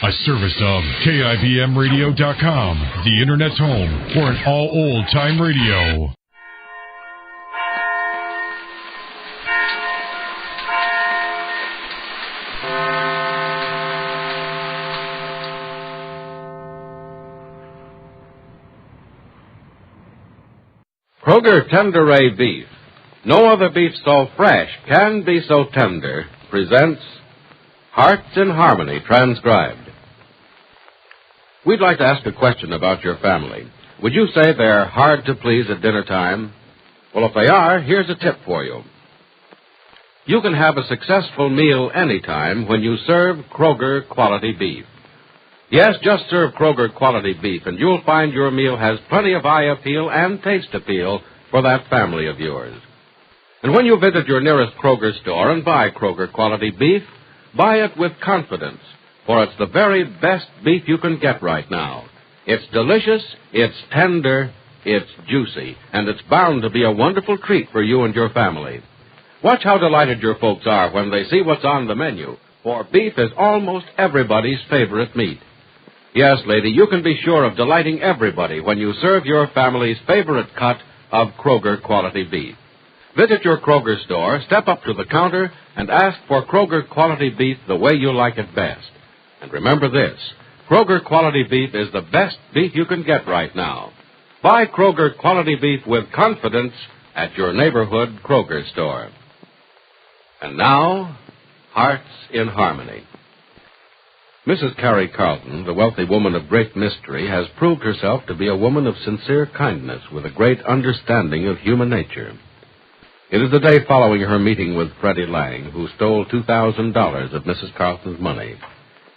A service of KIBMradio.com, the Internet's home for an all-old-time radio. Kroger Tender Ray Beef. No other beef so fresh can be so tender. Presents Hearts in Harmony, transcribed. We'd like to ask a question about your family. Would you say they're hard to please at dinner time? Well, if they are, here's a tip for you. You can have a successful meal anytime when you serve Kroger quality beef. Yes, just serve Kroger quality beef, and you'll find your meal has plenty of eye appeal and taste appeal for that family of yours. And when you visit your nearest Kroger store and buy Kroger quality beef, buy it with confidence, for it's the very best beef you can get right now. It's delicious, it's tender, it's juicy, and it's bound to be a wonderful treat for you and your family. Watch how delighted your folks are when they see what's on the menu, for beef is almost everybody's favorite meat. Yes, lady, you can be sure of delighting everybody when you serve your family's favorite cut of Kroger quality beef. Visit your Kroger store, step up to the counter, and ask for Kroger quality beef the way you like it best. And remember this, Kroger quality beef is the best beef you can get right now. Buy Kroger quality beef with confidence at your neighborhood Kroger store. And now, Hearts in Harmony. Mrs. Carrie Carlton, the wealthy woman of great mystery, has proved herself to be a woman of sincere kindness with a great understanding of human nature. It is the day following her meeting with Freddie Lang, who stole $2,000 of Mrs. Carlton's money.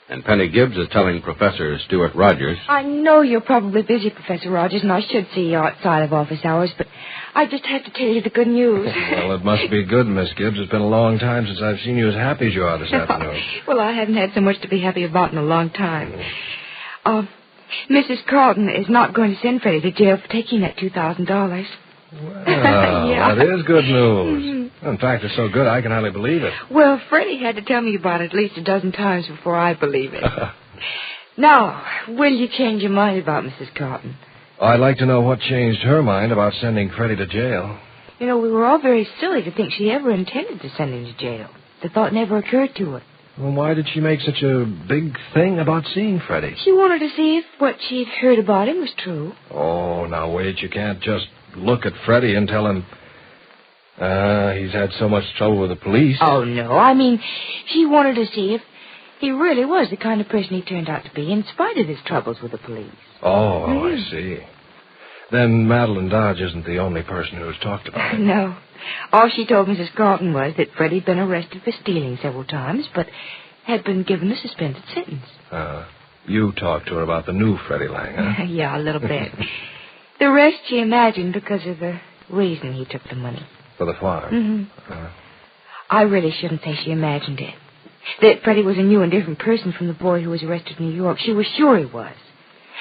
And Penny Gibbs is telling Professor Stuart Rogers... I know you're probably busy, Professor Rogers, and I should see you outside of office hours, but I just have to tell you the good news. Well, it must be good, Miss Gibbs. It's been a long time since I've seen you as happy as you are this afternoon. Well, I haven't had so much to be happy about in a long time. Mrs. Carlton is not going to send Freddie to jail for taking that $2,000. Well, yeah. That is good news. In fact, it's so good I can hardly believe it. Well, Freddie had to tell me about it at least a dozen times before I believe it. Now, will you change your mind about Mrs. Carlton? I'd like to know what changed her mind about sending Freddie to jail. You know, we were all very silly to think she ever intended to send him to jail. The thought never occurred to her. Well, why did she make such a big thing about seeing Freddie? She wanted to see if what she'd heard about him was true. Oh, now wait, you can't just look at Freddie and tell him he's had so much trouble with the police. Oh, no. I mean, she wanted to see if he really was the kind of person he turned out to be, in spite of his troubles with the police. Oh, I see. Then Madeline Dodge isn't the only person who's talked about it. No. All she told Mrs. Carlton was that Freddie'd been arrested for stealing several times, but had been given a suspended sentence. You talked to her about the new Freddie Lang, huh? Yeah, a little bit. The rest she imagined because of the reason he took the money. For the farm? Mm-hmm. I really shouldn't say she imagined it. That Freddie was a new and different person from the boy who was arrested in New York. She was sure he was.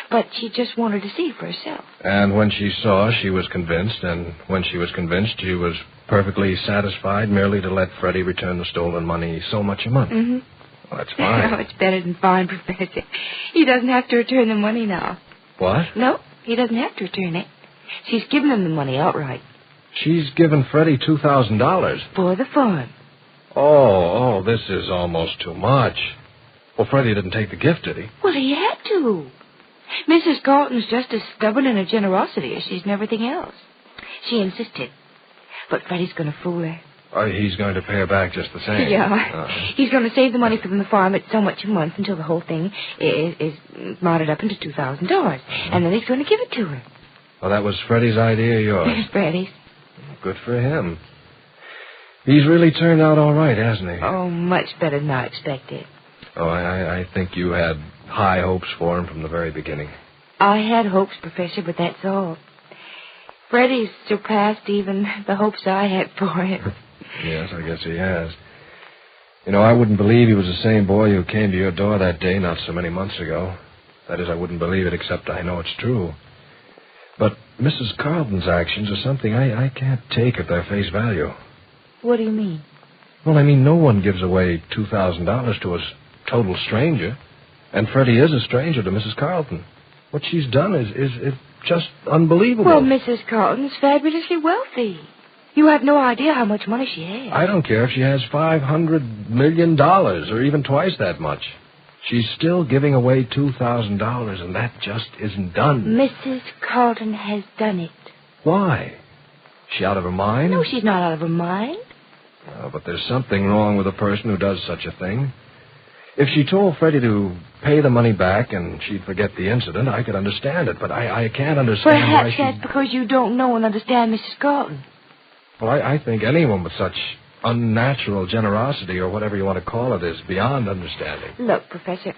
But she just wanted to see for herself. And when she saw, she was convinced. And when she was convinced, she was perfectly satisfied merely to let Freddie return the stolen money so much a month. Mm-hmm. Well, that's fine. Oh, it's better than fine, Professor. He doesn't have to return the money now. What? No, he doesn't have to return it. She's given him the money outright. She's given Freddie $2,000. For the farm. Oh, this is almost too much. Well, Freddie didn't take the gift, did he? Well, he had to. Mrs. Carlton's just as stubborn in her generosity as she is in everything else. She insisted. But Freddie's going to fool her. He's going to pay her back just the same. Yeah. He's going to save the money from the farm at so much a month until the whole thing is mounted up into $2,000. And then he's going to give it to her. Well, that was Freddie's idea, yours? Freddie's. Good for him. He's really turned out all right, hasn't he? Oh, much better than I expected. Oh, I think you had high hopes for him from the very beginning. I had hopes, Professor, but that's all. Freddie's surpassed even the hopes I had for him. Yes, I guess he has. You know, I wouldn't believe he was the same boy who came to your door that day not so many months ago. That is, I wouldn't believe it except I know it's true. But Mrs. Carlton's actions are something I can't take at their face value. What do you mean? Well, I mean, no one gives away $2,000 to a total stranger. And Freddie is a stranger to Mrs. Carlton. What she's done is just unbelievable. Well, Mrs. Carlton's fabulously wealthy. You have no idea how much money she has. I don't care if she has $500 million or even twice that much. She's still giving away $2,000, and that just isn't done. Mrs. Carlton has done it. Why? She out of her mind? No, she's not out of her mind. Oh, but there's something wrong with a person who does such a thing. If she told Freddie to pay the money back and she'd forget the incident, I could understand it, but I can't understand why Perhaps that's because you don't know and understand Mrs. Carlton. Well, I think anyone with such unnatural generosity, or whatever you want to call it, is beyond understanding. Look, Professor,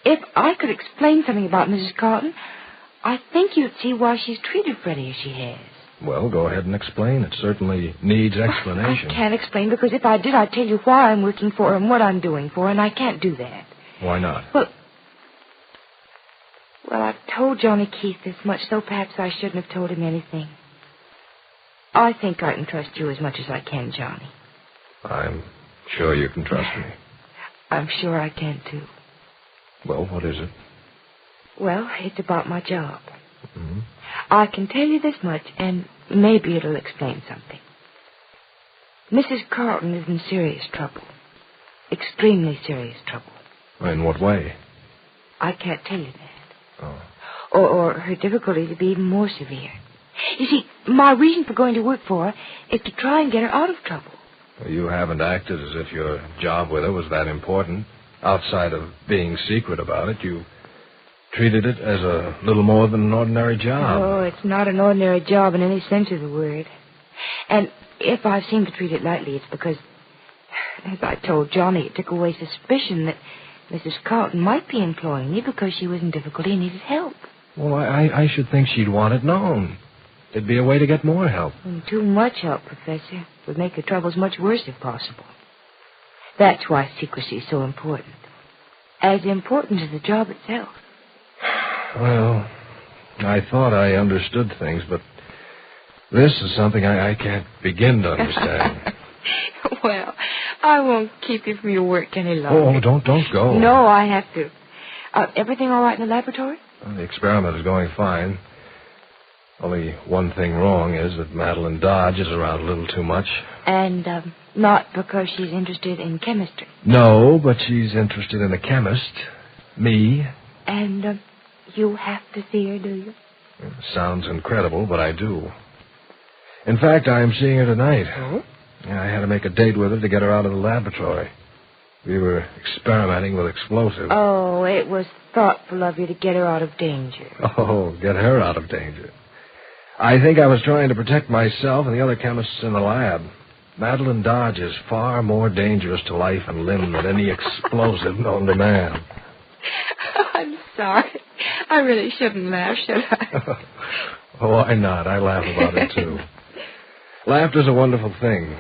if I could explain something about Mrs. Carlton, I think you'd see why she's treated Freddie as she has. Well, go ahead and explain. It certainly needs explanation. I can't explain because if I did, I'd tell you why I'm working for her and what I'm doing for her, and I can't do that. Why not? Well, I've told Johnny Keith this much, so perhaps I shouldn't have told him anything. I think I can trust you as much as I can, Johnny. I'm sure you can trust me. I'm sure I can, too. Well, what is it? Well, it's about my job. Mm-hmm. I can tell you this much, and maybe it'll explain something. Mrs. Carlton is in serious trouble. Extremely serious trouble. In what way? I can't tell you that. Oh. Or her difficulties would be even more severe. You see, my reason for going to work for her is to try and get her out of trouble. Well, you haven't acted as if your job with her was that important. Outside of being secret about it, you treated it as a little more than an ordinary job. Oh, it's not an ordinary job in any sense of the word. And if I seem to treat it lightly, it's because, as I told Johnny, it took away suspicion that Mrs. Carlton might be employing me because she was in difficulty and needed help. Well, I should think she'd want it known. It'd be a way to get more help. And too much help, Professor, would make her troubles much worse if possible. That's why secrecy is so important. As important as the job itself. Well, I thought I understood things, but this is something I can't begin to understand. Well, I won't keep you from your work any longer. Oh, don't go. No, I have to. Everything all right in the laboratory? Well, the experiment is going fine. Only one thing wrong is that Madeline Dodge is around a little too much. And not because she's interested in chemistry. No, but she's interested in a chemist. Me. And you have to see her, do you? It sounds incredible, but I do. In fact, I'm seeing her tonight. Oh? I had to make a date with her to get her out of the laboratory. We were experimenting with explosives. Oh, it was thoughtful of you to get her out of danger. Oh, get her out of danger. I think I was trying to protect myself and the other chemists in the lab. Madeline Dodge is far more dangerous to life and limb than any explosive known to man. I'm sorry. I really shouldn't laugh, should I? Oh, why not? I laugh about it, too. Laughter's a wonderful thing.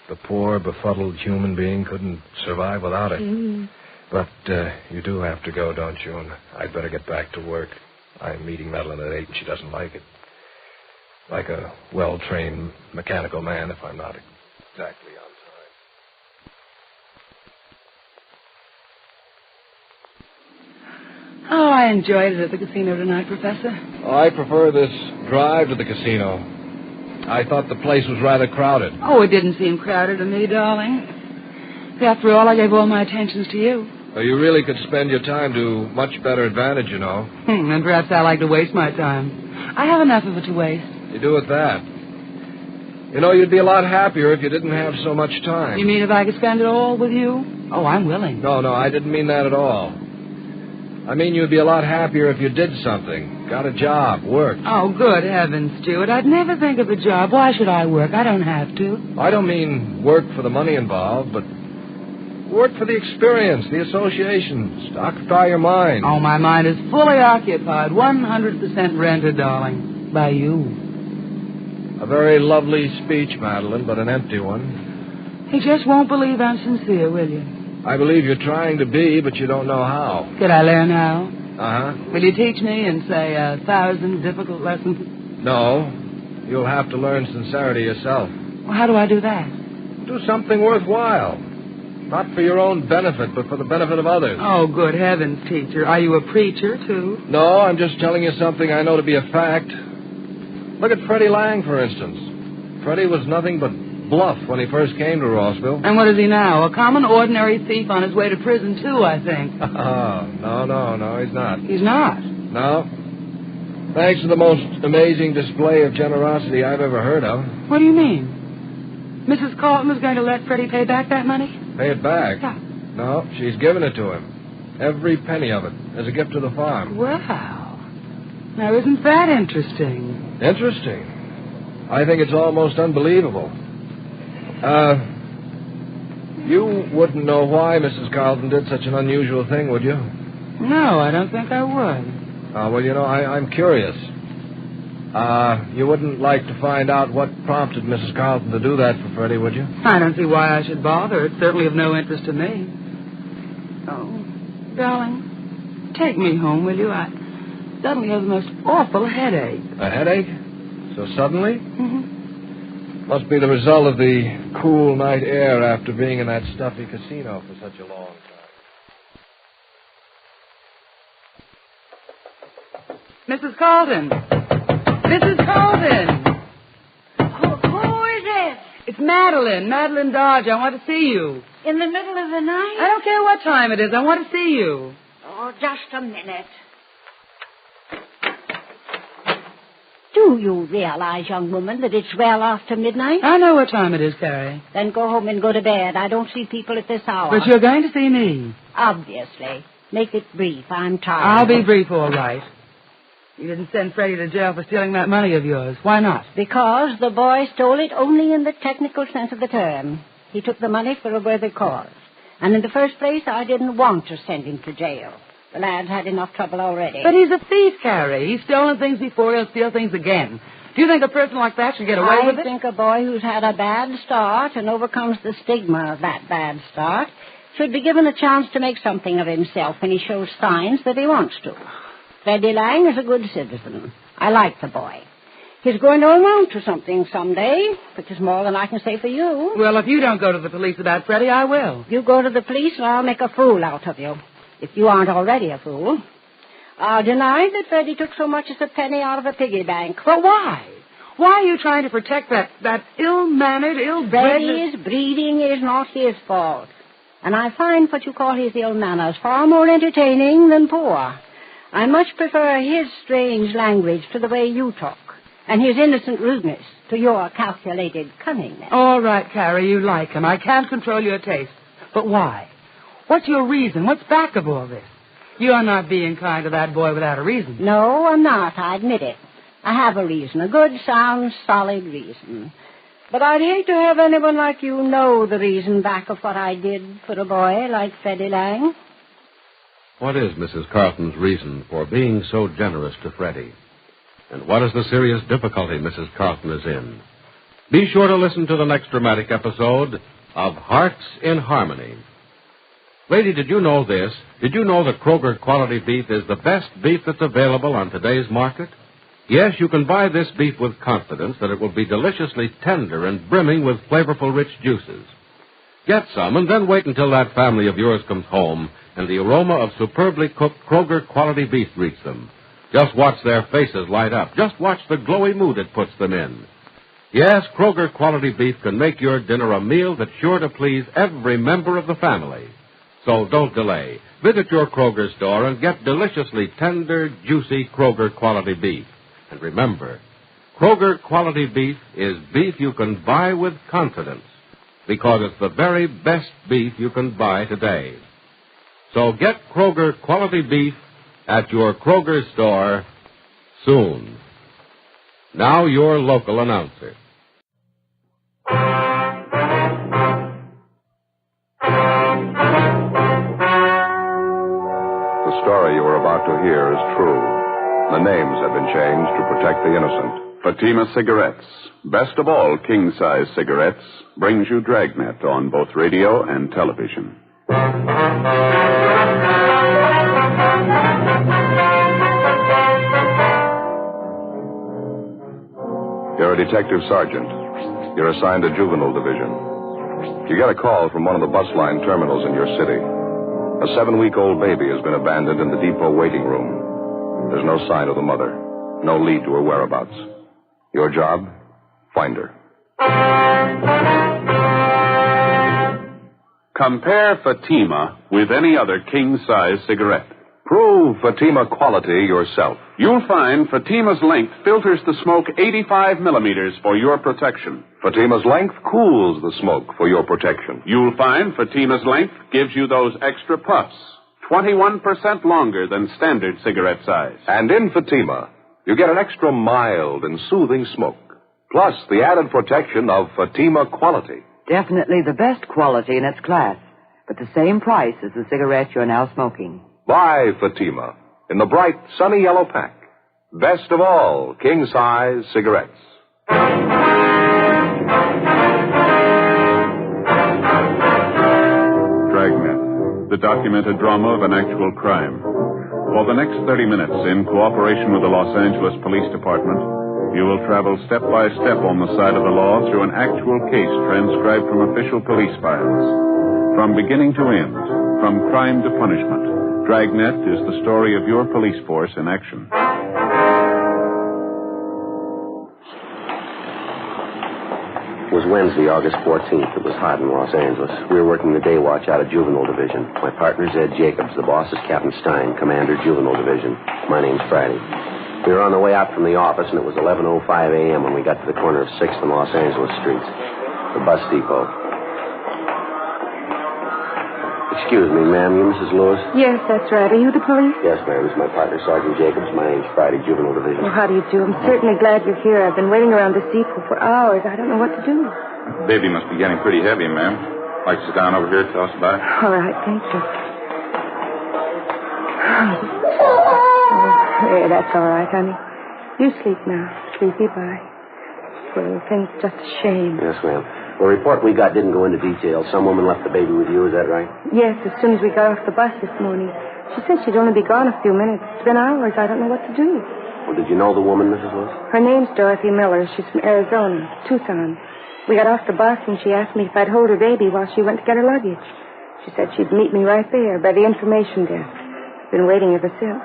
The poor, befuddled human being couldn't survive without it. Mm. But you do have to go, don't you? And I'd better get back to work. I'm meeting Madeline at 8, and she doesn't like it. Like a well-trained mechanical man, if I'm not exactly on time. Oh, I enjoyed it at the casino tonight, Professor. Oh, I prefer this drive to the casino. I thought the place was rather crowded. Oh, it didn't seem crowded to me, darling. After all, I gave all my attentions to you. Well, you really could spend your time to much better advantage, you know. And perhaps I like to waste my time. I have enough of it to waste. You do at that. You know, you'd be a lot happier if you didn't have so much time. You mean if I could spend it all with you? Oh, I'm willing. No, I didn't mean that at all. I mean you'd be a lot happier if you did something. Got a job, worked. Oh, good heavens, Stuart. I'd never think of a job. Why should I work? I don't have to. I don't mean work for the money involved, but work for the experience, the associations, to occupy your mind. Oh, my mind is fully occupied, 100% rented, darling, by you. A very lovely speech, Madeline, but an empty one. He just won't believe I'm sincere, will you? I believe you're trying to be, but you don't know how. Could I learn how? Uh-huh. Will you teach me in, say, 1,000 difficult lessons? No. You'll have to learn sincerity yourself. Well, how do I do that? Do something worthwhile. Not for your own benefit, but for the benefit of others. Oh, good heavens, teacher. Are you a preacher, too? No, I'm just telling you something I know to be a fact. Look at Freddie Lang, for instance. Freddie was nothing but bluff when he first came to Rossville. And what is he now? A common, ordinary thief on his way to prison, too, I think. Oh, no, he's not. He's not? No. Thanks to the most amazing display of generosity I've ever heard of. What do you mean? Mrs. Carlton is going to let Freddie pay back that money? Pay it back? Yeah. No, she's given it to him. Every penny of it, as a gift to the farm. Wow. Now, isn't that interesting? Interesting. I think it's almost unbelievable. You wouldn't know why Mrs. Carlton did such an unusual thing, would you? No, I don't think I would. Well, I'm curious. You wouldn't like to find out what prompted Mrs. Carlton to do that for Freddie, would you? I don't see why I should bother. It's certainly of no interest to me. Oh, darling, take me home, will you? I suddenly have the most awful headache. A headache? So suddenly? Mm-hmm. Must be the result of the cool night air after being in that stuffy casino for such a long time. Mrs. Carlton! Mrs. Carlton! Who is it? It's Madeline Dodge. I want to see you. In the middle of the night? I don't care what time it is. I want to see you. Oh, just a minute. Do you realize, young woman, that it's well after midnight? I know what time it is, Carrie. Then go home and go to bed. I don't see people at this hour. But you're going to see me. Obviously. Make it brief. I'm tired. I'll be brief, all right. You didn't send Freddie to jail for stealing that money of yours. Why not? Because the boy stole it only in the technical sense of the term. He took the money for a worthy cause. And in the first place, I didn't want to send him to jail. The lad's had enough trouble already. But he's a thief, Carrie. He's stolen things before. He'll steal things again. Do you think a person like that should get away with it? I think a boy who's had a bad start and overcomes the stigma of that bad start should be given a chance to make something of himself when he shows signs that he wants to. Freddie Lang is a good citizen. I like the boy. He's going to amount to something someday, which is more than I can say for you. Well, if you don't go to the police about Freddie, I will. You go to the police and I'll make a fool out of you. If you aren't already a fool. I'll deny that Freddie took so much as a penny out of a piggy bank. But why? Why are you trying to protect that ill-mannered, ill-bred... Freddie's breeding is not his fault. And I find what you call his ill manners far more entertaining than poor. I much prefer his strange language to the way you talk, and his innocent rudeness to your calculated cunningness. All right, Carrie, you like him. I can't control your taste. But why? What's your reason? What's back of all this? You're not being kind to that boy without a reason. No, I'm not. I admit it. I have a reason, a good, sound, solid reason. But I'd hate to have anyone like you know the reason back of what I did for a boy like Freddie Lang. What is Mrs. Carlton's reason for being so generous to Freddie? And what is the serious difficulty Mrs. Carlton is in? Be sure to listen to the next dramatic episode of Hearts in Harmony. Lady, did you know this? Did you know that Kroger quality beef is the best beef that's available on today's market? Yes, you can buy this beef with confidence that it will be deliciously tender and brimming with flavorful, rich juices. Get some and then wait until that family of yours comes home and the aroma of superbly cooked Kroger quality beef greets them. Just watch their faces light up. Just watch the glowy mood it puts them in. Yes, Kroger quality beef can make your dinner a meal that's sure to please every member of the family. So don't delay. Visit your Kroger store and get deliciously tender, juicy Kroger quality beef. And remember, Kroger quality beef is beef you can buy with confidence because it's the very best beef you can buy today. So get Kroger quality beef at your Kroger store soon. Now your local announcer. The story you are about to hear is true. The names have been changed to protect the innocent. Fatima Cigarettes, best of all king-size cigarettes, brings you Dragnet on both radio and television. You're a detective sergeant. You're assigned to juvenile division. You get a call from one of the bus line terminals in your city. A 7-week-old baby has been abandoned in the depot waiting room. There's no sign of the mother. No lead to her whereabouts. Your job? Find her. Compare Fatima with any other king-size cigarette. Prove Fatima quality yourself. You'll find Fatima's length filters the smoke 85 millimeters for your protection. Fatima's length cools the smoke for your protection. You'll find Fatima's length gives you those extra puffs, 21% longer than standard cigarette size. And in Fatima, you get an extra mild and soothing smoke, plus the added protection of Fatima quality. Definitely the best quality in its class, but the same price as the cigarette you're now smoking. Buy Fatima in the bright, sunny yellow pack. Best of all, king-size cigarettes. Dragnet, the documented drama of an actual crime. For the next 30 minutes, in cooperation with the Los Angeles Police Department, you will travel step by step on the side of the law through an actual case transcribed from official police files. From beginning to end, from crime to punishment, Dragnet is the story of your police force in action. It was Wednesday, August 14th. It was hot in Los Angeles. We were working the day watch out of Juvenile Division. My partner's Ed Jacobs. The boss is Captain Stein, Commander, Juvenile Division. My name's Friday. We were on the way out from the office, and it was 11:05 a.m. when we got to the corner of 6th and Los Angeles streets. The bus depot. Excuse me, ma'am. You Mrs. Lewis? Yes, that's right. Are you the police? Yes, ma'am. This is my partner, Sergeant Jacobs. My name's Friday, Juvenile Division. Well, how do you do? I'm certainly glad you're here. I've been waiting around this depot for hours. I don't know what to do. Baby must be getting pretty heavy, ma'am. Like to sit down over here and tell us about it? All right, thank you. Oh, yeah, that's all right, honey. You sleep now. Sleepy, bye. Poor little thing's just a shame. Yes, ma'am. The report we got didn't go into detail. Some woman left the baby with you, is that right? Yes, as soon as we got off the bus this morning. She said she'd only be gone a few minutes. It's been hours. I don't know what to do. Well, did you know the woman, Mrs. Lewis? Her name's Dorothy Miller. She's from Arizona, Tucson. We got off the bus, and she asked me if I'd hold her baby while she went to get her luggage. She said she'd meet me right there by the information desk. Been waiting ever since.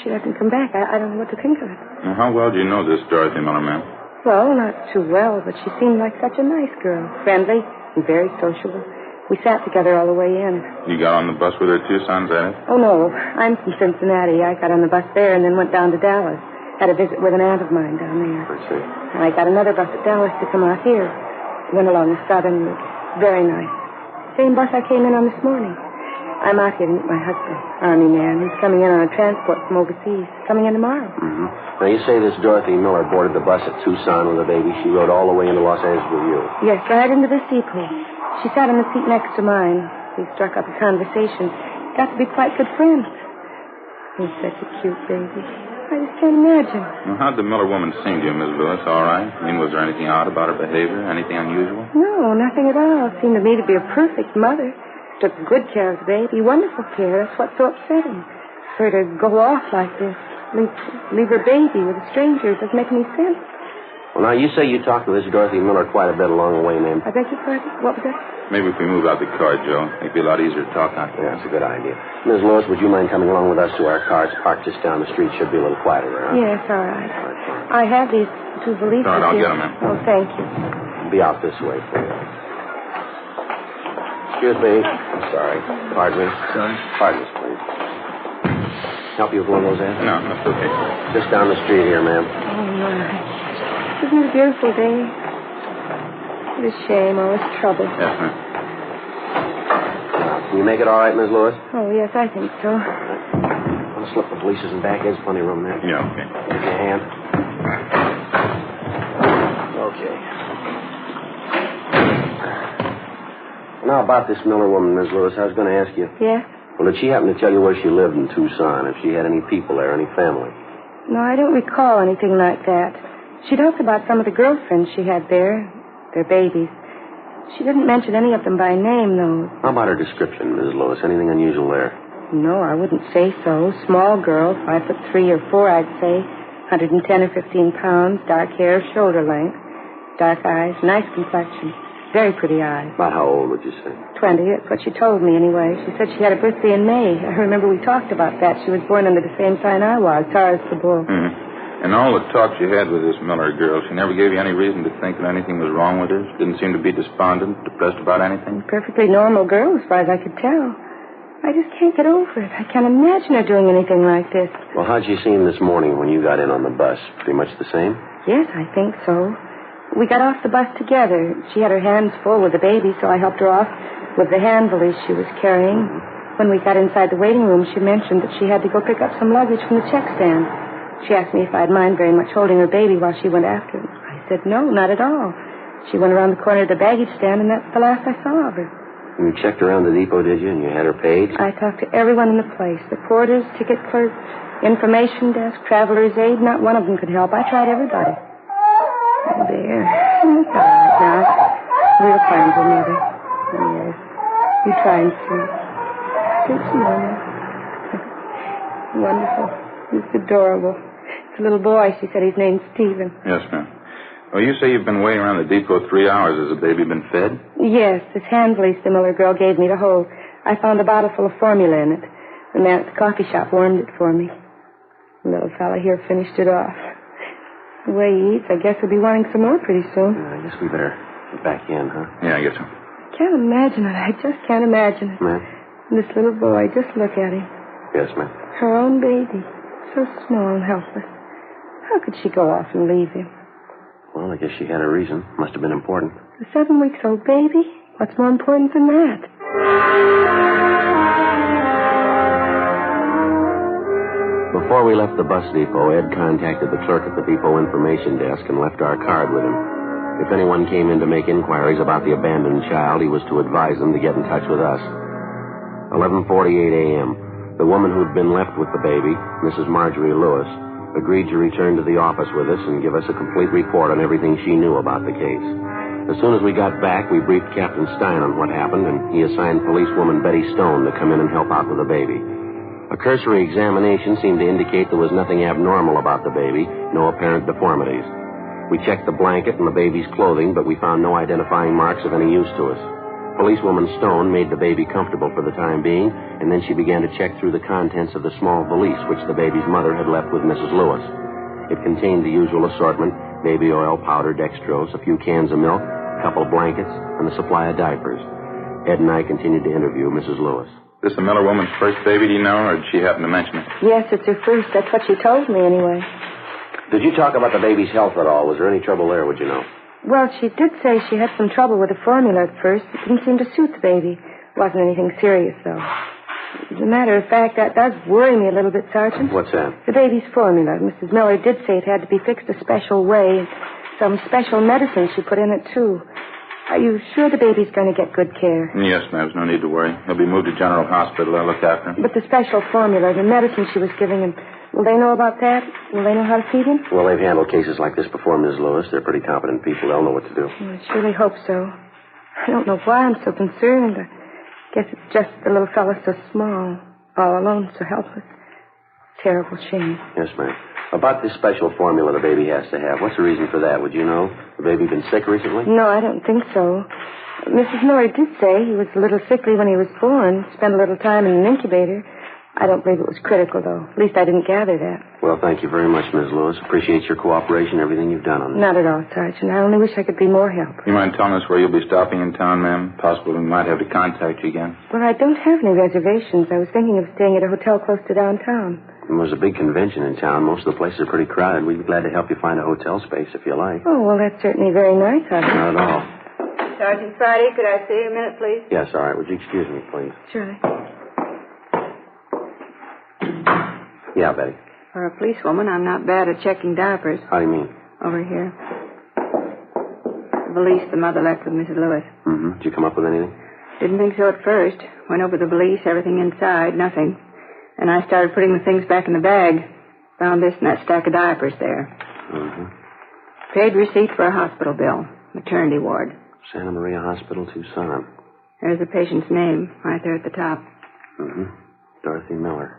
She doesn't come back. I don't know what to think of it. Well, how well do you know this Dorothy Miller, ma'am? Well, not too well, but she seemed like such a nice girl. Friendly and very sociable. We sat together all the way in. You got on the bus with her, too, son, is that it? Oh, no. I'm from Cincinnati. I got on the bus there and then went down to Dallas. Had a visit with an aunt of mine down there. I see. And I got another bus at Dallas to come out here. Went along the southern route. Very nice. Same bus I came in on this morning. I'm out here to meet my husband, Army man. He's coming in on a transport from overseas. Coming in tomorrow. Mm-hmm. Now, you say this Dorothy Miller boarded the bus at Tucson with a baby. She rode all the way into Los Angeles with you. Yes, right into this depot. She sat in the seat next to mine. We struck up a conversation. Got to be quite good friends. He's such a cute baby. I just can't imagine. Well, how'd the Miller woman seem to you, Miss Lewis? All right? I mean, was there anything odd about her behavior? Anything unusual? No, nothing at all. Seemed to me to be a perfect mother. Took good care of the baby. Wonderful care. That's what's so upsetting. For her to go off like this. Leave her baby with a stranger. It doesn't make any sense. Well, now, you say you talked to this Dorothy Miller quite a bit along the way, ma'am. I beg your pardon? What was that? Maybe if we move out the car, Joe, it'd be a lot easier to talk out there. Yeah, that's a good idea. Ms. Lewis, would you mind coming along with us to our car? It's parked just down the street. Should be a little quieter there, huh? Yes, all right. I have these two valises All right, I'll here. get them, ma'am. Oh, thank you. Be out this way, please. Excuse me. I'm sorry. Pardon me. Sorry? Pardon us, please. Help you with one of those, Ed? No, that's okay. Just down the street here, ma'am. Oh, my. Isn't it a beautiful day? What a shame, all this trouble. Yes, ma'am. Can you make it all right, Ms. Lewis? Oh, yes, I think so. I'll slip the valises in back. There's plenty of room there. Yeah, okay. Give me a hand. Okay. Now, about this Miller woman, Ms. Lewis, I was going to ask you. Yes? Well, did she happen to tell you where she lived in Tucson, if she had any people there, any family? No, I don't recall anything like that. She talked about some of the girlfriends she had there, their babies. She didn't mention any of them by name, though. How about her description, Ms. Lewis? Anything unusual there? No, I wouldn't say so. Small girl, 5'3" or 4", I'd say. 110 or 15 pounds, dark hair, shoulder length, dark eyes, nice complexion. very pretty eyes. About how old would you say? 20, that's what she told me anyway. She said she had a birthday in May. I remember we talked about that. She was born under the same sign I was, Taurus the Bull. And all the talk you had with this Miller girl, she never gave you any reason to think that anything was wrong with her? She didn't seem to be despondent, depressed about anything? Perfectly normal girl, as far as I could tell. I just can't get over it. I can't imagine her doing anything like this. Well, how'd you see him this morning when you got in on the bus? Pretty much the same? Yes, I think so. We got off the bus together. She had her hands full with the baby, so I helped her off with the hand valise she was carrying. When we got inside the waiting room, she mentioned that she had to go pick up some luggage from the check stand. She asked me if I'd mind very much holding her baby while she went after him. I said, no, not at all. She went around the corner of the baggage stand, and that's the last I saw of her. You checked around the depot, did you? And you had her paid? I talked to everyone in the place. The porters, ticket clerks, information desk, traveler's aid. Not one of them could help. I tried everybody. Oh, dear. It's all right now. We'll find her, Mother. Yes. You try and see. It's Mother. Wonderful. He's adorable. It's a little boy. She said his name's Stephen. Yes, ma'am. Well, you say you've been waiting around the depot 3 hours. Has the baby been fed? Yes, this hand valise the Miller girl gave me to hold. I found a bottle full of formula in it. The man at the coffee shop warmed it for me. The little fella here finished it off. The way he eats, I guess he'll be wanting some more pretty soon. I guess we better get back in, huh? Yeah, I guess so. Can't imagine it. I just can't imagine it. Ma'am? This little boy, just look at him. Yes, ma'am. Her own baby. So small and helpless. How could she go off and leave him? Well, I guess she had a reason. Must have been important. A 7-week-old baby? What's more important than that? Before we left the bus depot, Ed contacted the clerk at the depot information desk and left our card with him. If anyone came in to make inquiries about the abandoned child, he was to advise them to get in touch with us. 11:48 a.m. The woman who'd been left with the baby, Mrs. Marjorie Lewis, agreed to return to the office with us and give us a complete report on everything she knew about the case. As soon as we got back, we briefed Captain Stein on what happened, and he assigned policewoman Betty Stone to come in and help out with the baby. A cursory examination seemed to indicate there was nothing abnormal about the baby, no apparent deformities. We checked the blanket and the baby's clothing, but we found no identifying marks of any use to us. Policewoman Stone made the baby comfortable for the time being, and then she began to check through the contents of the small valise which the baby's mother had left with Mrs. Lewis. It contained the usual assortment: baby oil, powder, dextrose, a few cans of milk, a couple of blankets, and a supply of diapers. Ed and I continued to interview Mrs. Lewis. Is this the Miller woman's first baby, do you know, or did she happen to mention it? Yes, it's her first. That's what she told me, anyway. Did you talk about the baby's health at all? Was there any trouble there, would you know? Well, she did say she had some trouble with the formula at first. It didn't seem to suit the baby. Wasn't anything serious, though. As a matter of fact, that does worry me a little bit, Sergeant. What's that? The baby's formula. Mrs. Miller did say it had to be fixed a special way. Some special medicine she put in it, too. Are you sure the baby's going to get good care? Yes, ma'am. There's no need to worry. He'll be moved to General Hospital. I'll look after him. But the special formula, the medicine she was giving him, will they know about that? Will they know how to feed him? Well, they've handled cases like this before, Ms. Lewis. They're pretty competent people. They'll know what to do. I surely hope so. I don't know why I'm so concerned. I guess it's just the little fellow's so small, all alone, so helpless. Terrible shame. Yes, ma'am. About this special formula the baby has to have, what's the reason for that? Would you know? The baby been sick recently? No, I don't think so. Mrs. Miller did say he was a little sickly when he was born, spent a little time in an incubator. I don't believe it was critical, though. At least I didn't gather that. Well, thank you very much, Ms. Lewis. Appreciate your cooperation, everything you've done on this. Not at all, Sergeant. I only wish I could be more help. You mind telling us where you'll be stopping in town, ma'am? Possible we might have to contact you again. Well, I don't have any reservations. I was thinking of staying at a hotel close to downtown. There's a big convention in town. Most of the places are pretty crowded. We'd be glad to help you find a hotel space if you like. Oh, well, that's certainly very nice of you. Not at all. Sergeant Friday, could I see you a minute, please? Yes, all right. Would you excuse me, please? Surely. Yeah, Betty. For a policewoman, I'm not bad at checking diapers. How do you mean? Over here. The valise the mother left with Mrs. Lewis. Mm-hmm. Did you come up with anything? Didn't think so at first. Went over the valise, everything inside, nothing. And I started putting the things back in the bag. Found this in that stack of diapers there. Mm-hmm. Paid receipt for a hospital bill. Maternity ward. Santa Maria Hospital, Tucson. There's the patient's name right there at the top. Mm-hmm. Dorothy Miller.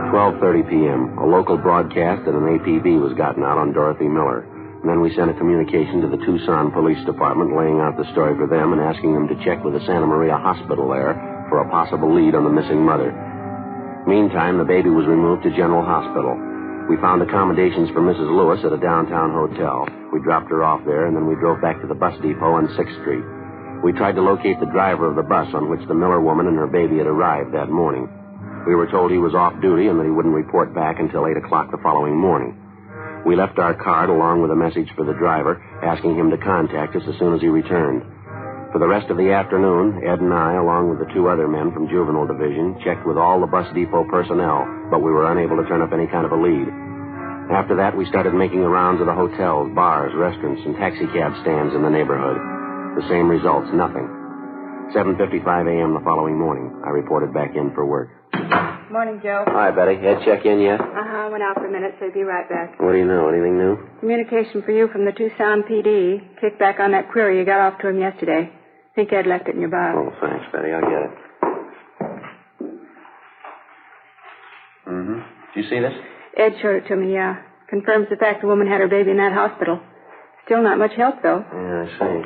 12:30 p.m. A local broadcast and an APB was gotten out on Dorothy Miller. And then we sent a communication to the Tucson Police Department laying out the story for them and asking them to check with the Santa Maria Hospital there for a possible lead on the missing mother. Meantime, the baby was removed to General Hospital. We found accommodations for Mrs. Lewis at a downtown hotel. We dropped her off there, and then we drove back to the bus depot on 6th Street. We tried to locate the driver of the bus on which the Miller woman and her baby had arrived that morning. We were told he was off duty and that he wouldn't report back until 8 o'clock the following morning. We left our card along with a message for the driver, asking him to contact us as soon as he returned. For the rest of the afternoon, Ed and I, along with the 2 other men from Juvenile Division, checked with all the bus depot personnel, but we were unable to turn up any kind of a lead. After that, we started making the rounds of the hotels, bars, restaurants, and taxicab stands in the neighborhood. The same results, nothing. 7:55 a.m. the following morning, I reported back in for work. Morning, Joe. Hi, Betty. Ed check in yet? Uh-huh. Went out for a minute, so he'll be right back. What do you know? Anything new? Communication for you from the Tucson PD. Kick back on that query you got off to him yesterday. Think Ed left it in your box. Oh, thanks, Betty. I'll get it. Mm-hmm. Did you see this? Ed showed it to me, yeah. Confirms the fact the woman had her baby in that hospital. Still not much help, though. Yeah, I see.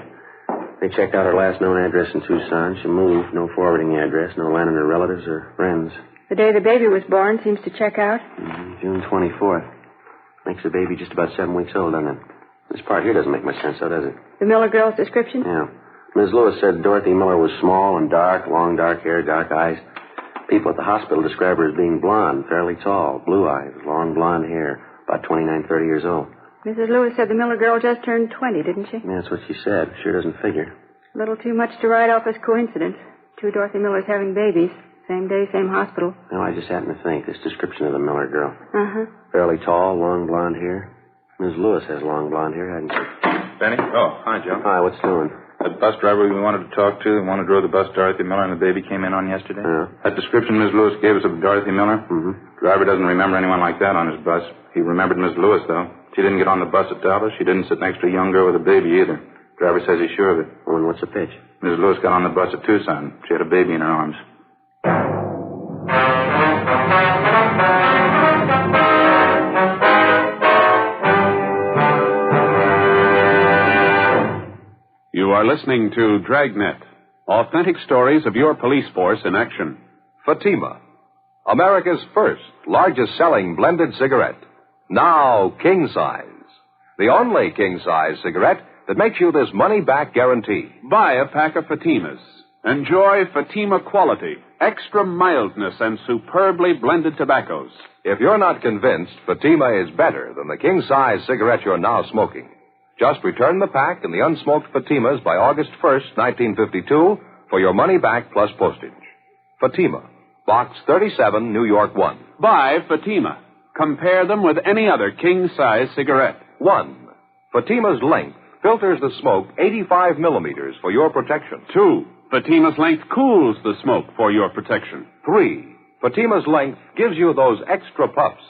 They checked out her last known address in Tucson. She moved. No forwarding address. No line on her relatives or friends. The day the baby was born seems to check out. June 24th. Makes the baby just about 7 weeks old, doesn't it? This part here doesn't make much sense, though, does it? The Miller girl's description? Yeah. Ms. Lewis said Dorothy Miller was small and dark, long dark hair, dark eyes. People at the hospital describe her as being blonde, fairly tall, blue eyes, long blonde hair, about 29, 30 years old. Mrs. Lewis said the Miller girl just turned 20, didn't she? Yeah, that's what she said. Sure doesn't figure. A little too much to write off as coincidence. 2 Dorothy Millers having babies. Same day, same hospital. No, I just happened to think. This description of the Miller girl. Uh-huh. Fairly tall, long blonde hair. Ms. Lewis has long blonde hair, hasn't she? Benny? Oh, hi, Joe. Hi, what's doing? The bus driver we wanted to talk to, the one who drove the bus Dorothy Miller and the baby came in on yesterday. Yeah. That description Ms. Lewis gave us of Dorothy Miller. Mm-hmm. Driver doesn't remember anyone like that on his bus. He remembered Ms. Lewis, though. She didn't get on the bus at Dallas. She didn't sit next to a young girl with a baby either. Driver says he's sure of it. Oh, and what's the pitch? Ms. Lewis got on the bus at Tucson. She had a baby in her arms. You are listening to Dragnet, authentic stories of your police force in action. Fatima, America's first, largest-selling blended cigarette. Now king size. The only king-size cigarette that makes you this money-back guarantee. Buy a pack of Fatimas. Enjoy Fatima quality, extra mildness, and superbly blended tobaccos. If you're not convinced Fatima is better than the king-size cigarette you're now smoking, just return the pack and the unsmoked Fatimas by August 1st, 1952, for your money back plus postage. Fatima, Box 37, New York 1. Buy Fatima. Compare them with any other king-size cigarette. 1. Fatima's length filters the smoke 85 millimeters for your protection. 2. Fatima's length cools the smoke for your protection. 3. Fatima's length gives you those extra puffs,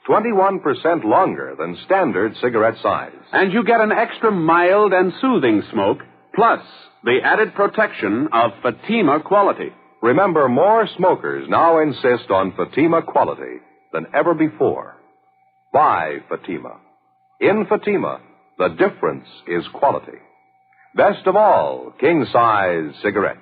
21% longer than standard cigarette size. And you get an extra mild and soothing smoke, plus the added protection of Fatima quality. Remember, more smokers now insist on Fatima quality than ever before. Buy Fatima. In Fatima, the difference is quality. Best of all, king-size cigarettes.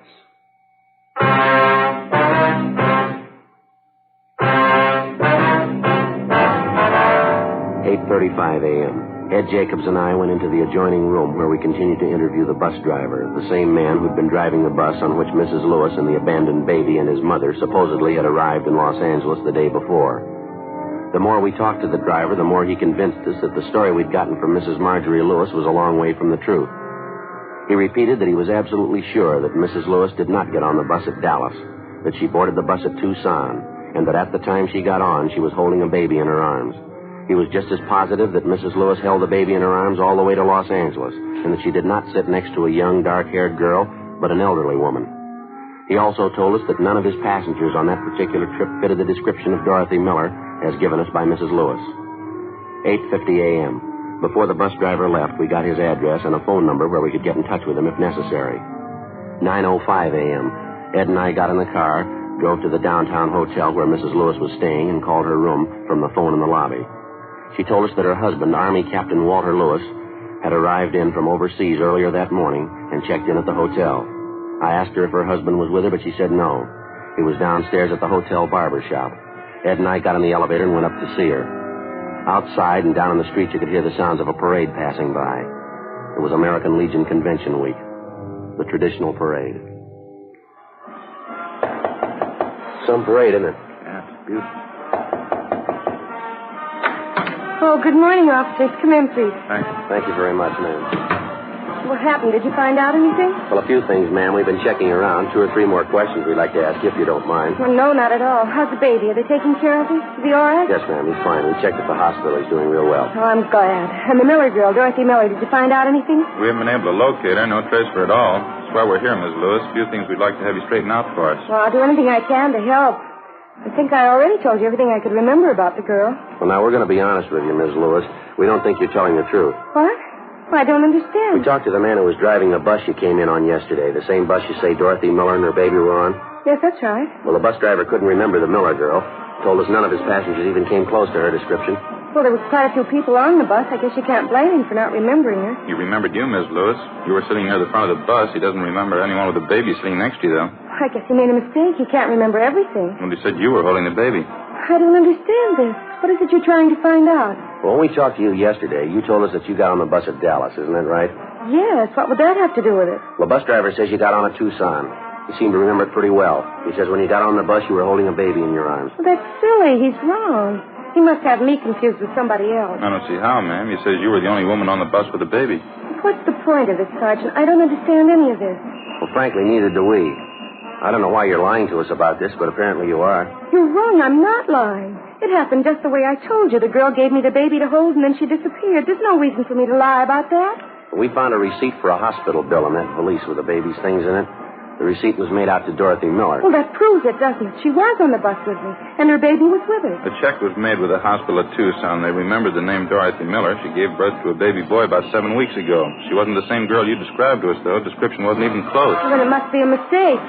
8:35 a.m. Ed Jacobs and I went into the adjoining room where we continued to interview the bus driver, the same man who'd been driving the bus on which Mrs. Lewis and the abandoned baby and his mother supposedly had arrived in Los Angeles the day before. The more we talked to the driver, the more he convinced us that the story we'd gotten from Mrs. Marjorie Lewis was a long way from the truth. He repeated that he was absolutely sure that Mrs. Lewis did not get on the bus at Dallas, that she boarded the bus at Tucson, and that at the time she got on, she was holding a baby in her arms. He was just as positive that Mrs. Lewis held the baby in her arms all the way to Los Angeles, and that she did not sit next to a young, dark-haired girl, but an elderly woman. He also told us that none of his passengers on that particular trip fitted the description of Dorothy Miller as given us by Mrs. Lewis. 8:50 a.m. Before the bus driver left, we got his address and a phone number where we could get in touch with him if necessary. 9:05 a.m. Ed and I got in the car, drove to the downtown hotel where Mrs. Lewis was staying, and called her room from the phone in the lobby. She told us that her husband, Army Captain Walter Lewis, had arrived in from overseas earlier that morning and checked in at the hotel. I asked her if her husband was with her, but she said no. He was downstairs at the hotel barber shop. Ed and I got in the elevator and went up to see her. Outside and down on the street, you could hear the sounds of a parade passing by. It was American Legion Convention Week, the traditional parade. Some parade, isn't it? Yeah, it's beautiful. Oh, good morning, officers. Come in, please. Thanks. Thank you very much, ma'am. What happened? Did you find out anything? Well, a few things, ma'am. We've been checking around. 2 or 3 more questions we'd like to ask you, if you don't mind. Well, no, not at all. How's the baby? Are they taking care of him? Is he all right? Yes, ma'am. He's fine. We checked at the hospital. He's doing real well. Oh, I'm glad. And the Miller girl, Dorothy Miller, did you find out anything? We haven't been able to locate her. No trace for her at all. That's why we're here, Miss Lewis. A few things we'd like to have you straighten out for us. Well, I'll do anything I can to help. I think I already told you everything I could remember about the girl. Well, now, we're going to be honest with you, Miss Lewis. We don't think you're telling the truth. What? Well, I don't understand. We talked to the man who was driving the bus you came in on yesterday. The same bus you say Dorothy Miller and her baby were on? Yes, that's right. Well, the bus driver couldn't remember the Miller girl. Told us none of his passengers even came close to her description. Well, there was quite a few people on the bus. I guess you can't blame him for not remembering her. He remembered you, Miss Lewis. You were sitting near the front of the bus. He doesn't remember anyone with a baby sitting next to you, though. I guess he made a mistake. He can't remember everything. Well, he said you were holding the baby. I don't understand this. What is it you're trying to find out? Well, when we talked to you yesterday, you told us that you got on the bus at Dallas. Isn't that right? Yes. What would that have to do with it? Well, the bus driver says you got on at Tucson. He seemed to remember it pretty well. He says when you got on the bus, you were holding a baby in your arms. Well, that's silly. He's wrong. He must have me confused with somebody else. I don't see how, ma'am. He says you were the only woman on the bus with a baby. What's the point of this, Sergeant? I don't understand any of this. Well, frankly, neither do we. I don't know why you're lying to us about this, but apparently you are. You're wrong. I'm not lying. It happened just the way I told you. The girl gave me the baby to hold, and then she disappeared. There's no reason for me to lie about that. We found a receipt for a hospital bill in that valise with the baby's things in it. The receipt was made out to Dorothy Miller. Well, that proves it, doesn't it? She was on the bus with me, and her baby was with her. The check was made with the hospital at Tucson. They remembered the name Dorothy Miller. She gave birth to a baby boy about 7 weeks ago. She wasn't the same girl you described to us, though. Description wasn't even close. Well, then it must be a mistake.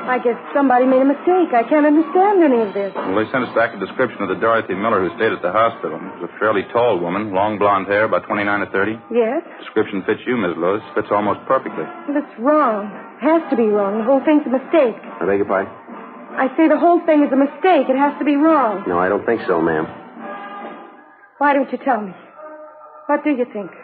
I guess somebody made a mistake. I can't understand any of this. Well, they sent us back a description of the Dorothy Miller who stayed at the hospital. She was a fairly tall woman, long blonde hair, about 29 or 30. Yes? Description fits you, Miss Lewis. Fits almost perfectly. Well, it's wrong. Has to be wrong. The whole thing's a mistake. I beg your pardon? I say the whole thing is a mistake. It has to be wrong. No, I don't think so, ma'am. Why don't you tell me? What do you think?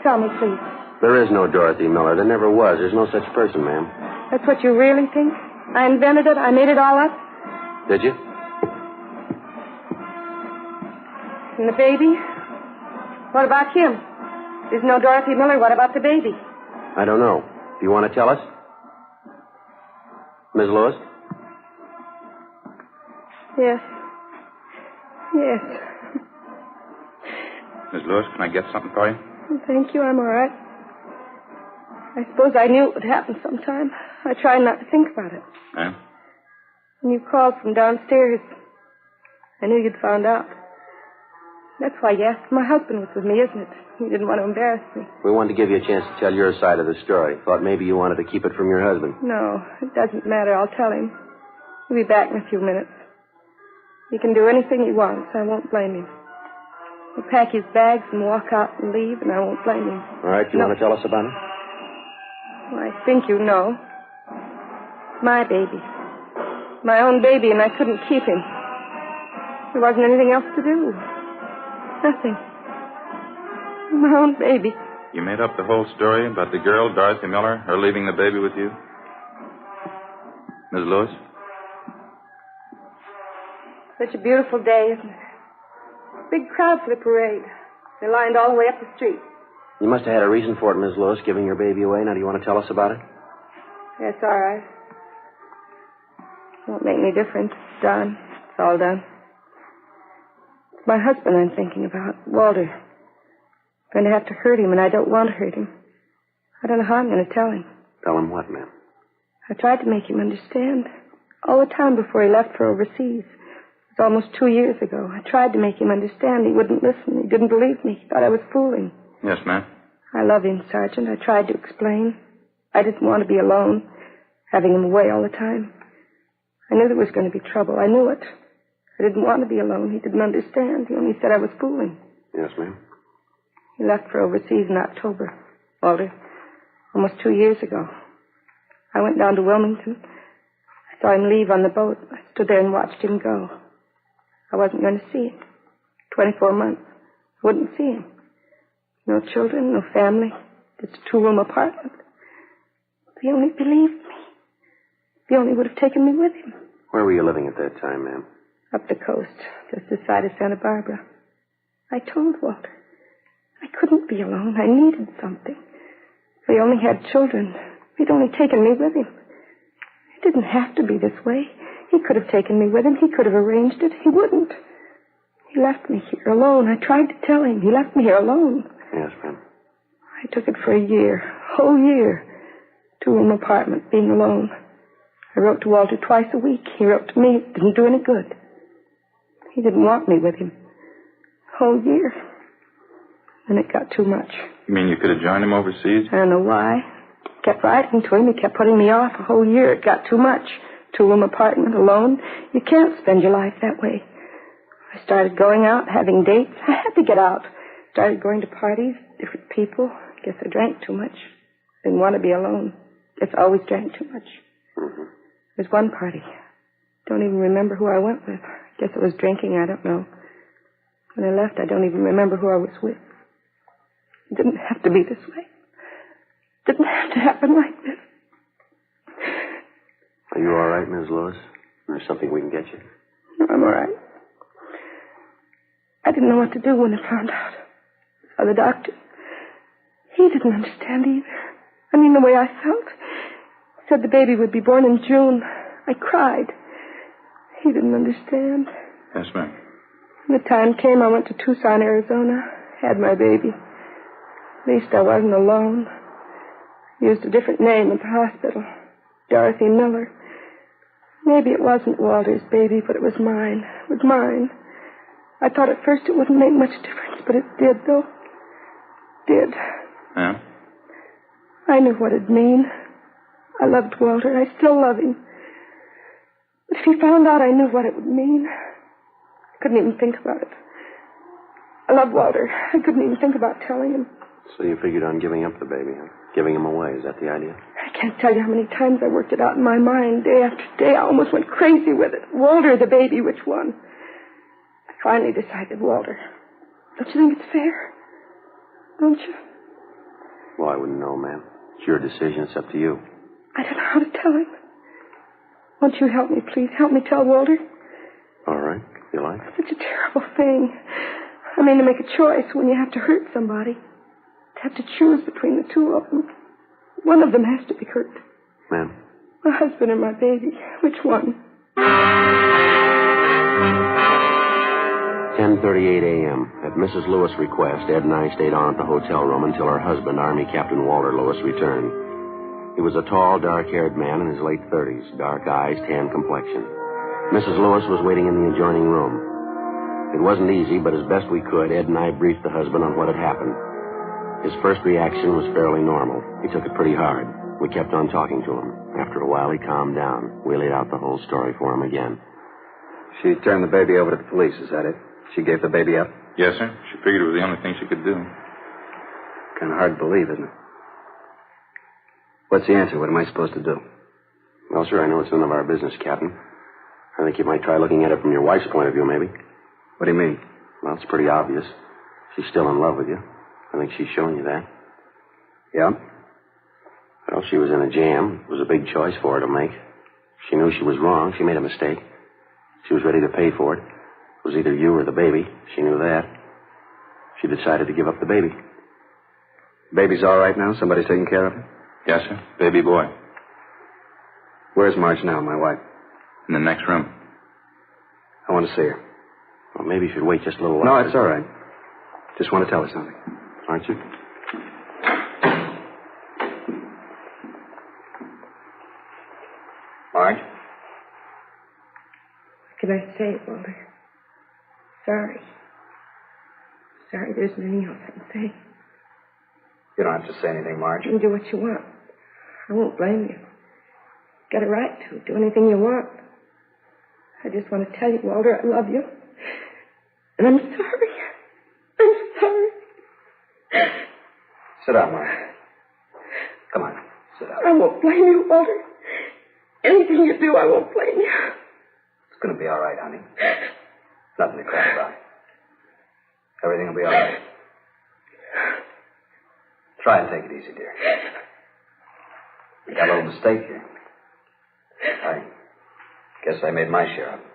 Tell me, please. There is no Dorothy Miller. There never was. There's no such person, ma'am. That's what you really think? I invented it? I made it all up? Did you? And the baby? What about him? There's no Dorothy Miller. What about the baby? I don't know. Do you want to tell us? Ms. Lewis? Yes. Yes. Miss Lewis, can I get something for you? Thank you. I'm all right. I suppose I knew it would happen sometime. I tried not to think about it. Yeah? When you called from downstairs, I knew you'd found out. That's why, yes, my husband was with me, isn't it? He didn't want to embarrass me. We wanted to give you a chance to tell your side of the story. Thought maybe you wanted to keep it from your husband. No, it doesn't matter. I'll tell him. He'll be back in a few minutes. He can do anything he wants. I won't blame him. He'll pack his bags and walk out and leave, and I won't blame him. All right, you want to tell us about it? Well, I think you know. My baby. My own baby, and I couldn't keep him. There wasn't anything else to do. Nothing. My own baby. You made up the whole story about the girl, Dorothy Miller, her leaving the baby with you? Ms. Lewis? Such a beautiful day, isn't it? Big crowd for the parade. They're lined all the way up the street. You must have had a reason for it, Ms. Lewis, giving your baby away. Now, do you want to tell us about it? That's all right. Won't make any difference. It's done. It's all done. It's my husband I'm thinking about, Walter. I'm going to have to hurt him, and I don't want to hurt him. I don't know how I'm going to tell him. Tell him what, ma'am? I tried to make him understand. All the time before he left for overseas. It was almost 2 years ago. I tried to make him understand. He wouldn't listen. He didn't believe me. He thought I was fooling. Yes, ma'am. I love him, Sergeant. I tried to explain. I didn't want to be alone, having him away all the time. I knew there was going to be trouble. I knew it. I didn't want to be alone. He didn't understand. He only said I was fooling. Yes, ma'am. He left for overseas in October, Walter, almost 2 years ago. I went down to Wilmington. I saw him leave on the boat. I stood there and watched him go. I wasn't going to see him. 24 months. I wouldn't see him. No children, no family, just a 2-room apartment. If he only believed me. If he only would have taken me with him. Where were you living at that time, ma'am? Up the coast, just this side of Santa Barbara. I told Walter I couldn't be alone. I needed something. If he only had children, if he'd only taken me with him. It didn't have to be this way. He could have taken me with him. He could have arranged it. He wouldn't. He left me here alone. I tried to tell him. He left me here alone. Yes, ma'am. I took it for a year, a whole year. 2-room apartment, being alone. I wrote to Walter twice a week. He wrote to me. It didn't do any good. He didn't want me with him. A whole year. Then it got too much. You mean you could have joined him overseas? I don't know why. Kept writing to him. He kept putting me off a whole year. It got too much. 2-room apartment, alone. You can't spend your life that way. I started going out, having dates. I had to get out. Started going to parties, different people. Guess I drank too much. Didn't want to be alone. Guess I always drank too much. Mm-hmm. There's one party. Don't even remember who I went with. Guess it was drinking, I don't know. When I left, I don't even remember who I was with. It didn't have to be this way. It didn't have to happen like this. Are you all right, Ms. Lewis? Or something we can get you? No, I'm all right. I didn't know what to do when I found out. Saw the doctor. He didn't understand either. I mean, the way I felt. He said the baby would be born in June. I cried. He didn't understand. Yes, ma'am. When the time came, I went to Tucson, Arizona. Had my baby. At least I wasn't alone. Used a different name at the hospital. Dorothy Miller. Maybe it wasn't Walter's baby, but it was mine. It was mine. I thought at first it wouldn't make much difference, but it did, though. Did. Yeah? I knew what it'd mean. I loved Walter. I still love him. But if he found out, I knew what it would mean. I couldn't even think about it. I love Walter. I couldn't even think about telling him. So you figured on giving up the baby, huh? Giving him away, is that the idea? I can't tell you how many times I worked it out in my mind, day after day. I almost went crazy with it. Walter, the baby, which one? I finally decided Walter. Don't you think it's fair? Don't you? Well, I wouldn't know, ma'am. It's your decision. It's up to you. I don't know how to tell him. Won't you help me, please? Help me tell Walter. All right, if you like. It's such a terrible thing. I mean, to make a choice when you have to hurt somebody. To have to choose between the two of them. One of them has to be hurt. Ma'am? My husband or my baby. Which one? 10:38 a.m. At Mrs. Lewis' request, Ed and I stayed on at the hotel room until her husband, Army Captain Walter Lewis, returned. He was a tall, dark-haired man in his late 30s, dark eyes, tan complexion. Mrs. Lewis was waiting in the adjoining room. It wasn't easy, but as best we could, Ed and I briefed the husband on what had happened. His first reaction was fairly normal. He took it pretty hard. We kept on talking to him. After a while, he calmed down. We laid out the whole story for him again. She turned the baby over to the police, is that it? She gave the baby up? Yes, sir. She figured it was the only thing she could do. Kind of hard to believe, isn't it? What's the answer? What am I supposed to do? Well, sir, I know it's none of our business, Captain. I think you might try looking at it from your wife's point of view, maybe. What do you mean? Well, it's pretty obvious. She's still in love with you. I think she's shown you that. Yeah? Well, she was in a jam. It was a big choice for her to make. She knew she was wrong. She made a mistake. She was ready to pay for it. It was either you or the baby. She knew that. She decided to give up the baby. Baby's all right now? Somebody's taking care of it? Yes, sir. Baby boy. Where's Marge now, my wife? In the next room. I want to see her. Well, maybe you should wait just a little while. No, it's all right. Just want to tell her something. Aren't you? Marge? What can I say, Walter? Sorry. Sorry, there isn't anything else I can say. You don't have to say anything, Marge. You can do what you want. I won't blame you. Got a right to. Do anything you want. I just want to tell you, Walter, I love you. And I'm sorry. I'm sorry. Sit down, Mark. Come on, sit down. I won't blame you, Walter. Anything you do, I won't blame you. It's going to be all right, honey. Nothing to cry about. Everything will be all right. Try and take it easy, dear. You got a little mistake here. I guess I made my share of it.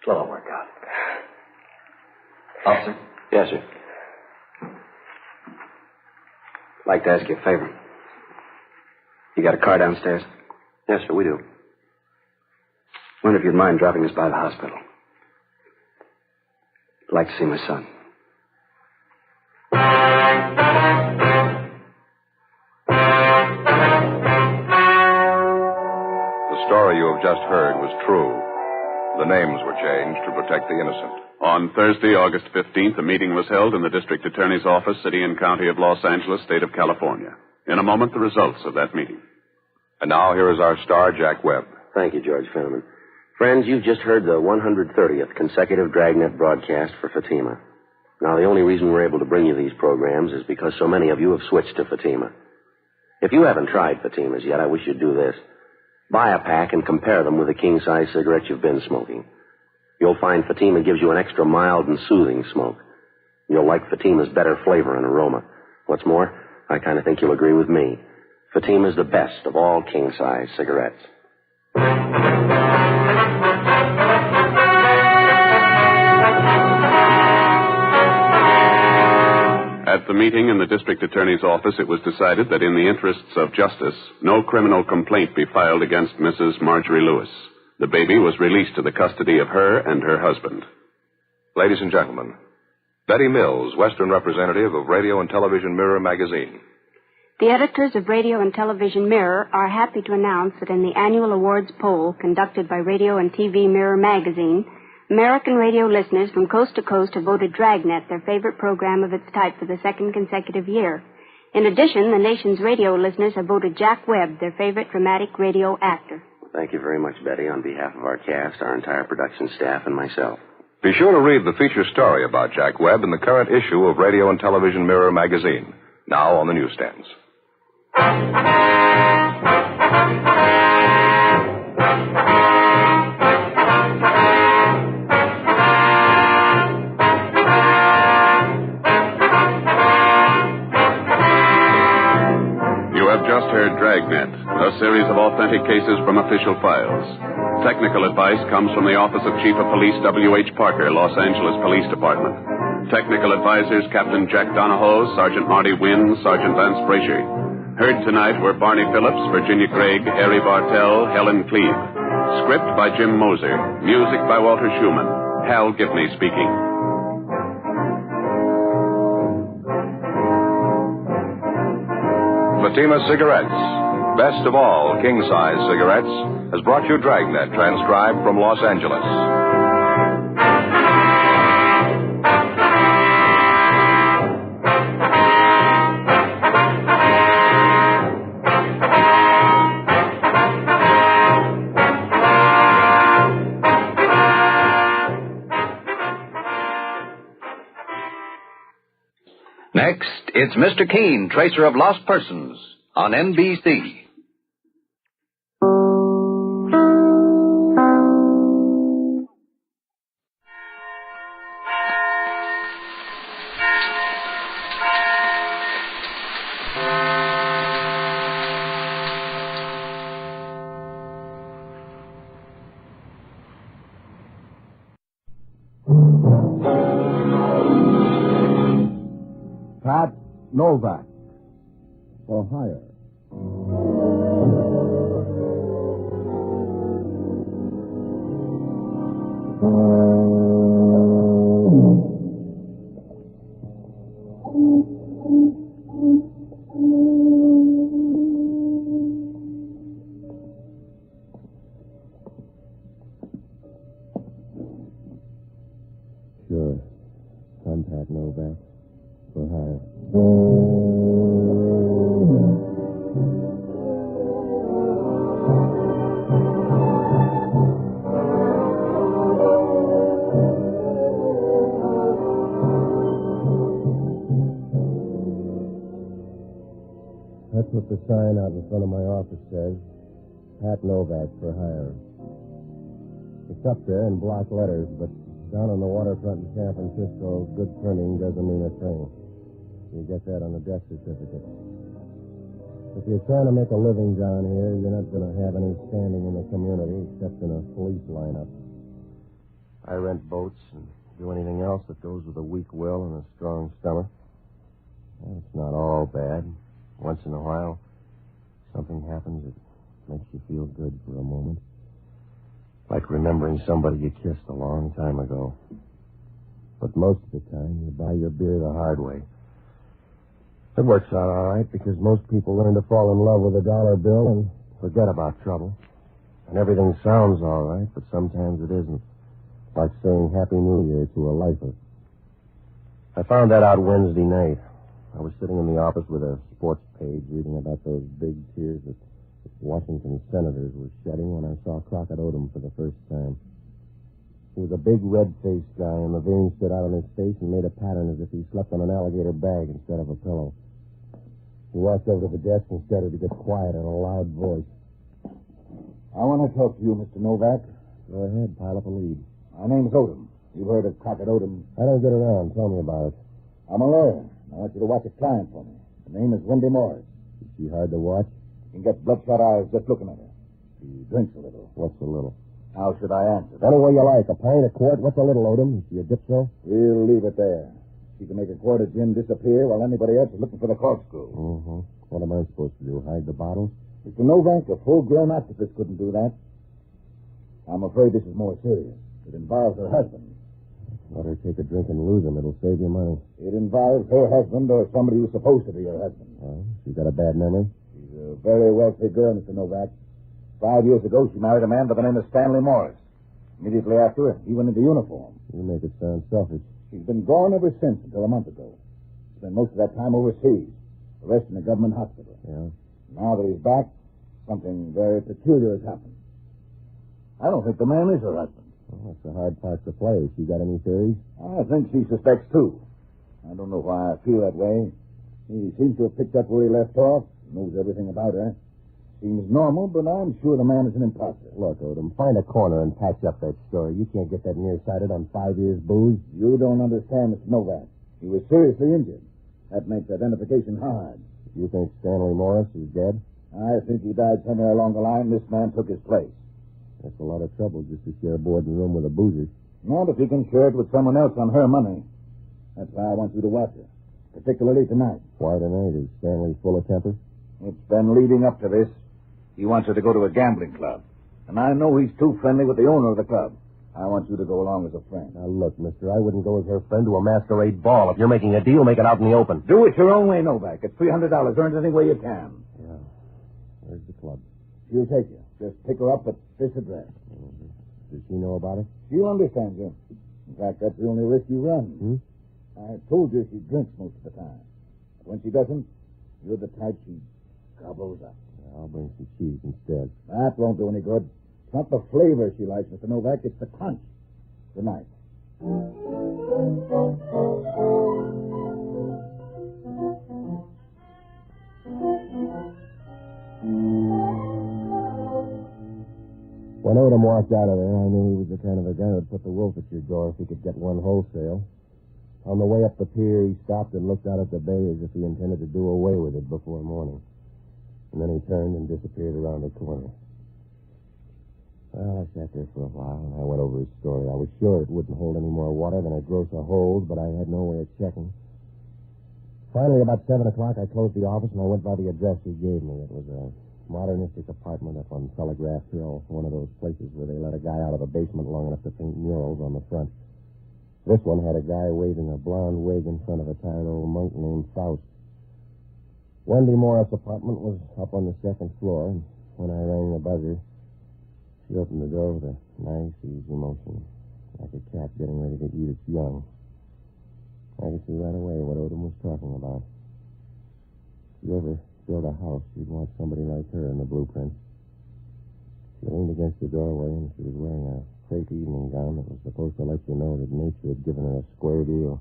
It'll all work out. Officer? Yes, sir. I'd like to ask you a favor. You got a car downstairs? Yes, sir, we do. Wonder if you'd mind dropping us by the hospital. I'd like to see my son. The story you have just heard was true. The names were changed to protect the innocent. On Thursday, August 15th, a meeting was held in the District Attorney's Office, City and County of Los Angeles, State of California. In a moment, the results of that meeting. And now here is our star, Jack Webb. Thank you, George Fenneman. Friends, you've just heard the 130th consecutive Dragnet broadcast for Fatima. Now, the only reason we're able to bring you these programs is because so many of you have switched to Fatima. If you haven't tried Fatimas yet, I wish you'd do this. Buy a pack and compare them with the king-size cigarettes you've been smoking. You'll find Fatima gives you an extra mild and soothing smoke. You'll like Fatima's better flavor and aroma. What's more, I kind of think you'll agree with me. Fatima's the best of all king-size cigarettes. At the meeting in the District Attorney's Office, it was decided that in the interests of justice, no criminal complaint be filed against Mrs. Marjorie Lewis. The baby was released to the custody of her and her husband. Ladies and gentlemen, Betty Mills, Western representative of Radio and Television Mirror magazine. The editors of Radio and Television Mirror are happy to announce that in the annual awards poll conducted by Radio and TV Mirror magazine, American radio listeners from coast to coast have voted Dragnet their favorite program of its type for the second consecutive year. In addition, the nation's radio listeners have voted Jack Webb their favorite dramatic radio actor. Thank you very much, Betty, on behalf of our cast, our entire production staff, and myself. Be sure to read the feature story about Jack Webb in the current issue of Radio and Television Mirror magazine, now on the newsstands. Just heard Dragnet, a series of authentic cases from official files. Technical advice comes from the Office of Chief of Police W.H. Parker, Los Angeles Police Department. Technical advisors Captain Jack Donahoe, Sergeant Marty Wynn, Sergeant Vance Frazier. Heard tonight were Barney Phillips, Virginia Gregg, Harry Bartell, Helen Cleve. Script by Jim Moser. Music by Walter Schumann. Hal Gibney speaking. Fatima Cigarettes, best of all king-size cigarettes, has brought you Dragnet, transcribed from Los Angeles. Next, it's Mr. Keene, Tracer of Lost Persons, on NBC. Pat Novak For Hire. Sure. I'm Pat Novak For Hire. sign out in front of my office says, Pat Novak for hire. It's up there in block letters, but down on the waterfront in San Francisco, good printing doesn't mean a thing. You get that on a death certificate. If you're trying to make a living down here, you're not going to have any standing in the community except in a police lineup. I rent boats and do anything else that goes with a weak will and a strong stomach. Well, it's not all bad. Once in a while, something happens that makes you feel good for a moment. Like remembering somebody you kissed a long time ago. But most of the time, you buy your beer the hard way. It works out all right because most people learn to fall in love with a dollar bill and forget about trouble. And everything sounds all right, but sometimes it isn't. Like saying Happy New Year to a lifer. I found that out Wednesday night. I was sitting in the office with a sports page reading about those big tears that Washington senators were shedding when I saw Crockett Odom for the first time. He was a big red-faced guy, and the veins stood out on his face and made a pattern as if he slept on an alligator bag instead of a pillow. He walked over to the desk and started to get quiet in a loud voice. I want to talk to you, Mr. Novak. Go ahead, pile up a lead. My name's Odom. You've heard of Crockett Odom. I don't get around. Tell me about it. I'm a lawyer. I want you to watch a client for me. Her name is Wendy Morris. Is she hard to watch? You can get bloodshot eyes just looking at her. She drinks a little. What's a little? How should I answer that? Any way you like. A pint, a quart. What's a little, Odom? Is she a dipso? We'll leave it there. She can make a quart of gin disappear while anybody else is looking for the corkscrew. Mm-hmm. What am I supposed to do, hide the bottles? Mr. Novak, a full-grown octopus couldn't do that. I'm afraid this is more serious. It involves her husband. Let her take a drink and lose him. It'll save you money. It involves her husband or somebody who's supposed to be her husband. Well, she got a bad memory? She's a very wealthy girl, Mr. Novak. 5 years ago, she married a man by the name of Stanley Morris. Immediately after, he went into uniform. You make it sound selfish. She's been gone ever since until a month ago. Spent most of that time overseas. The rest in a government hospital. Yeah? Now that he's back, something very peculiar has happened. I don't think the man is her husband. Well, that's a hard part to play. She got any theories? I think she suspects, too. I don't know why I feel that way. He seems to have picked up where he left off. Knows everything about her. Seems normal, but I'm sure the man is an imposter. Look, Odom, find a corner and patch up that story. You can't get that nearsighted on 5 years' booze. You don't understand, Mr. Novak. He was seriously injured. That makes identification hard. You think Stanley Morris is dead? I think he died somewhere along the line. This man took his place. That's a lot of trouble just to share a boarding room with a boozer. Not if he can share it with someone else on her money. That's why I want you to watch her, particularly tonight. Why tonight? Is Stanley full of temper? It's been leading up to this. He wants her to go to a gambling club. And I know he's too friendly with the owner of the club. I want you to go along as a friend. Now, look, mister, I wouldn't go as her friend to a masquerade ball. If you're making a deal, make it out in the open. Do it your own way, Novak. It's $300. Earn it any way you can. Yeah. Where's the club? She'll take you. Just pick her up at this address. Mm-hmm. Does she know about it? She'll understand you. In fact, that's the only risk you run. Hmm? I told you she drinks most of the time. But when she doesn't, you're the type she gobbles up. Yeah, I'll bring some cheese instead. That won't do any good. It's not the flavor she likes, Mr. Novak. It's the crunch. Good night. When Odom walked out of there, I knew he was the kind of a guy who'd put the wolf at your door if he could get one wholesale. On the way up the pier, he stopped and looked out at the bay as if he intended to do away with it before morning. And then he turned and disappeared around the corner. Well, I sat there for a while, and I went over his story. I was sure it wouldn't hold any more water than a grocer holds, but I had no way of checking. Finally, about 7 o'clock, I closed the office, and I went by the address he gave me. It was a modernistic apartment up on Telegraph Hill, one of those places where they let a guy out of a basement long enough to paint murals on the front. This one had a guy waving a blonde wig in front of a tired old monk named Faust. Wendy Morris' apartment was up on the second floor, and when I rang the buzzer, she opened the door with a nice, easy motion, like a cat getting ready to eat its young. I could see right away what Odom was talking about. If you ever build a house, you'd want somebody like her in the blueprint. She leaned against the doorway, and she was wearing a crepe evening gown that was supposed to let you know that nature had given her a square deal.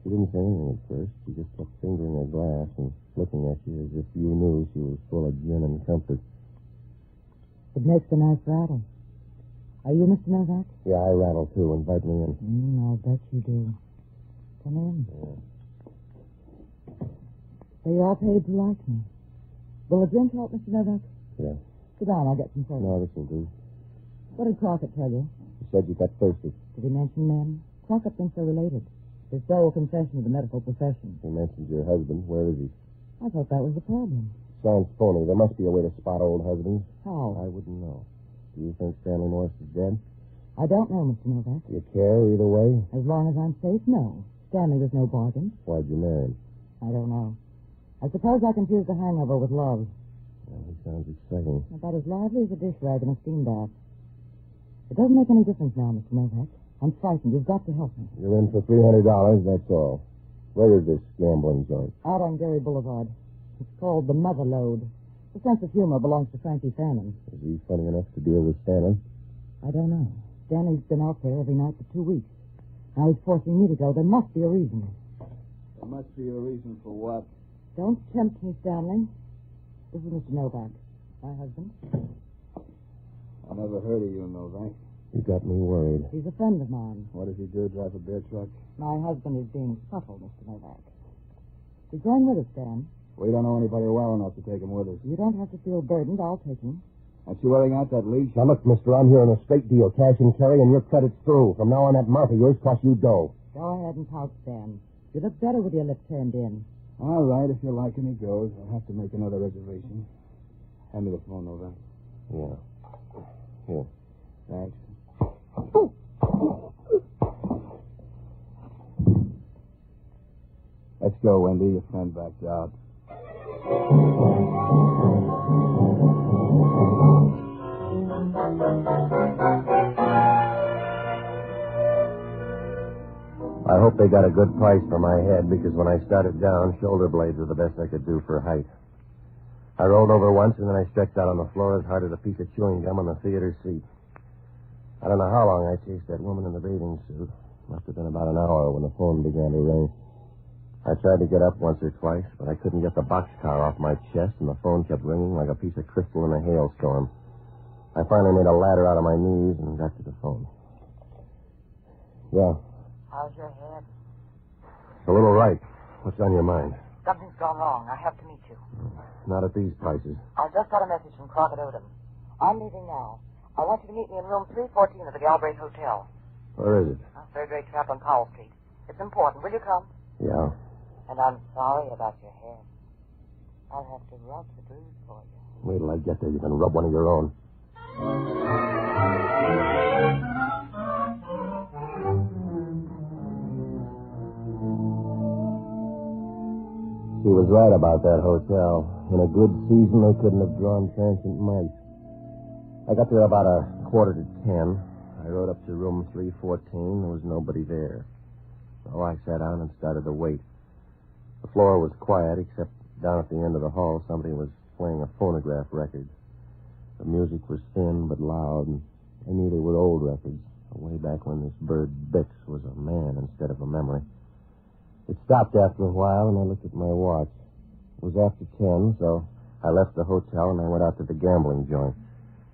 She didn't say anything at first. She just kept fingering her glass and looking at you as if you knew she was full of gin and comfort. It makes a nice rattle. Are you Mr. Novak? Yeah, I rattle, too. Invite me in. I bet you do. Come in. Yeah. So you all paid to like me. Will a drink help, Mr. Novak? Yeah. Sit down. I'll get some soda. No, this will do. What did Crockett tell you? He said you got thirsty. Did he mention men? Crockett thinks they're related. His sole confession of the medical profession. He mentioned your husband. Where is he? I thought that was the problem. Sounds phony. There must be a way to spot old husbands. How? I wouldn't know. Do you think Stanley Morris is dead? I don't know, Mr. Novak. Do you care either way? As long as I'm safe, no. Stanley was no bargain. Why'd you marry him? I don't know. I suppose I confused the hangover with love. Well, he sounds exciting. About as lively as a dish rag in a steam bath. It doesn't make any difference now, Mr. Novak. I'm frightened. You've got to help me. You're in for $300, that's all. Where is this gambling joint? Out on Gary Boulevard. It's called the Mother Lode. The sense of humor belongs to Frankie Fannin. Is he funny enough to deal with Stanley? I don't know. Stanley's been out there every night for 2 weeks. Now he's forcing me to go. There must be a reason. There must be a reason for what? Don't tempt me, Stanley. This is Mr. Novak, my husband. I never heard of you, Novak. You got me worried. He's a friend of mine. What does he do, drive a bear truck? My husband is being subtle, Mr. Novak. He's going with us, Stan. We don't know anybody well enough to take him with us. You don't have to feel burdened. I'll take him. Aren't you wearing out that leash? Now, look, mister, I'm here on a straight deal. Cash and carry, and your credit's through. From now on, that mouth of yours costs you dough. Go ahead and pout, Stan. You look better with your lips turned in. All right, if you like and he goes, I'll have to make another reservation. Hand me the phone, Novak. Yeah. Here. Thanks. Let's go, Wendy. Your friend backed out. I hope they got a good price for my head, because when I started down, shoulder blades were the best I could do for height. I rolled over once, and then I stretched out on the floor as hard as a piece of chewing gum on the theater seat. I don't know how long I chased that woman in the bathing suit. Must have been about an hour when the phone began to ring. I tried to get up once or twice, but I couldn't get the boxcar off my chest, and the phone kept ringing like a piece of crystal in a hailstorm. I finally made a ladder out of my knees and got to the phone. Yeah. How's your head? It's a little right. What's on your mind? Something's gone wrong. I have to meet you. Not at these prices. I just got a message from Crockett Odom. I'm leaving now. I want you to meet me in room 314 of the Galbraith Hotel. Where is it? Third-rate trap on Powell Street. It's important. Will you come? Yeah. And I'm sorry about your head. I'll have to rub the bruise for you. Wait till I get there. You can rub one of your own. She was right about that hotel. In a good season, they couldn't have drawn transient mice. I got there about 9:45. I rode up to room 314. There was nobody there. So I sat down and started to wait. The floor was quiet, except down at the end of the hall, somebody was playing a phonograph record. The music was thin but loud, and I knew they were old records, way back when this bird Bix was a man instead of a memory. It stopped after a while, and I looked at my watch. It was after 10, so I left the hotel and I went out to the gambling joint.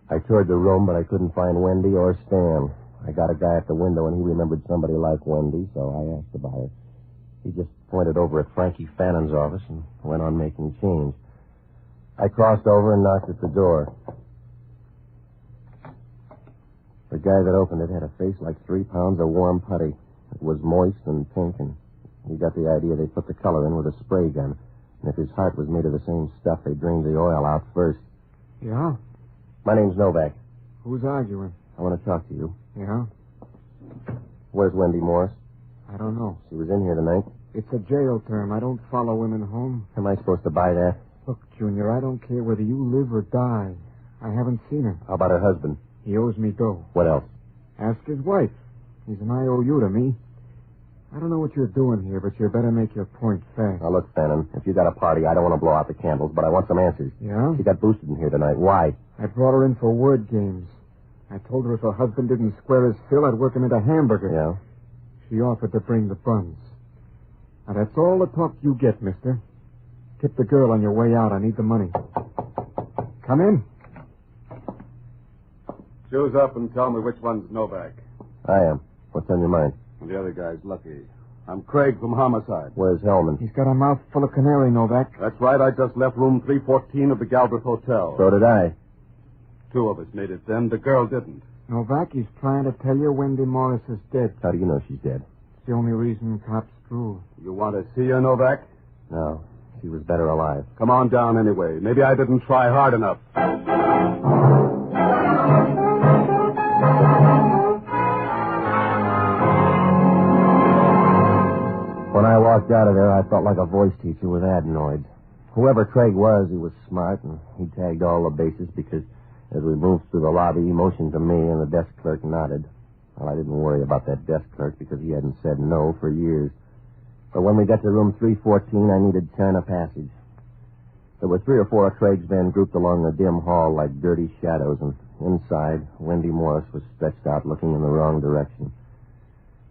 I toured the room, but I couldn't find Wendy or Stan. I got a guy at the window, and he remembered somebody like Wendy, so I asked about her. He just pointed over at Frankie Fannin's office and went on making change. I crossed over and knocked at the door. The guy that opened it had a face like 3 pounds of warm putty. It was moist and pink, and we got the idea they put the color in with a spray gun. And if his heart was made of the same stuff, they drained the oil out first. Yeah? My name's Novak. Who's arguing? I want to talk to you. Yeah? Where's Wendy Morris? I don't know. She was in here tonight. It's a jail term. I don't follow women home. Am I supposed to buy that? Look, Junior, I don't care whether you live or die. I haven't seen her. How about her husband? He owes me dough. What else? Ask his wife. He's an IOU to me. I don't know what you're doing here, but you better make your point fast. Now, look, Fannin, if you got a party, I don't want to blow out the candles, but I want some answers. Yeah? She got boosted in here tonight. Why? I brought her in for word games. I told her if her husband didn't square his fill, I'd work him into hamburger. Yeah? She offered to bring the buns. Now, that's all the talk you get, mister. Tip the girl on your way out. I need the money. Come in. Choose up and tell me which one's Novak. I am. What's on your mind? And the other guy's Lucky. I'm Craig from Homicide. Where's Hellman? He's got a mouth full of canary, Novak. That's right. I just left room 314 of the Galbraith Hotel. So did I. 2 of us made it then. The girl didn't. Novak, he's trying to tell you Wendy Morris is dead. How do you know she's dead? It's the only reason cops drool. You want to see her, Novak? No. She was better alive. Come on down anyway. Maybe I didn't try hard enough. When I walked out of there, I felt like a voice teacher with adenoids. Whoever Craig was, he was smart, and he tagged all the bases because as we moved through the lobby, he motioned to me, and the desk clerk nodded. Well, I didn't worry about that desk clerk because he hadn't said no for years. But when we got to room 314, I needed turn a passage. There were 3 or 4 of Craig's men grouped along the dim hall like dirty shadows, and inside, Wendy Morris was stretched out looking in the wrong direction.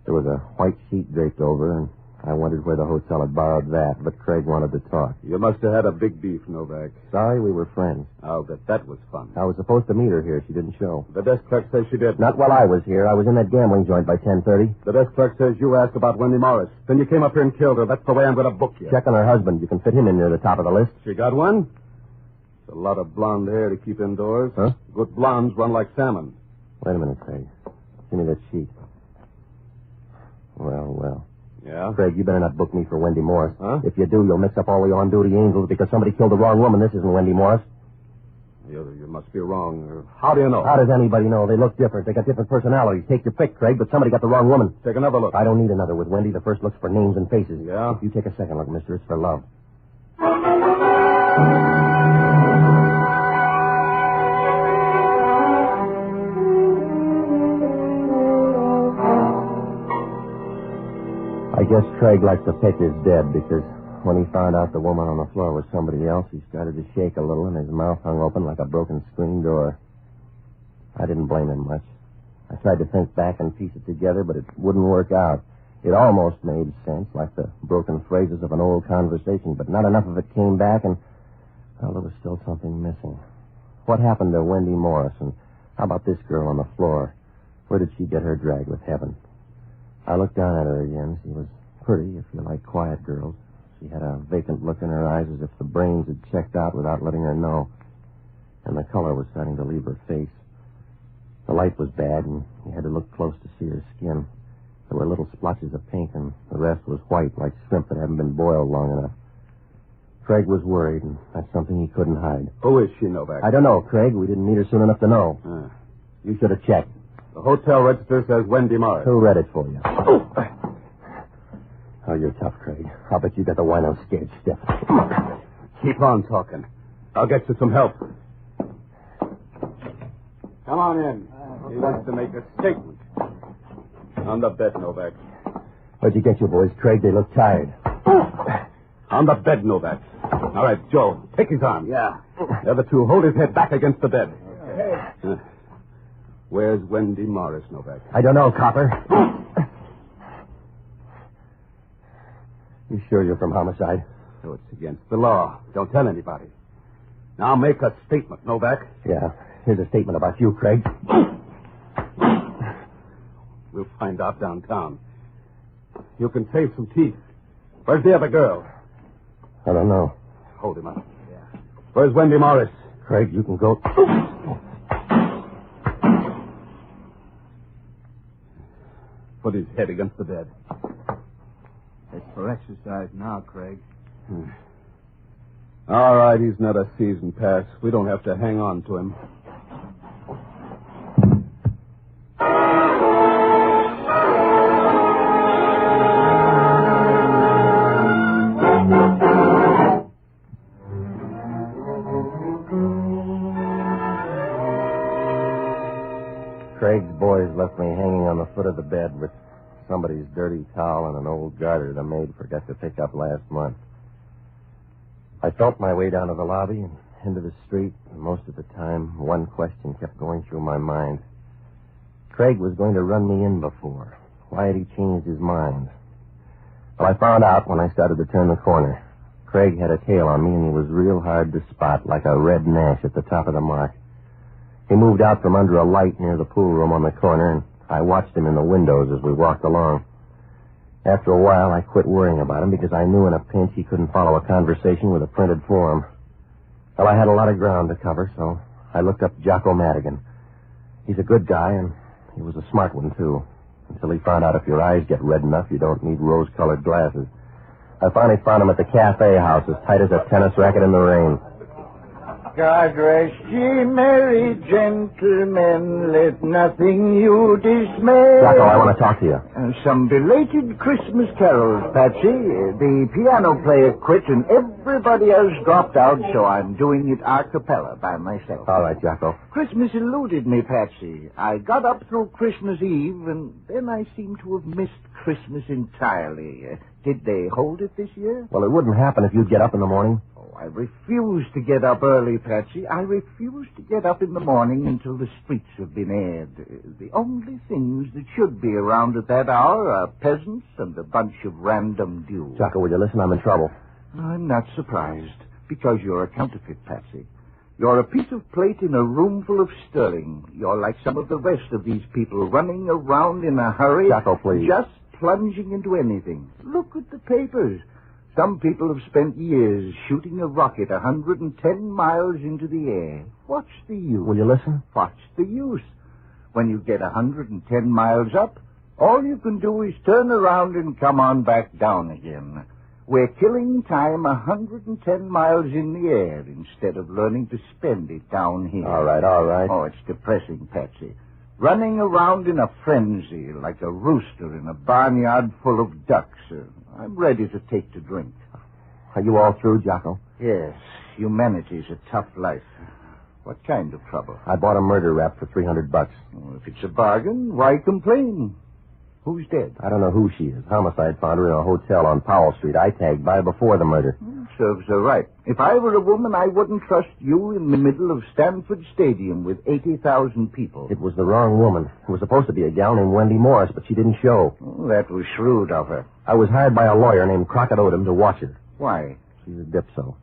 There was a white sheet draped over, and I wondered where the hotel had borrowed that, but Craig wanted to talk. You must have had a big beef, Novak. Sorry, we were friends. I'll bet that was fun. I was supposed to meet her here. She didn't show. The desk clerk says she did. Not while I was here. I was in that gambling joint by 10:30. The desk clerk says you asked about Wendy Morris. Then you came up here and killed her. That's the way I'm going to book you. Check on her husband. You can fit him in near the top of the list. She got one? It's a lot of blonde hair to keep indoors. Huh? Good blondes run like salmon. Wait a minute, Craig. Give me that sheet. Well. Yeah? Craig, you better not book me for Wendy Morris. Huh? If you do, you'll mix up all the on-duty angels because somebody killed the wrong woman. This isn't Wendy Morris. You must be wrong. How do you know? How does anybody know? They look different. They got different personalities. Take your pick, Craig, but somebody got the wrong woman. Take another look. I don't need another. With Wendy, the first look's for names and faces. Yeah? If you take a second look, mister, it's for love. I guess Craig liked to pick his dead because when he found out the woman on the floor was somebody else, he started to shake a little and his mouth hung open like a broken screen door. I didn't blame him much. I tried to think back and piece it together, but it wouldn't work out. It almost made sense, like the broken phrases of an old conversation, but not enough of it came back, and, well, there was still something missing. What happened to Wendy Morris, and how about this girl on the floor? Where did she get her drag with heaven? I looked down at her again. She was pretty, if you like quiet girls. She had a vacant look in her eyes as if the brains had checked out without letting her know. And the color was starting to leave her face. The light was bad, and you had to look close to see her skin. There were little splotches of pink, and the rest was white, like shrimp that hadn't been boiled long enough. Craig was worried, and that's something he couldn't hide. Who is she, Novak? I don't know, Craig. We didn't meet her soon enough to know. You should have checked. The hotel register says Wendy Morris. Who read it for you? Oh, you're tough, Craig. I'll bet you got the wino scared stiff. Keep on talking. I'll get you some help. Come on in. He wants to make a statement. On the bed, Novak. Where'd you get your boys, Craig? They look tired. On the bed, Novak. All right, Joe, take his arm. Yeah. The other 2, hold his head back against the bed. Okay. Where's Wendy Morris, Novak? I don't know, Copper. You sure you're from Homicide? So it's against the law. Don't tell anybody. Now make a statement, Novak. Yeah. Here's a statement about you, Craig. We'll find out downtown. You can save some teeth. Where's the other girl? I don't know. Hold him up. Yeah. Where's Wendy Morris? Craig, you can go. Put his head against the bed. It's for exercise now, Craig. All right, he's not a season pass. We don't have to hang on to him. Craig's boys left me hanging on the foot of the bed with somebody's dirty towel and an old garter the maid forgot to pick up last month. I felt my way down to the lobby and into the street, and most of the time, one question kept going through my mind. Craig was going to run me in before. Why had he changed his mind? Well, I found out when I started to turn the corner. Craig had a tail on me, and he was real hard to spot, like a red Nash at the top of the mark. He moved out from under a light near the pool room on the corner, and I watched him in the windows as we walked along. After a while, I quit worrying about him because I knew in a pinch he couldn't follow a conversation with a printed form. Well, I had a lot of ground to cover, so I looked up Jocko Madigan. He's a good guy, and he was a smart one, too. Until he found out if your eyes get red enough, you don't need rose-colored glasses. I finally found him at the cafe house, as tight as a tennis racket in the rain. God rest ye merry gentlemen, let nothing you dismay. Jocko, I want to talk to you. Some belated Christmas carols, Patsy. The piano player quit and everybody else dropped out, so I'm doing it a cappella by myself. All right, Jocko. Christmas eluded me, Patsy. I got up through Christmas Eve, and then I seem to have missed Christmas entirely. Did they hold it this year? Well, it wouldn't happen if you'd get up in the morning. I refuse to get up early, Patsy. I refuse to get up in the morning until the streets have been aired. The only things that should be around at that hour are peasants and a bunch of random dew. Jocko, will you listen? I'm in trouble. I'm not surprised, because you're a counterfeit, Patsy. You're a piece of plate in a room full of sterling. You're like some of the rest of these people running around in a hurry. Jocko, please. Just plunging into anything. Look at the papers. Some people have spent years shooting a rocket 110 miles into the air. What's the use? Will you listen? What's the use? When you get 110 miles up, all you can do is turn around and come on back down again. We're killing time 110 miles in the air instead of learning to spend it down here. All right. Oh, it's depressing, Patsy. Running around in a frenzy like a rooster in a barnyard full of ducks. I'm ready to take to drink. Are you all through, Jocko? Yes. Humanity's a tough life. What kind of trouble? I bought a murder rap for $300. Well, if it's a bargain, why complain? Who's dead? I don't know who she is. Homicide found her in a hotel on Powell Street. I tagged by before the murder. Serves her right. If I were a woman, I wouldn't trust you in the middle of Stanford Stadium with 80,000 people. It was the wrong woman. It was supposed to be a gal named Wendy Morris, but she didn't show. Oh, that was shrewd of her. I was hired by a lawyer named Crockett Odom to watch her. Why? She's a dipso.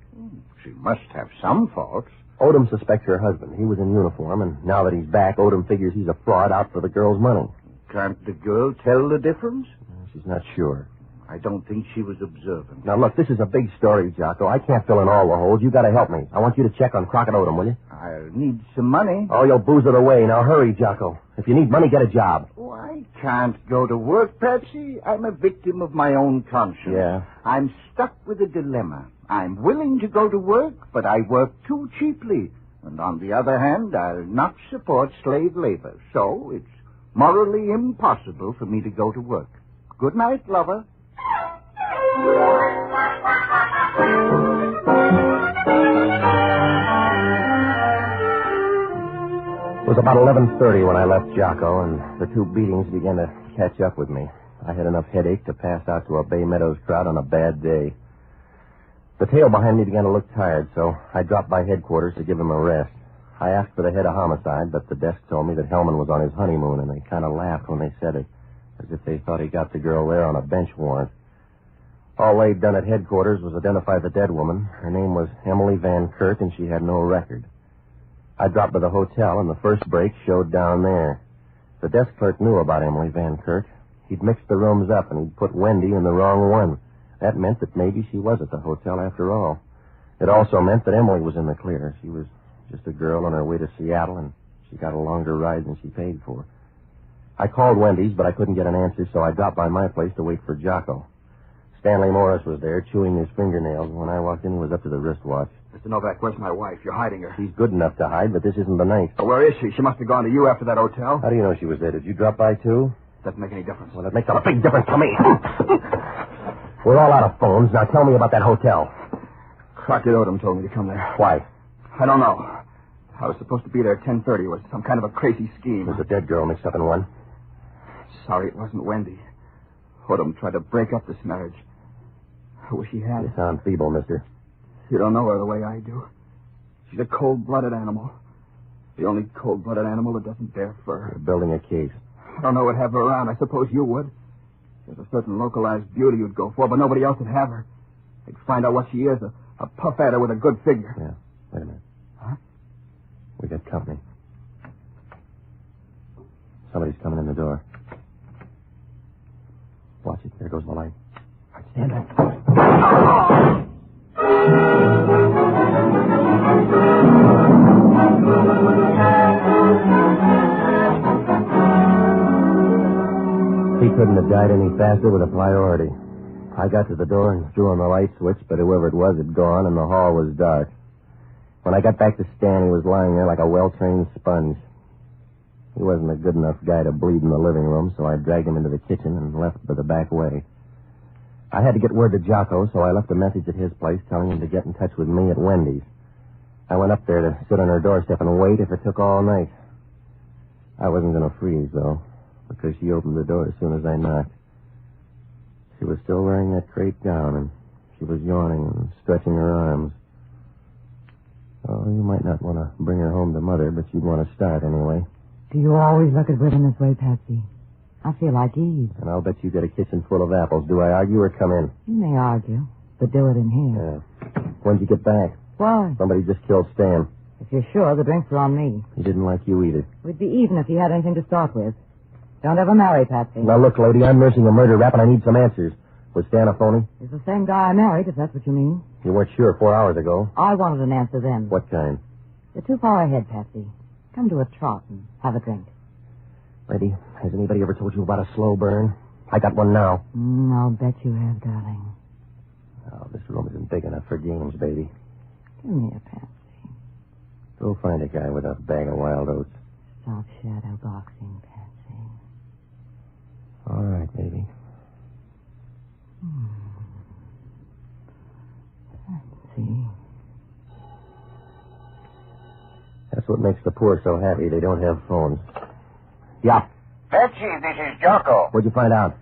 She must have some faults. Odom suspects her husband. He was in uniform, and now that he's back, Odom figures he's a fraud out for the girl's money. Can't the girl tell the difference? She's not sure. I don't think she was observant. Now, look, this is a big story, Jocko. I can't fill in all the holes. You got to help me. I want you to check on Crockett Odom, will you? I'll need some money. Oh, you'll booze it away. Now, hurry, Jocko. If you need money, get a job. Oh, I can't go to work, Patsy. I'm a victim of my own conscience. Yeah? I'm stuck with a dilemma. I'm willing to go to work, but I work too cheaply. And on the other hand, I'll not support slave labor. So it's morally impossible for me to go to work. Good night, lover. It was about 11:30 when I left Jocko, and the two beatings began to catch up with me. I had enough headache to pass out to a Bay Meadows crowd on a bad day. The tail behind me began to look tired, so I dropped by headquarters to give him a rest. I asked for the head of homicide, but the desk told me that Hellman was on his honeymoon, and they kind of laughed when they said it, as if they thought he got the girl there on a bench warrant. All they'd done at headquarters was identify the dead woman. Her name was Emily Van Kirk, and she had no record. I dropped by the hotel, and the first break showed down there. The desk clerk knew about Emily Van Kirk. He'd mixed the rooms up, and he'd put Wendy in the wrong one. That meant that maybe she was at the hotel after all. It also meant that Emily was in the clear. She was just a girl on her way to Seattle, and she got a longer ride than she paid for. I called Wendy's, but I couldn't get an answer, so I dropped by my place to wait for Jocko. Stanley Morris was there, chewing his fingernails, and when I walked in, he was up to the wristwatch. Mr. Novak, where's my wife? You're hiding her. She's good enough to hide, but this isn't the night. Oh, where is she? She must have gone to you after that hotel. How do you know she was there? Did you drop by, too? Doesn't make any difference. Well, it makes a big difference to me. We're all out of phones. Now tell me about that hotel. Crockett Odom told me to come there. Why? I don't know. I was supposed to be there at 10:30. It was some kind of a crazy scheme. Was a dead girl mixed up in one? Sorry, it wasn't Wendy. Odom tried to break up this marriage. I wish he had. You sound feeble, mister. You don't know her the way I do. She's a cold-blooded animal. The only cold-blooded animal that doesn't bear fur. You're building a case. I don't know what have her around. I suppose you would. There's a certain localized beauty you'd go for, but nobody else would have her. They'd find out what she is, a puff adder with a good figure. Yeah, wait a minute. Huh? We got company. Somebody's coming in the door. Watch it. There goes the light. All right, stand back. He couldn't have died any faster with a priority. I got to the door and threw on the light switch, but whoever it was had gone and the hall was dark. When I got back to Stan, he was lying there like a well-trained sponge. He wasn't a good enough guy to bleed in the living room, so I dragged him into the kitchen and left by the back way. I had to get word to Jocko, so I left a message at his place telling him to get in touch with me at Wendy's. I went up there to sit on her doorstep and wait if it took all night. I wasn't going to freeze, though, because she opened the door as soon as I knocked. She was still wearing that crepe gown, and she was yawning and stretching her arms. Oh, you might not want to bring her home to Mother, but you'd want to start anyway. Do you always look at women this way, Patsy? I feel like Eve. And I'll bet you get a kitchen full of apples. Do I argue or come in? You may argue, but do it in here. Yeah. When'd you get back? Why? Somebody just killed Stan. If you're sure, the drinks are on me. He didn't like you either. We'd be even if he had anything to start with. Don't ever marry, Patsy. Now, look, lady, I'm nursing a murder rap, and I need some answers. Was Stan a phony? He's the same guy I married, if that's what you mean. You weren't sure 4 hours ago. I wanted an answer then. What kind? You're too far ahead, Patsy. Come to a trot and have a drink. Lady, has anybody ever told you about a slow burn? I got one now. I'll bet you have, darling. Oh, this room isn't big enough for games, baby. Give me a Patsy. Go find a guy with a bag of wild oats. Stop shadow boxing, Patsy. All right, baby. See? That's what makes the poor so happy. They don't have phones. Yeah. Patsy, this is Jocko. What'd you find out?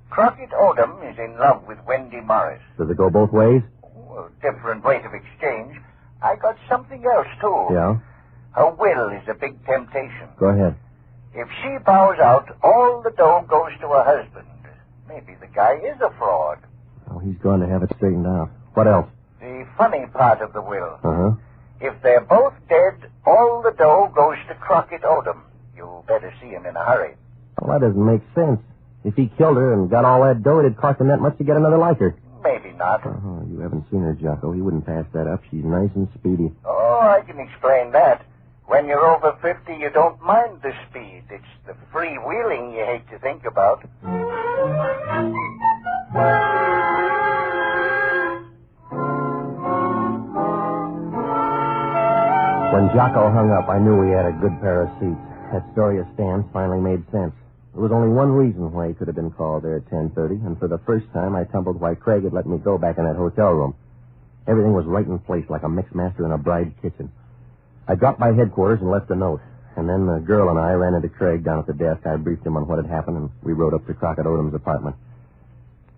Crockett Odom is in love with Wendy Morris. Does it go both ways? Oh, different rate of exchange. I got something else, too. Yeah? Her will is a big temptation. Go ahead. If she bows out, all the dough goes to her husband. Maybe the guy is a fraud. Oh, he's going to have it straightened out. What else? The funny part of the will. Uh-huh. If they're both dead, all the dough goes to Crockett Odom. You better see him in a hurry. Well, that doesn't make sense. If he killed her and got all that dough, it'd cost him that much to get another like her. Maybe not. Uh-huh. You haven't seen her, Jocko. He wouldn't pass that up. She's nice and speedy. Oh, I can explain that. When you're over 50, you don't mind the speed. It's the freewheeling you hate to think about. When Jocko hung up, I knew we had a good pair of seats. That story of Stan's finally made sense. There was only one reason why he could have been called there at 10:30, and for the first time, I tumbled why Craig had let me go back in that hotel room. Everything was right in place, like a mixmaster in a bride's kitchen. I dropped by headquarters and left a note, and then the girl and I ran into Craig down at the desk. I briefed him on what had happened, and we rode up to Crockett Odom's apartment.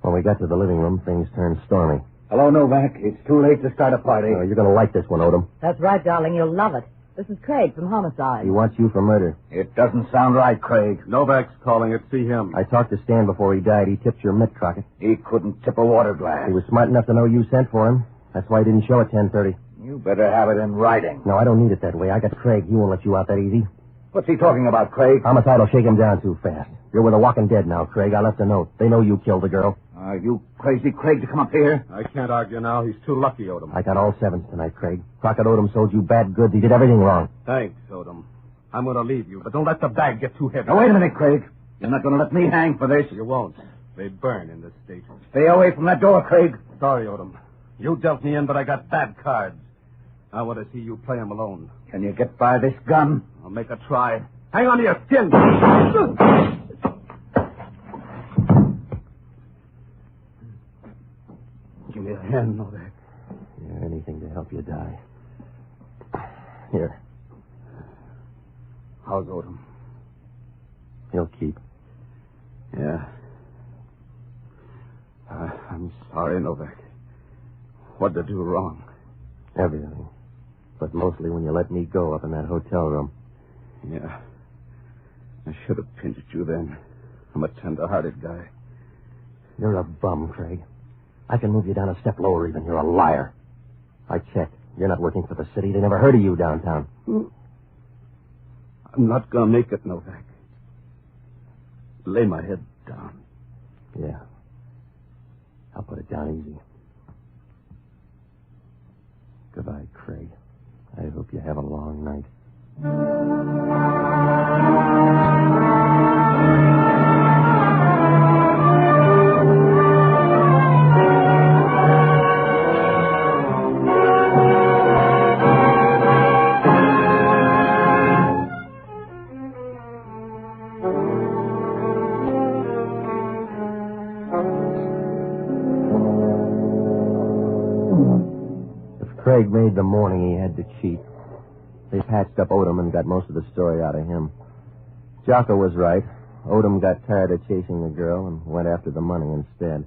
When we got to the living room, things turned stormy. Hello, Novak. It's too late to start a party. You're going to like this one, Odom. That's right, darling. You'll love it. This is Craig from Homicide. He wants you for murder. It doesn't sound right, Craig. Novak's calling it. See him. I talked to Stan before he died. He tipped your mitt, Crockett. He couldn't tip a water glass. He was smart enough to know you sent for him. That's why he didn't show at 10:30. You better have it in writing. No, I don't need it that way. I got Craig. He won't let you out that easy. What's he talking about, Craig? Homicide will shake him down too fast. You're with the walking dead now, Craig. I left a note. They know you killed the girl. Are you crazy, Craig, to come up here? I can't argue now. He's too lucky, Odom. I got all sevens tonight, Craig. Crockett Odom sold you bad goods. He did everything wrong. Thanks, Odom. I'm going to leave you, but don't let the bag get too heavy. Now, wait a minute, Craig. You're not going to let me hang for this. You won't. They'd burn in this state. Stay away from that door, Craig. Sorry, Odom. You dealt me in, but I got bad cards. I want to see you play them alone. Can you get by this gun? I'll make a try. Hang on to your skin. Give me a hand, Novak. Yeah, anything to help you die. Here. How's Odom? He'll keep. Yeah. I'm sorry, Novak. What'd I do wrong? Everything. But mostly when you let me go up in that hotel room. Yeah. I should have pinched you then. I'm a tender-hearted guy. You're a bum, Craig. I can move you down a step lower even. You're a liar. I checked. You're not working for the city. They never heard of you downtown. I'm not going to make it, Novak. Lay my head down. Yeah. I'll put it down easy. Goodbye, Craig. I hope you have a long night. Craig made the morning he had to cheat. They patched up Odom and got most of the story out of him. Jocko was right. Odom got tired of chasing the girl and went after the money instead.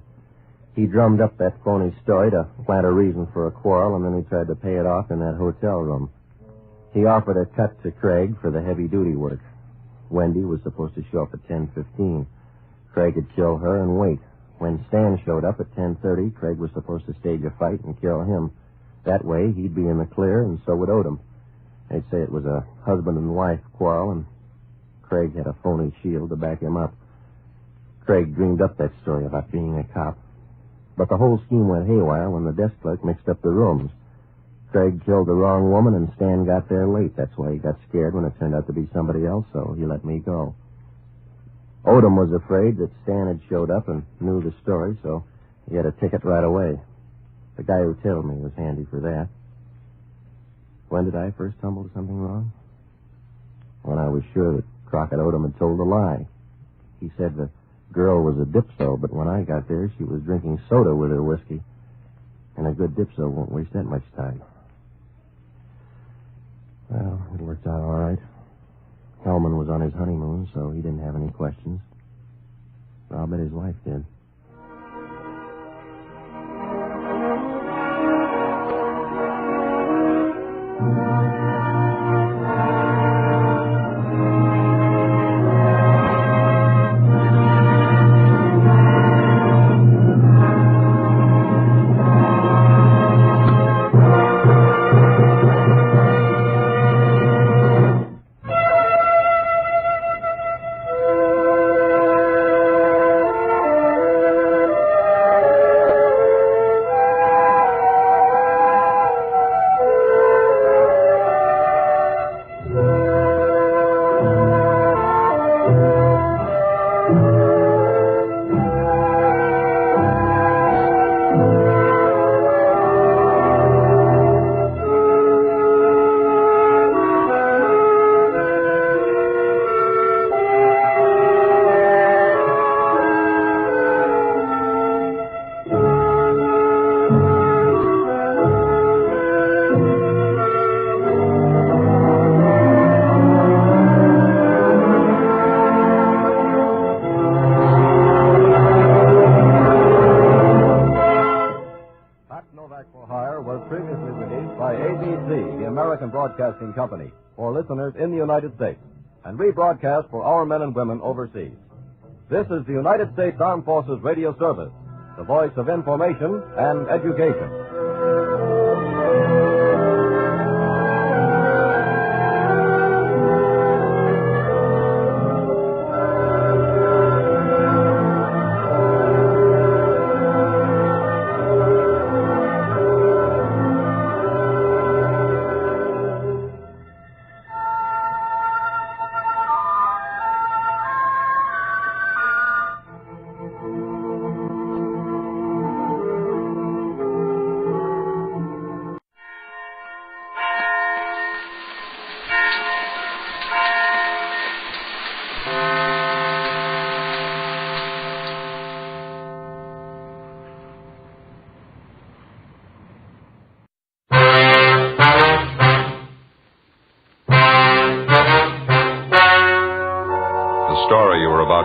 He drummed up that phony story to plant a reason for a quarrel, and then he tried to pay it off in that hotel room. He offered a cut to Craig for the heavy-duty work. Wendy was supposed to show up at 10:15. Craig would kill her and wait. When Stan showed up at 10:30, Craig was supposed to stage a fight and kill him. That way, he'd be in the clear, and so would Odom. They'd say it was a husband and wife quarrel, and Craig had a phony shield to back him up. Craig dreamed up that story about being a cop. But the whole scheme went haywire when the desk clerk mixed up the rooms. Craig killed the wrong woman, and Stan got there late. That's why he got scared when it turned out to be somebody else, so he let me go. Odom was afraid that Stan had showed up and knew the story, so he had a ticket right away. The guy who tailed me was handy for that. When did I first tumble to something wrong? When I was sure that Crockett Odom had told a lie. He said the girl was a dipso, but when I got there, she was drinking soda with her whiskey. And a good dipso won't waste that much time. Well, it worked out all right. Hellman was on his honeymoon, so he didn't have any questions. I'll bet his wife did. Broadcasting Company for listeners in the United States and rebroadcast for our men and women overseas. This is the United States Armed Forces Radio Service, the voice of information and education.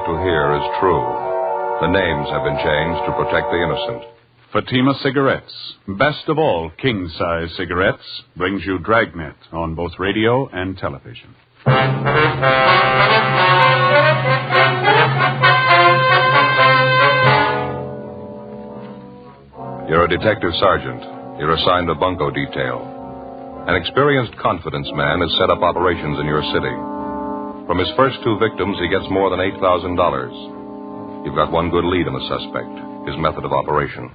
To hear is true. The names have been changed to protect the innocent. Fatima Cigarettes, best of all king-size cigarettes, brings you Dragnet on both radio and television. a detective sergeant. You're assigned a bunco detail. An experienced confidence man has set up operations in your city. From his first 2 victims, he gets more than $8,000. You've got one good lead in the suspect, his method of operation.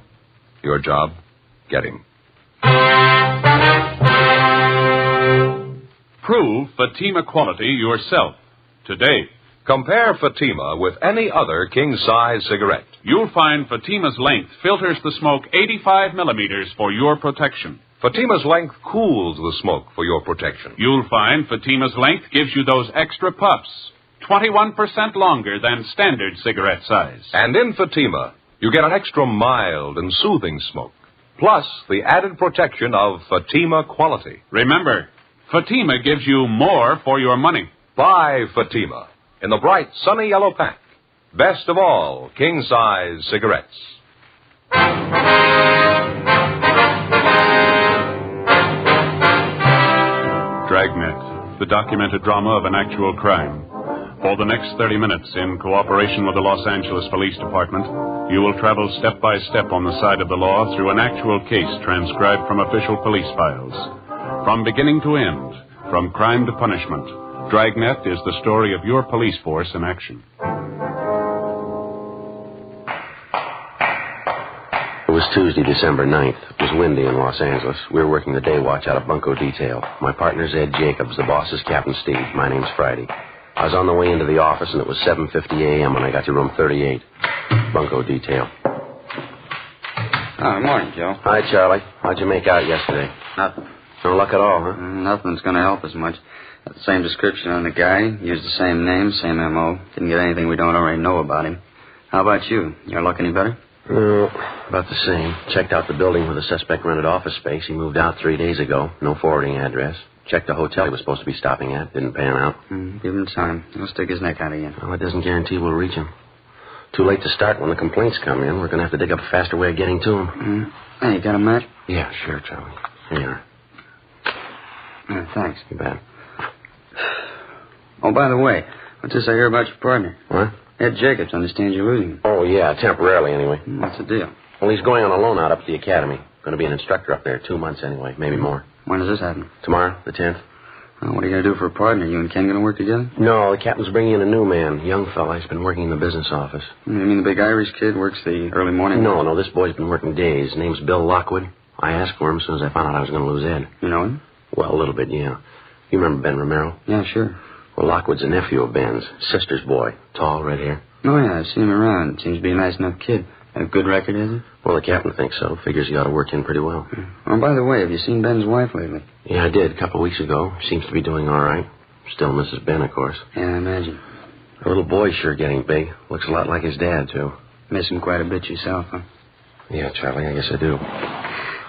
Your job, get him. Prove Fatima quality yourself today. Compare Fatima with any other king-size cigarette. You'll find Fatima's length filters the smoke 85 millimeters for your protection. Fatima's length cools the smoke for your protection. You'll find Fatima's length gives you those extra puffs, 21% longer than standard cigarette size. And in Fatima, you get an extra mild and soothing smoke, plus the added protection of Fatima quality. Remember, Fatima gives you more for your money. Buy Fatima in the bright, sunny yellow pack. Best of all, king-size cigarettes. Dragnet, the documented drama of an actual crime. For the next 30 minutes, in cooperation with the Los Angeles Police Department, you will travel step by step on the side of the law through an actual case transcribed from official police files. From beginning to end, from crime to punishment, Dragnet is the story of your police force in action. It was Tuesday, December 9th. It was windy in Los Angeles. We were working the day watch out of Bunco Detail. My partner's Ed Jacobs. The boss is Captain Steve. My name's Friday. I was on the way into the office, and it was 7:50 a.m. when I got to room 38. Bunco Detail. Oh, morning, Joe. Hi, Charlie. How'd you make out yesterday? Nothing. No luck at all, huh? Nothing's going to help us much. Got the same description on the guy. Used the same name, same M.O. Didn't get anything we don't already know about him. How about you? Your luck any better? About the same. Checked out the building where the suspect rented office space. He moved out 3 days ago. No forwarding address. Checked the hotel he was supposed to be stopping at. Didn't pan out. Give him time. He'll stick his neck out again. Well, it doesn't guarantee we'll reach him. Too late to start when the complaints come in. We're going to have to dig up a faster way of getting to him. Hey, you got a match? Yeah, sure, Charlie. Here you are. Thanks. You bet. Oh, by the way, what's this I hear about your partner? What? Ed Jacobs. Understands you're losing him. Oh, yeah, temporarily anyway. What's the deal? Well, he's going on a loan out up at the academy. Going to be an instructor up there 2 months anyway, maybe more. When does this happen? Tomorrow, the 10th. What are you going to do for a partner? You and Ken going to work together? No, the captain's bringing in a new man. Young fella. He's been working in the business office. You mean the big Irish kid works the early morning? No, this boy's been working days. His name's Bill Lockwood. I asked for him as soon as I found out I was going to lose Ed. You know him? Well, a little bit, yeah. You remember Ben Romero? Yeah, sure. Well, Lockwood's a nephew of Ben's. Sister's boy. Tall, red hair. Oh, yeah, I've seen him around. Seems to be a nice enough kid. A good record, is he? Well, the captain thinks so. Figures he ought to work in pretty well. Oh, by the way, have you seen Ben's wife lately? Yeah, I did. A couple of weeks ago. Seems to be doing all right. Still misses Ben, of course. Yeah, I imagine. The little boy's sure getting big. Looks a lot like his dad, too. Miss him quite a bit yourself, huh? Yeah, Charlie, I guess I do.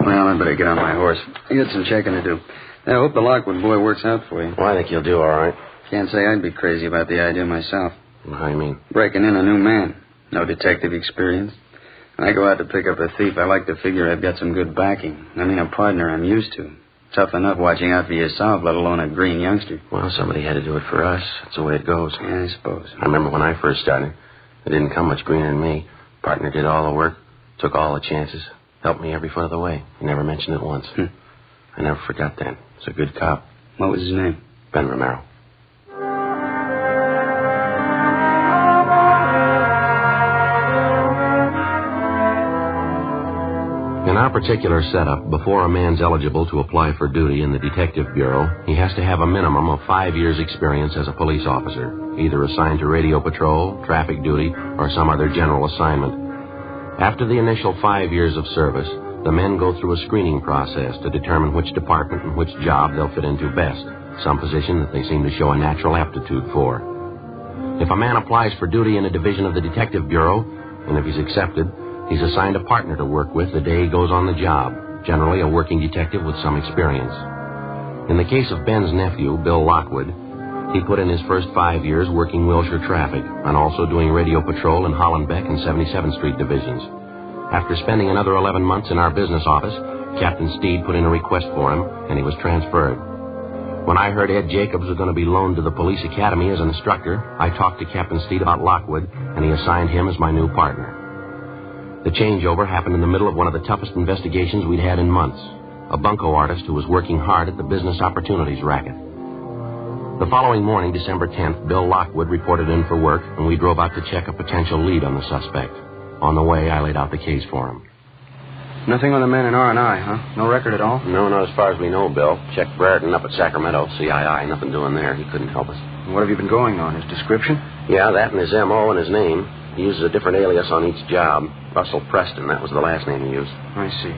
Well, I better get on my horse. I got some checking to do. I hope the Lockwood boy works out for you. Well, I think he'll do all right. Can't say I'd be crazy about the idea myself. How do you mean? Breaking in a new man. No detective experience. When I go out to pick up a thief, I like to figure I've got some good backing. I mean, a partner I'm used to. Tough enough watching out for yourself, let alone a green youngster. Well, somebody had to do it for us. That's the way it goes. Yeah, I suppose. I remember when I first started. There didn't come much greener than me. Partner did all the work, took all the chances, helped me every foot of the way. He never mentioned it once. I never forgot that. He's a good cop. What was his name? Ben Romero. In our particular setup, before a man's eligible to apply for duty in the Detective Bureau, he has to have a minimum of 5 years' experience as a police officer, either assigned to radio patrol, traffic duty, or some other general assignment. After the initial 5 years of service, the men go through a screening process to determine which department and which job they'll fit into best, some position that they seem to show a natural aptitude for. If a man applies for duty in a division of the Detective Bureau, and if he's accepted, he's assigned a partner to work with the day he goes on the job, generally a working detective with some experience. In the case of Ben's nephew, Bill Lockwood, he put in his first 5 years working Wilshire traffic and also doing radio patrol in Hollenbeck and 77th Street divisions. After spending another 11 months in our business office, Captain Steed put in a request for him, and he was transferred. When I heard Ed Jacobs was going to be loaned to the police academy as an instructor, I talked to Captain Steed about Lockwood, and he assigned him as my new partner. The changeover happened in the middle of one of the toughest investigations we'd had in months. A bunco artist who was working hard at the business opportunities racket. The following morning, December 10th, Bill Lockwood reported in for work, and we drove out to check a potential lead on the suspect. On the way, I laid out the case for him. Nothing on the man in R&I, huh? No record at all? No, not as far as we know, Bill. Checked Brereton up at Sacramento, CII. Nothing doing there. He couldn't help us. What have you been going on? His description? Yeah, that and his M.O. and his name. He uses a different alias on each job. Russell Preston, that was the last name he used. I see.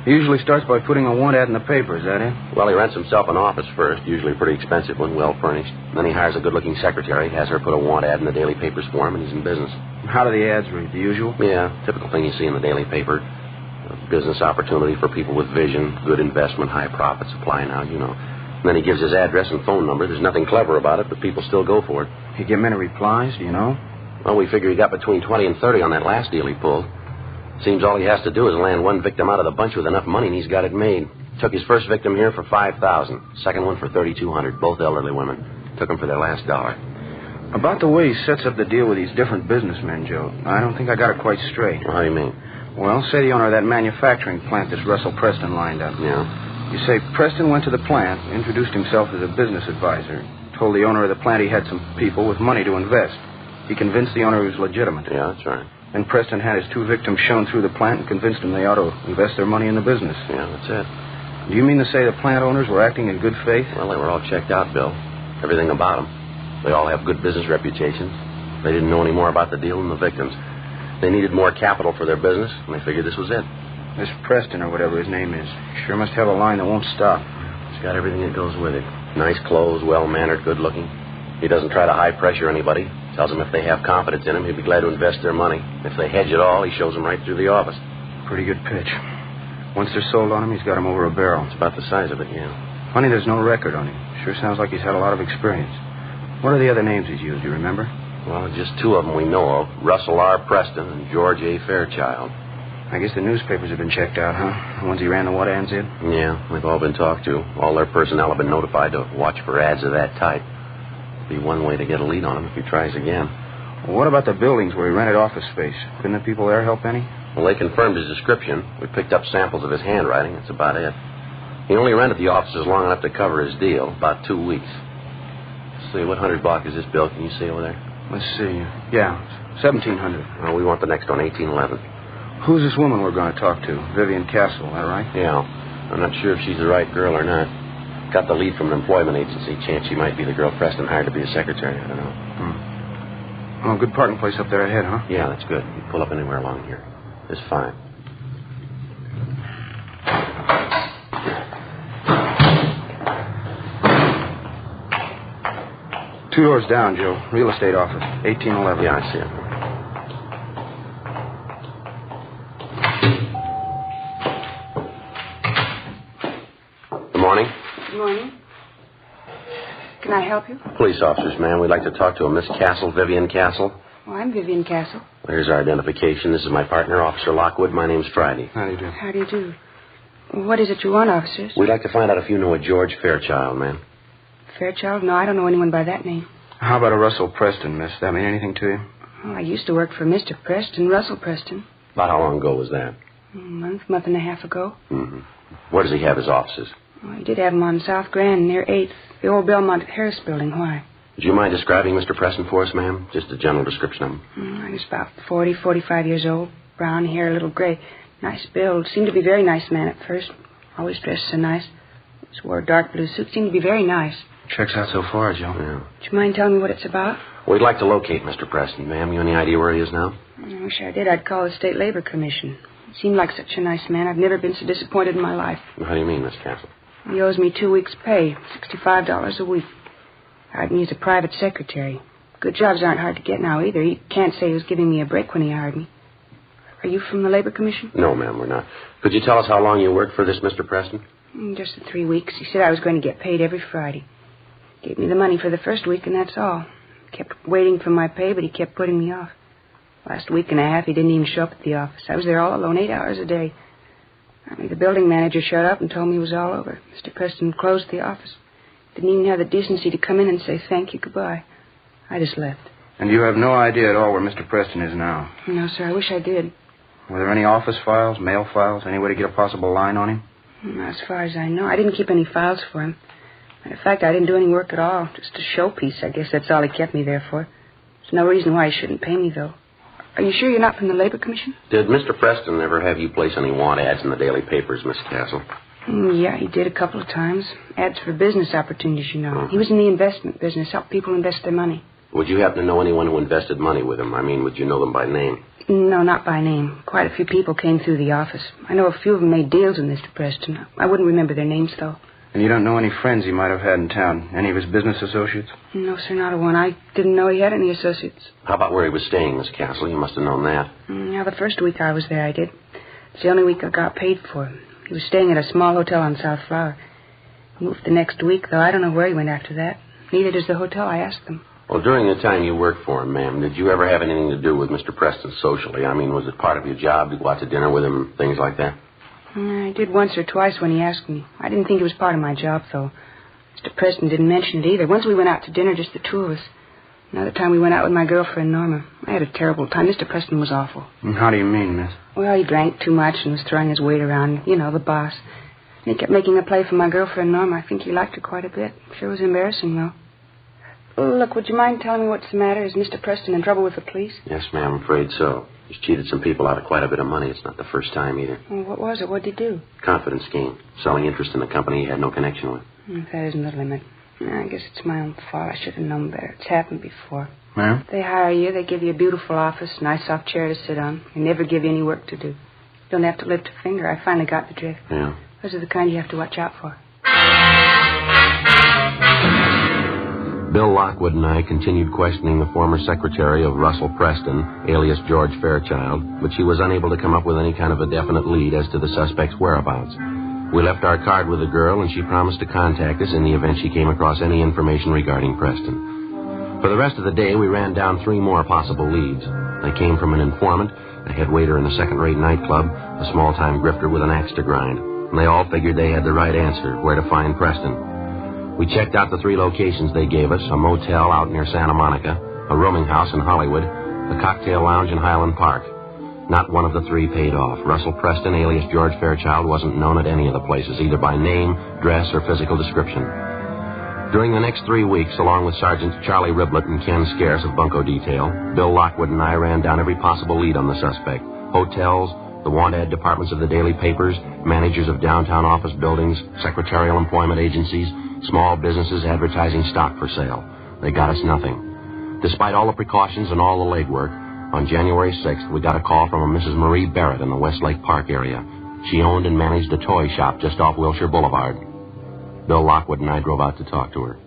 He usually starts by putting a want ad in the paper, is that it? Well, he rents himself an office first, usually a pretty expensive one, well furnished. Then he hires a good-looking secretary, has her put a want ad in the daily papers for him, and he's in business. How do the ads read? The usual? Yeah, typical thing you see in the daily paper. A business opportunity for people with vision, good investment, high profits. Apply now, you know. And then he gives his address and phone number. There's nothing clever about it, but people still go for it. He get many replies, do you know? Well, we figure he got between 20 and 30 on that last deal he pulled. Seems all he has to do is land one victim out of the bunch with enough money, and he's got it made. Took his first victim here for $5,000. Second one for $3,200. Both elderly women. Took them for their last dollar. About the way he sets up the deal with these different businessmen, Joe, I don't think I got it quite straight. Well, how do you mean? Well, say the owner of that manufacturing plant this Russell Preston lined up. Yeah. You say Preston went to the plant, introduced himself as a business advisor, told the owner of the plant he had some people with money to invest. He convinced the owner he was legitimate. Yeah, that's right. And Preston had his two victims shown through the plant and convinced them they ought to invest their money in the business. Yeah, that's it. Do you mean to say the plant owners were acting in good faith? Well, they were all checked out, Bill. Everything about them. They all have good business reputations. They didn't know any more about the deal than the victims. They needed more capital for their business, and they figured this was it. This Preston, or whatever his name is, sure must have a line that won't stop. He's got everything that goes with it. Nice clothes, well-mannered, good-looking. He doesn't try to high-pressure anybody. Tells them if they have confidence in him, he'd be glad to invest their money. If they hedge it all, he shows them right through the office. Pretty good pitch. Once they're sold on him, he's got them over a barrel. It's about the size of it, yeah. Funny there's no record on him. Sure sounds like he's had a lot of experience. What are the other names he's used, you remember? Well, just two of them we know of. Russell R. Preston and George A. Fairchild. I guess the newspapers have been checked out, huh? The ones he ran the what ads in? Yeah, they've all been talked to. All their personnel have been notified to watch for ads of that type. Be one way to get a lead on him if he tries again. Well, what about the buildings where he rented office space? Couldn't the people there help any? Well, they confirmed his description. We picked up samples of his handwriting. That's about it. He only rented the offices long enough to cover his deal, about 2 weeks. Let's see, what 100 block is this, Bill? Can you see over there? Let's see. Yeah, 1700. Well, we want the next one, 1811. Who's this woman we're going to talk to? Vivian Castle, that right? Yeah. I'm not sure if she's the right girl or not. Got the lead from an employment agency. Chance she might be the girl Preston hired to be a secretary. I don't know. Oh, good parking place up there ahead, huh? Yeah, that's good. You pull up anywhere along here. It's fine. Two doors down, Joe. Real estate office, 1811. Yeah, I see it. Good morning. Good morning. Can I help you? Police officers, ma'am. We'd like to talk to a Miss Castle, Vivian Castle. Oh, I'm Vivian Castle. Well, here's our identification. This is my partner, Officer Lockwood. My name's Friday. How do you do? How do you do? What is it you want, officers? We'd like to find out if you know a George Fairchild, ma'am. Fairchild? No, I don't know anyone by that name. How about a Russell Preston, miss? That mean anything to you? Well, I used to work for Mr. Preston, Russell Preston. About how long ago was that? A month and a half ago. Mm-hmm. Where does he have his offices? Well, he did have them on South Grand near 8th, the old Belmont Harris building. Why? Would you mind describing Mr. Preston for us, ma'am? Just a general description of him. He was about 45 years old. Brown hair, a little gray. Nice build. Seemed to be a very nice man at first. Always dressed so nice. Just wore a dark blue suit. Seemed to be very nice. Checks out so far, Joe. Yeah. Would you mind telling me what it's about? We'd like to locate Mr. Preston, ma'am. You any idea where he is now? I wish I did. I'd call the State Labor Commission. He seemed like such a nice man. I've never been so disappointed in my life. How do you mean, Miss Castle? He owes me 2 weeks' pay, $65 a week. Hired me as a private secretary. Good jobs aren't hard to get now, either. He can't say he was giving me a break when he hired me. Are you from the Labor Commission? No, ma'am, we're not. Could you tell us how long you worked for this Mr. Preston? Just 3 weeks. He said I was going to get paid every Friday. Gave me the money for the first week, and that's all. Kept waiting for my pay, but he kept putting me off. Last week and a half, he didn't even show up at the office. I was there all alone, 8 hours a day. Finally, the building manager showed up and told me it was all over. Mr. Preston closed the office. Didn't even have the decency to come in and say thank you, goodbye. I just left. And you have no idea at all where Mr. Preston is now? No, sir, I wish I did. Were there any office files, mail files, any way to get a possible line on him? As far as I know, I didn't keep any files for him. Matter of fact, I didn't do any work at all. Just a showpiece. I guess that's all he kept me there for. There's no reason why he shouldn't pay me, though. Are you sure you're not from the Labor Commission? Did Mr. Preston ever have you place any want ads in the daily papers, Miss Castle? Yeah, he did a couple of times. Ads for business opportunities, you know. He was in the investment business, helped people invest their money. Would you happen to know anyone who invested money with him? I mean, would you know them by name? No, not by name. Quite a few people came through the office. I know a few of them made deals with Mr. Preston. I wouldn't remember their names, though. And you don't know any friends he might have had in town? Any of his business associates? No, sir, not a one. I didn't know he had any associates. How about where he was staying, Miss Castle? You must have known that. Yeah, the first week I was there, I did. It's the only week I got paid for. He was staying at a small hotel on South Flower. He moved the next week, though I don't know where he went after that. Neither does the hotel, I asked them. Well, during the time you worked for him, ma'am, did you ever have anything to do with Mr. Preston socially? I mean, was it part of your job to go out to dinner with him, things like that? I did once or twice when he asked me. I didn't think it was part of my job, though. Mr. Preston didn't mention it either. Once we went out to dinner, just the two of us. Another time we went out with my girlfriend, Norma. I had a terrible time. Mr. Preston was awful. How do you mean, miss? Well, he drank too much and was throwing his weight around. You know, the boss. And he kept making a play for my girlfriend, Norma. I think he liked her quite a bit. Sure was embarrassing, though. Look, would you mind telling me what's the matter? Is Mr. Preston in trouble with the police? Yes, ma'am, I'm afraid so. He's cheated some people out of quite a bit of money. It's not the first time either. Well, what was it? What did he do? Confidence scheme. Selling interest in a company he had no connection with. That isn't the limit. I guess it's my own fault. I should have known better. It's happened before. Ma'am? They hire you. They give you a beautiful office, nice soft chair to sit on. They never give you any work to do. You don't have to lift a finger. I finally got the drift. Yeah. Those are the kind you have to watch out for. Bill Lockwood and I continued questioning the former secretary of Russell Preston, alias George Fairchild, but she was unable to come up with any kind of a definite lead as to the suspect's whereabouts. We left our card with the girl, and she promised to contact us in the event she came across any information regarding Preston. For the rest of the day, we ran down 3 more possible leads. They came from an informant, a head waiter in a second-rate nightclub, a small-time grifter with an axe to grind, and they all figured they had the right answer, where to find Preston. We checked out the 3 locations they gave us, a motel out near Santa Monica, a rooming house in Hollywood, a cocktail lounge in Highland Park. Not one of the 3 paid off. Russell Preston, alias George Fairchild, wasn't known at any of the places, either by name, dress, or physical description. During the next 3 weeks, along with Sergeants Charlie Riblett and Ken Scarce of Bunco Detail, Bill Lockwood and I ran down every possible lead on the suspect. Hotels, the want ad departments of the daily papers, managers of downtown office buildings, secretarial employment agencies, small businesses advertising stock for sale. They got us nothing. Despite all the precautions and all the legwork, on January 6th, we got a call from a Mrs. Marie Barrett in the Westlake Park area. She owned and managed a toy shop just off Wilshire Boulevard. Bill Lockwood and I drove out to talk to her.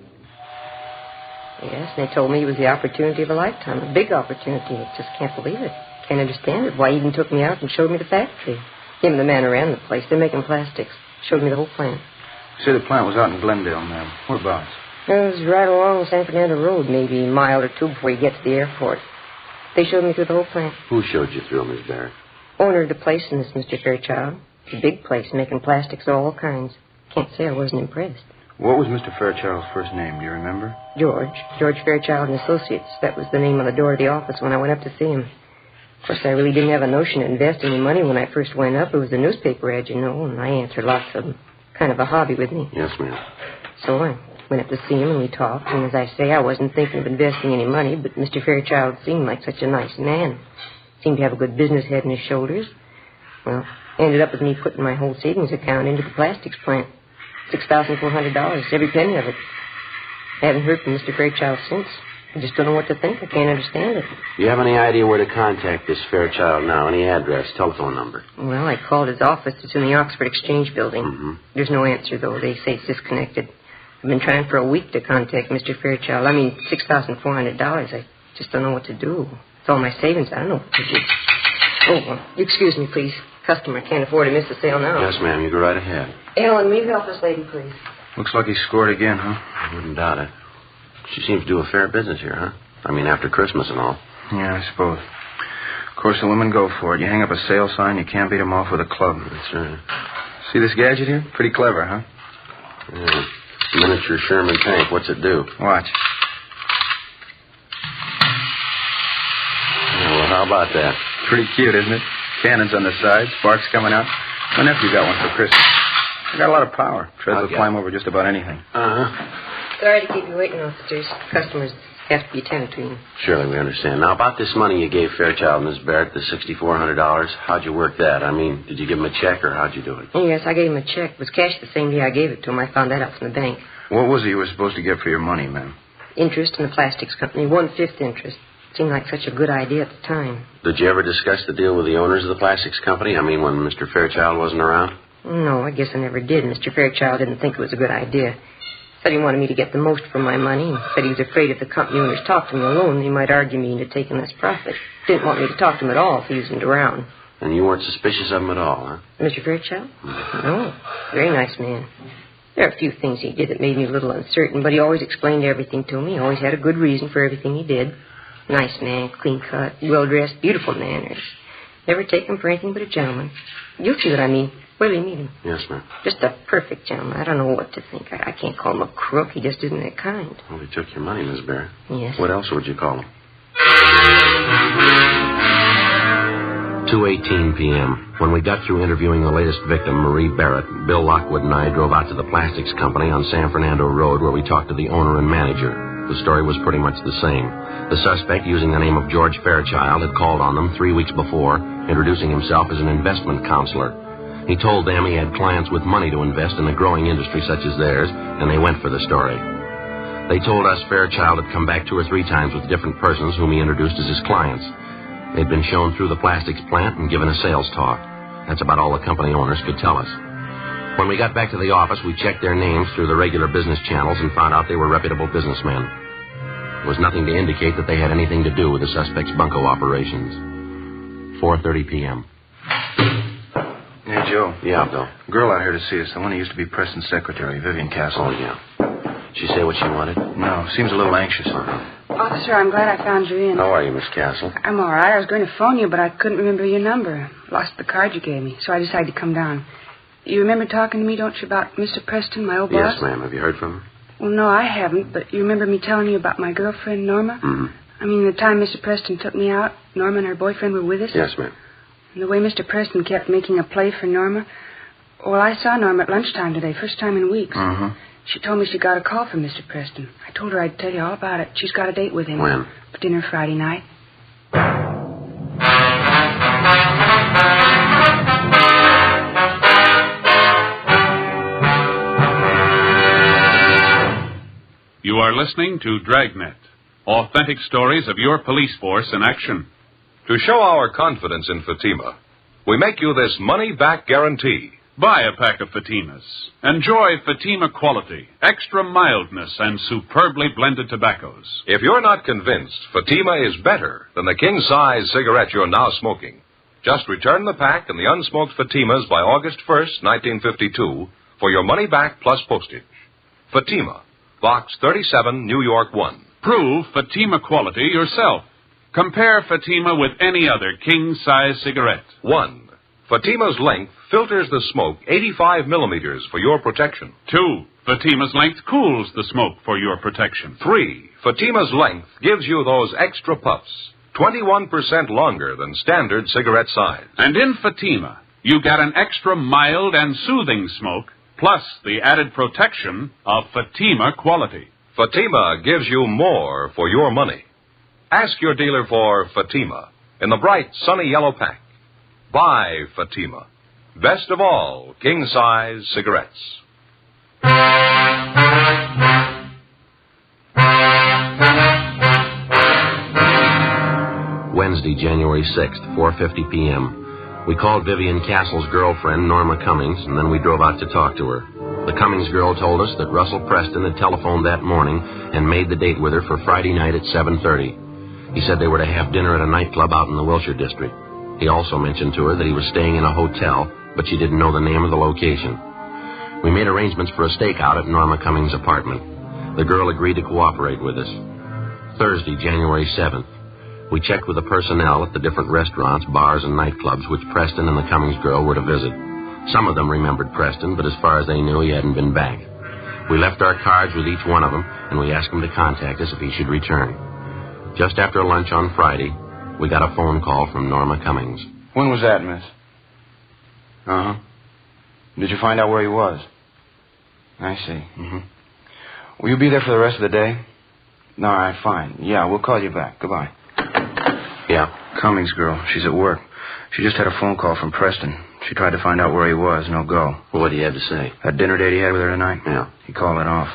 Yes, they told me it was the opportunity of a lifetime, a big opportunity. I just can't believe it. Can't understand it. Why he even took me out and showed me the factory. Him and the man who ran the place. They're making plastics. Showed me the whole plant. You say the plant was out in Glendale, ma'am. Whereabouts? It was right along the San Fernando Road, maybe a mile or 2 before you get to the airport. They showed me through the whole plant. Who showed you through, Miss Barrett? Owner of the place in this, Mr. Fairchild. It's a big place, making plastics of all kinds. Can't say I wasn't impressed. What was Mr. Fairchild's first name? Do you remember? George Fairchild and Associates. That was the name on the door of the office when I went up to see him. Of course, I really didn't have a notion to invest any money when I first went up. It was a newspaper ad, you know, and I answered lots of them. Kind of a hobby with me. Yes, ma'am. So I went up to see him and we talked, and as I say, I wasn't thinking of investing any money, but Mr. Fairchild seemed like such a nice man. Seemed to have a good business head on his shoulders. Well, ended up with me putting my whole savings account into the plastics plant. $6,400, every penny of it. I haven't heard from Mr. Fairchild since. I just don't know what to think. I can't understand it. Do you have any idea where to contact this Fairchild now? Any address, telephone number? Well, I called his office. It's in the Oxford Exchange Building. Mm-hmm. There's no answer, though. They say it's disconnected. I've been trying for a week to contact Mr. Fairchild. I mean, $6,400. I just don't know what to do. It's all my savings. I don't know what to do. Oh, well, excuse me, please. Customer can't afford to miss the sale now. Yes, ma'am. You go right ahead. Ellen, will you help this lady, please? Looks like he scored again, huh? I wouldn't doubt it. She seems to do a fair business here, huh? I mean, after Christmas and all. Yeah, I suppose. Of course, the women go for it. You hang up a sale sign, you can't beat them off with a club. That's right. See this gadget here? Pretty clever, huh? Yeah. Miniature Sherman tank. What's it do? Watch. Yeah, well, how about that? Pretty cute, isn't it? Cannons on the sides, sparks coming out. My nephew got one for Christmas. I got a lot of power. Treads will climb over just about anything. Sorry to keep you waiting, officers. Customers have to be attended to. Surely we understand. Now, about this money you gave Fairchild and Miss Barrett, the $6,400, how'd you work that? I mean, did you give him a check or how'd you do it? Yes, I gave him a check. It was cashed the same day I gave it to him. I found that out from the bank. What was it you were supposed to get for your money, ma'am? Interest in the plastics company, 1/5 interest. Seemed like such a good idea at the time. Did you ever discuss the deal with the owners of the plastics company? I mean, when Mr. Fairchild wasn't around? No, I guess I never did. Mr. Fairchild didn't think it was a good idea. Said he wanted me to get the most from my money, and said he was afraid if the company owners talked to me alone, they might argue me into taking less profit. Didn't want me to talk to him at all if he wasn't around. And you weren't suspicious of him at all, huh? Mr. Fairchild? No. Very nice man. There are a few things he did that made me a little uncertain, but he always explained everything to me. He always had a good reason for everything he did. Nice man, clean-cut, well-dressed, beautiful manners. Never take him for anything but a gentleman. You'll see what I mean. Wait till you meet him. Yes, ma'am. Just a perfect gentleman. I don't know what to think. I can't call him a crook. He just isn't that kind. Well, he took your money, Miss Barrett. Yes. What else would you call him? 2:18 p.m. When we got through interviewing the latest victim, Marie Barrett, Bill Lockwood and I drove out to the plastics company on San Fernando Road where we talked to the owner and manager. The story was pretty much the same. The suspect, using the name of George Fairchild, had called on them 3 weeks before, introducing himself as an investment counselor. He told them he had clients with money to invest in a growing industry such as theirs, and they went for the story. They told us Fairchild had come back 2 or 3 times with different persons whom he introduced as his clients. They'd been shown through the plastics plant and given a sales talk. That's about all the company owners could tell us. When we got back to the office, we checked their names through the regular business channels and found out they were reputable businessmen. There was nothing to indicate that they had anything to do with the suspect's bunco operations. 4:30 p.m. Hey, Joe. Yeah, Bill. Girl out here to see us. The one who used to be Preston's secretary, Vivian Castle. Oh, yeah. Did she say what she wanted? No, seems a little anxious. Officer, I'm glad I found you in. How are you, Miss Castle? I'm all right. I was going to phone you, but I couldn't remember your number. Lost the card you gave me, so I decided to come down. You remember talking to me, don't you, about Mr. Preston, my old boss? Yes, ma'am. Have you heard from him? Well, no, I haven't, but you remember me telling you about my girlfriend, Norma? Mm-hmm. I mean, the time Mr. Preston took me out, Norma and her boyfriend were with us? Yes, ma'am. And the way Mr. Preston kept making a play for Norma. Well, I saw Norma at lunchtime today, first time in weeks. Mm-hmm. She told me she got a call from Mr. Preston. I told her I'd tell you all about it. She's got a date with him. When? For dinner Friday night. You are listening to Dragnet, authentic stories of your police force in action. To show our confidence in Fatima, we make you this money-back guarantee. Buy a pack of Fatimas. Enjoy Fatima quality, extra mildness, and superbly blended tobaccos. If you're not convinced Fatima is better than the king-size cigarette you're now smoking, just return the pack and the unsmoked Fatimas by August 1st, 1952, for your money back plus postage. Fatima, Box 37, New York 1. Prove Fatima quality yourself. Compare Fatima with any other king-size cigarette. 1. Fatima's length filters the smoke 85 millimeters for your protection. 2. Fatima's length cools the smoke for your protection. 3. Fatima's length gives you those extra puffs, 21% longer than standard cigarette size. And in Fatima, you get an extra mild and soothing smoke, plus the added protection of Fatima quality. Fatima gives you more for your money. Ask your dealer for Fatima in the bright, sunny yellow pack. Buy Fatima. Best of all, king-size cigarettes. Wednesday, January 6th, 4:50 p.m. We called Vivian Castle's girlfriend, Norma Cummings, and then we drove out to talk to her. The Cummings girl told us that Russell Preston had telephoned that morning and made the date with her for Friday night at 7:30. He said they were to have dinner at a nightclub out in the Wilshire district. He also mentioned to her that he was staying in a hotel, but she didn't know the name of the location. We made arrangements for a stakeout at Norma Cummings' apartment. The girl agreed to cooperate with us. Thursday, January 7th. We checked with the personnel at the different restaurants, bars, and nightclubs which Preston and the Cummings girl were to visit. Some of them remembered Preston, but as far as they knew, he hadn't been back. We left our cards with each one of them, and we asked him to contact us if he should return. Just after lunch on Friday, we got a phone call from Norma Cummings. When was that, miss? Uh-huh. Did you find out where he was? I see. Mm-hmm. Will you be there for the rest of the day? All right, fine. Yeah, we'll call you back. Goodbye. Yeah, Cummings girl. She's at work. She just had a phone call from Preston. She tried to find out where he was. No go. Well, what did he have to say? That dinner date he had with her tonight? Yeah. He called it off.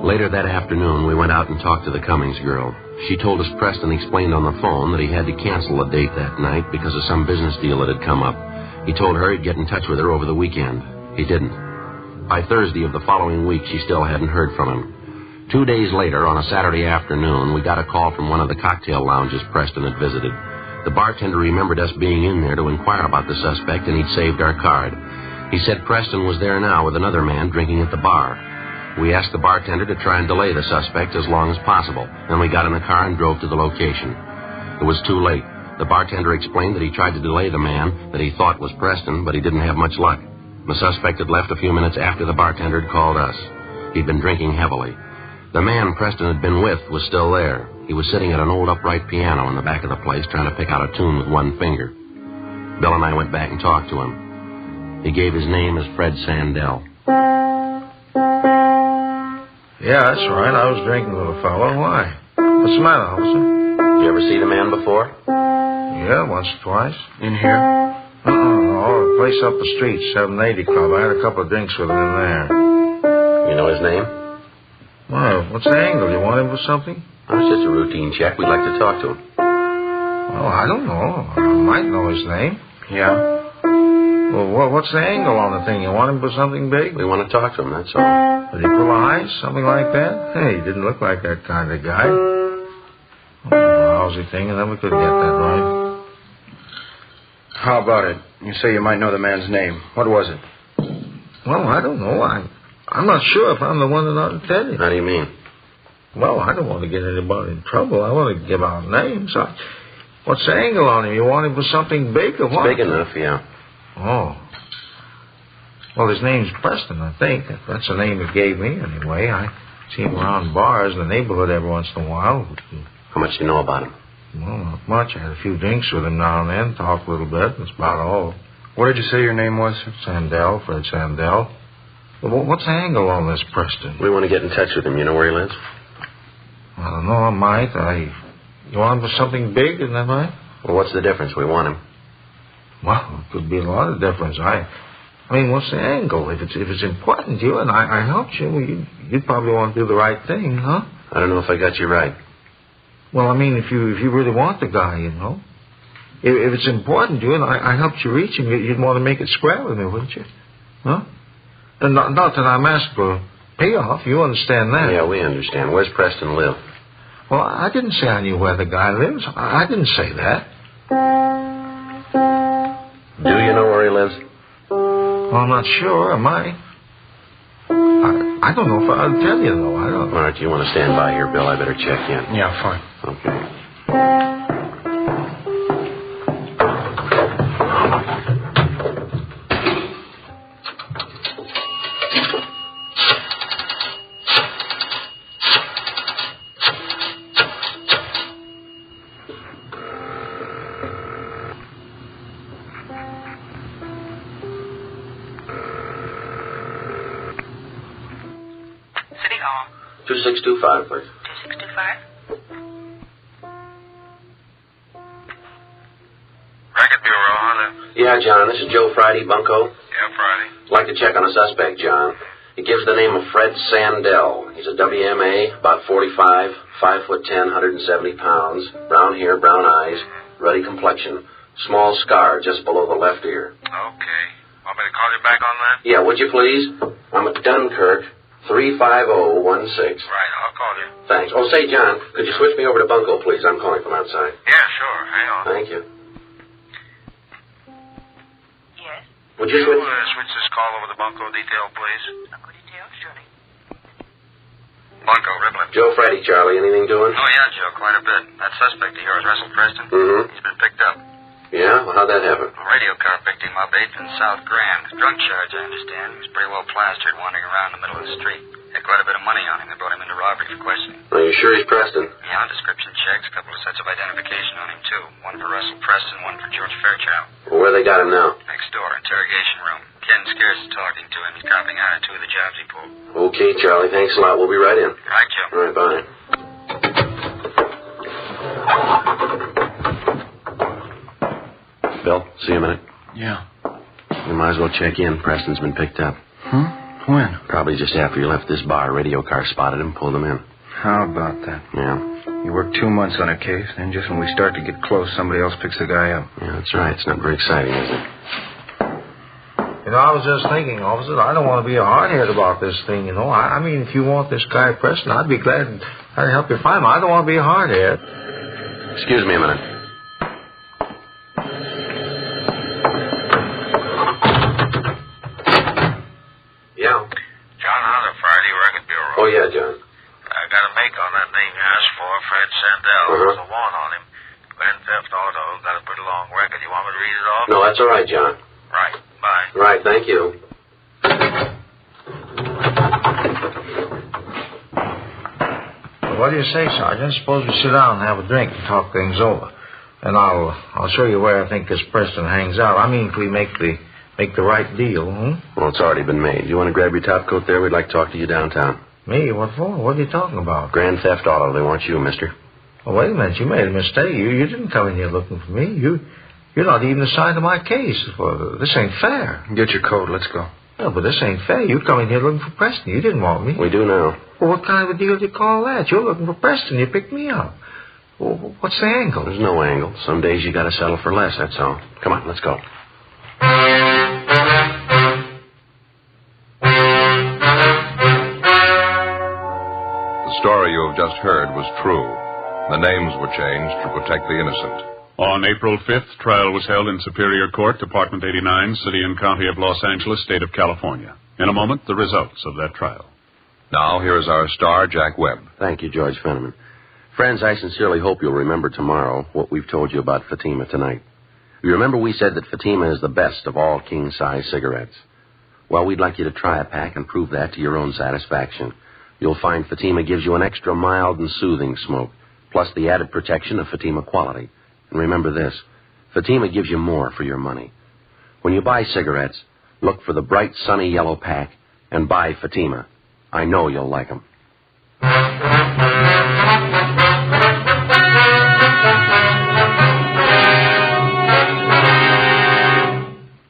Later that afternoon, we went out and talked to the Cummings girl. She told us Preston explained on the phone that he had to cancel the date that night because of some business deal that had come up. He told her he'd get in touch with her over the weekend. He didn't. By Thursday of the following week, she still hadn't heard from him. 2 days later, on a Saturday afternoon, we got a call from one of the cocktail lounges Preston had visited. The bartender remembered us being in there to inquire about the suspect, and he'd saved our card. He said Preston was there now with another man drinking at the bar. We asked the bartender to try and delay the suspect as long as possible. Then we got in the car and drove to the location. It was too late. The bartender explained that he tried to delay the man that he thought was Preston, but he didn't have much luck. The suspect had left a few minutes after the bartender had called us. He'd been drinking heavily. The man Preston had been with was still there. He was sitting at an old upright piano in the back of the place trying to pick out a tune with one finger. Bill and I went back and talked to him. He gave his name as Fred Sandell. Yeah, that's right. I was drinking with a fellow. Why? What's the matter, officer? You ever see the man before? Yeah, once or twice. In here? Oh, a place up the street, 780 Club. I had a couple of drinks with him in there. You know his name? Well, what's the angle? You want him for something? Oh, it's just a routine check. We'd like to talk to him. Oh, I don't know. I might know his name. Yeah? Well, what's the angle on the thing? You want him for something big? We want to talk to him, that's all. Did he pull a heist? Something like that? Hey, he didn't look like that kind of guy. Oh, a lousy thing, and then we couldn't get that right. How about it? You say you might know the man's name. What was it? Well, I don't know. I'm not sure if I'm the one that ought to tell you. How do you mean? Well, I don't want to get anybody in trouble. I want to give out names. What's the angle on him? You want him for something big or what? Big enough, yeah. Oh. Well, his name's Preston, I think. That's the name he gave me, anyway. I see him around bars in the neighborhood every once in a while. How much do you know about him? Well, not much. I had a few drinks with him now and then, talked a little bit. That's about all. What did you say your name was? Sandell, Fred Sandell. Well, what's the angle on this, Preston? We want to get in touch with him. You know where he lives? I don't know. I might. You want him for something big, isn't that right? Well, what's the difference? We want him. Well, it could be a lot of difference. I mean, what's the angle? If it's important to you and I helped you, you'd probably want to do the right thing, huh? I don't know if I got you right. Well, I mean, if you really want the guy, you know. If it's important to you and I helped you reach him, you'd want to make it square with me, wouldn't you? Huh? And not that I'm asking for payoff. You understand that? Yeah, we understand. Where's Preston live? Well, I didn't say I knew where the guy lives. I didn't say that. Do you know where he lives? Well, I'm not sure. Am I? I don't know if I'll tell you, though. I don't. All right, you want to stand by here, Bill? I better check in. Yeah, fine. Okay. City Hall. 2625, please. 2625. Racket Bureau, Honda. Yeah, John, this is Joe Friday, Bunco. Yeah, Friday. I'd like to check on a suspect, John. He gives the name of Fred Sandell. He's a WMA, about 45, 5'10", 170 pounds, brown hair, brown eyes, ruddy complexion, small scar just below the left ear. Okay. Want me to call you back on that? Yeah, would you please? I'm at Dunkirk, 35016. Right, I'll call you. Thanks. Oh, say, John, could you switch me over to Bunco, please? I'm calling from outside. Yeah, sure. Hang on. Thank you. Yes? Would you switch? Switch this call over to Bunco detail, please? Bunco detail, surely. Bunco, Ripley. Joe Friday, Charlie. Anything doing? Oh, yeah, Joe, quite a bit. That suspect of yours, Russell Preston, Mm-hmm. he's been picked up. Yeah? Well, how'd that happen? A radio car picked him up 8th and South Grand. Drunk charge, I understand. He was pretty well plastered, wandering around the middle of the street. got quite a bit of money on him. They brought him into robbery for questioning. Are you sure he's Preston? Yeah, description checks, a couple of sets of identification on him, too. One for Russell Preston, one for George Fairchild. Well, where they got him now? Next door, interrogation room. Ken Scarce is talking to him. He's copying out of 2 of the jobs he pulled. Okay, Charlie. Thanks a lot. We'll be right in. Right, Joe. All right, bye. Bill, see you a minute. Yeah. We might as well check in. Preston's been picked up. When? Probably just after you left this bar. A radio car spotted him, pulled him in. How about that? Yeah. You work 2 months on a case, then just when we start to get close, somebody else picks the guy up. Yeah, that's right. It's not very exciting, is it? You know, I was just thinking, officer, I don't want to be a hardhead about this thing, you know. I mean, if you want this guy Preston, I'd be glad I'd help you find him. I don't want to be a hardhead. Excuse me a minute. Yeah. John Hunter, Friday Record Bureau. Oh, yeah, John. I got a make on that name you asked for, Fred Sandell. There's a warrant on him. Grand Theft Auto. Got a pretty long record. You want me to read it off? No, that's all right, John. Right. Bye. Right, thank you. Well, what do you say, Sergeant? Suppose we sit down and have a drink and talk things over. And I'll show you where I think this Preston hangs out. I mean, if we make the right deal, Well, it's already been made. You want to grab your top coat there? We'd like to talk to you downtown. Me? What for? What are you talking about? Grand Theft Auto. They want you, mister. Oh, wait a minute. You made a mistake. You didn't come in here looking for me. You're not even assigned to my case. Well, this ain't fair. Get your coat. Let's go. No, but this ain't fair. You come in here looking for Preston. You didn't want me. We do now. Well, what kind of a deal do you call that? You're looking for Preston. You picked me up. Well, what's the angle? There's no angle. Some days you got to settle for less, that's all. Come on, let's go. The story you have just heard was true. The names were changed to protect the innocent. On April 5th, trial was held in Superior Court, Department 89, City and County of Los Angeles, State of California. In a moment, the results of that trial. Now, here is our star, Jack Webb. Thank you, George Fenneman. Friends, I sincerely hope you'll remember tomorrow what we've told you about Fatima tonight. You remember we said that Fatima is the best of all king-size cigarettes. Well, we'd like you to try a pack and prove that to your own satisfaction. You'll find Fatima gives you an extra mild and soothing smoke, plus the added protection of Fatima quality. And remember this, Fatima gives you more for your money. When you buy cigarettes, look for the bright, sunny yellow pack and buy Fatima. I know you'll like them.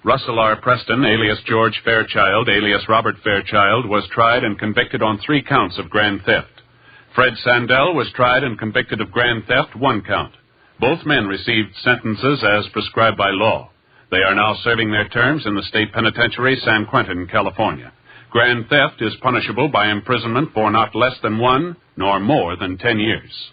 Russell R. Preston, alias George Fairchild, alias Robert Fairchild, was tried and convicted on 3 counts of grand theft. Fred Sandell was tried and convicted of grand theft, 1 count. Both men received sentences as prescribed by law. They are now serving their terms in the state penitentiary, San Quentin, California. Grand theft is punishable by imprisonment for not less than 1 nor more than 10 years.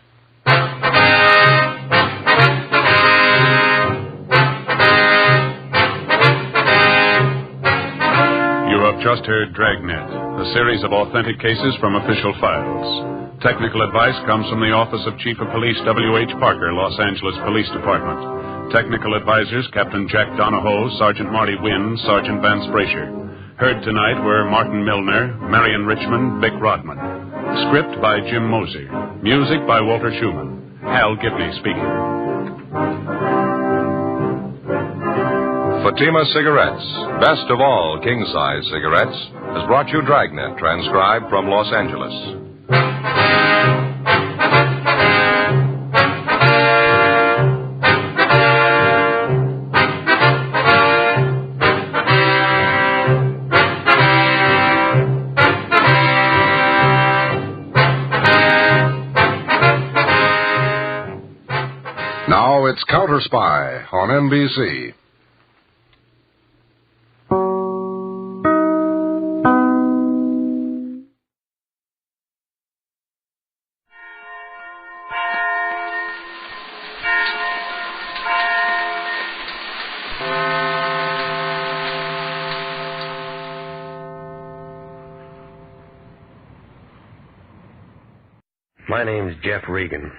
You have just heard Dragnet, a series of authentic cases from official files. Technical advice comes from the Office of Chief of Police W.H. Parker, Los Angeles Police Department. Technical advisors Captain Jack Donahoe, Sergeant Marty Wynn, Sergeant Vance Brasher. Heard tonight were Martin Milner, Marion Richmond, Vic Rodman. Script by Jim Moser. Music by Walter Schumann. Hal Gibney speaking. Fatima Cigarettes, best of all king-size cigarettes, has brought you Dragnet, transcribed from Los Angeles. Now it's Counter Spy on NBC. My name's Jeff Regan.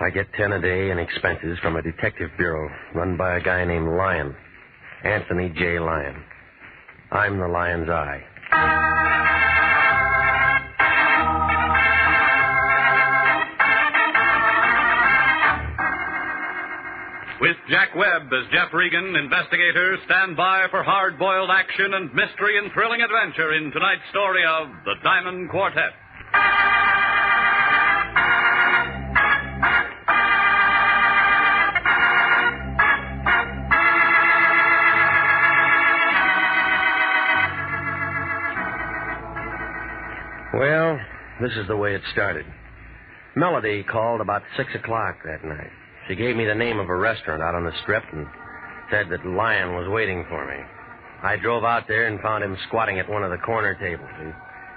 I get 10 a day in expenses from a detective bureau run by a guy named Lyon, Anthony J. Lyon. I'm the Lion's Eye. With Jack Webb as Jeff Regan, Investigator, stand by for hard-boiled action and mystery and thrilling adventure in tonight's story of the Diamond Quartet. Well, this is the way it started. Melody called about 6 o'clock that night. She gave me the name of a restaurant out on the strip and said that Lion was waiting for me. I drove out there and found him squatting at one of the corner tables. He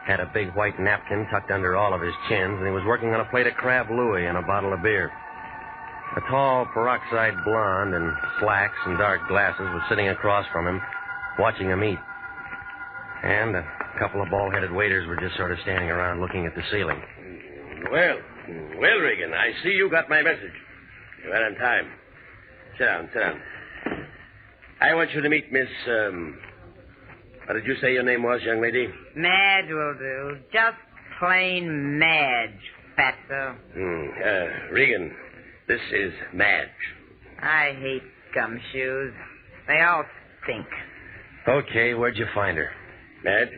had a big white napkin tucked under all of his chins, and he was working on a plate of crab louis and a bottle of beer. A tall peroxide blonde in slacks and dark glasses was sitting across from him, watching him eat. And a couple of bald-headed waiters were just sort of standing around looking at the ceiling. Well, Regan, I see you got my message. You're right on time. Sit down. I want you to meet Miss, what did you say your name was, young lady? Madge will do. Just plain Madge, fatso. Regan, this is Madge. I hate gumshoes. They all stink. Okay, where'd you find her? Madge?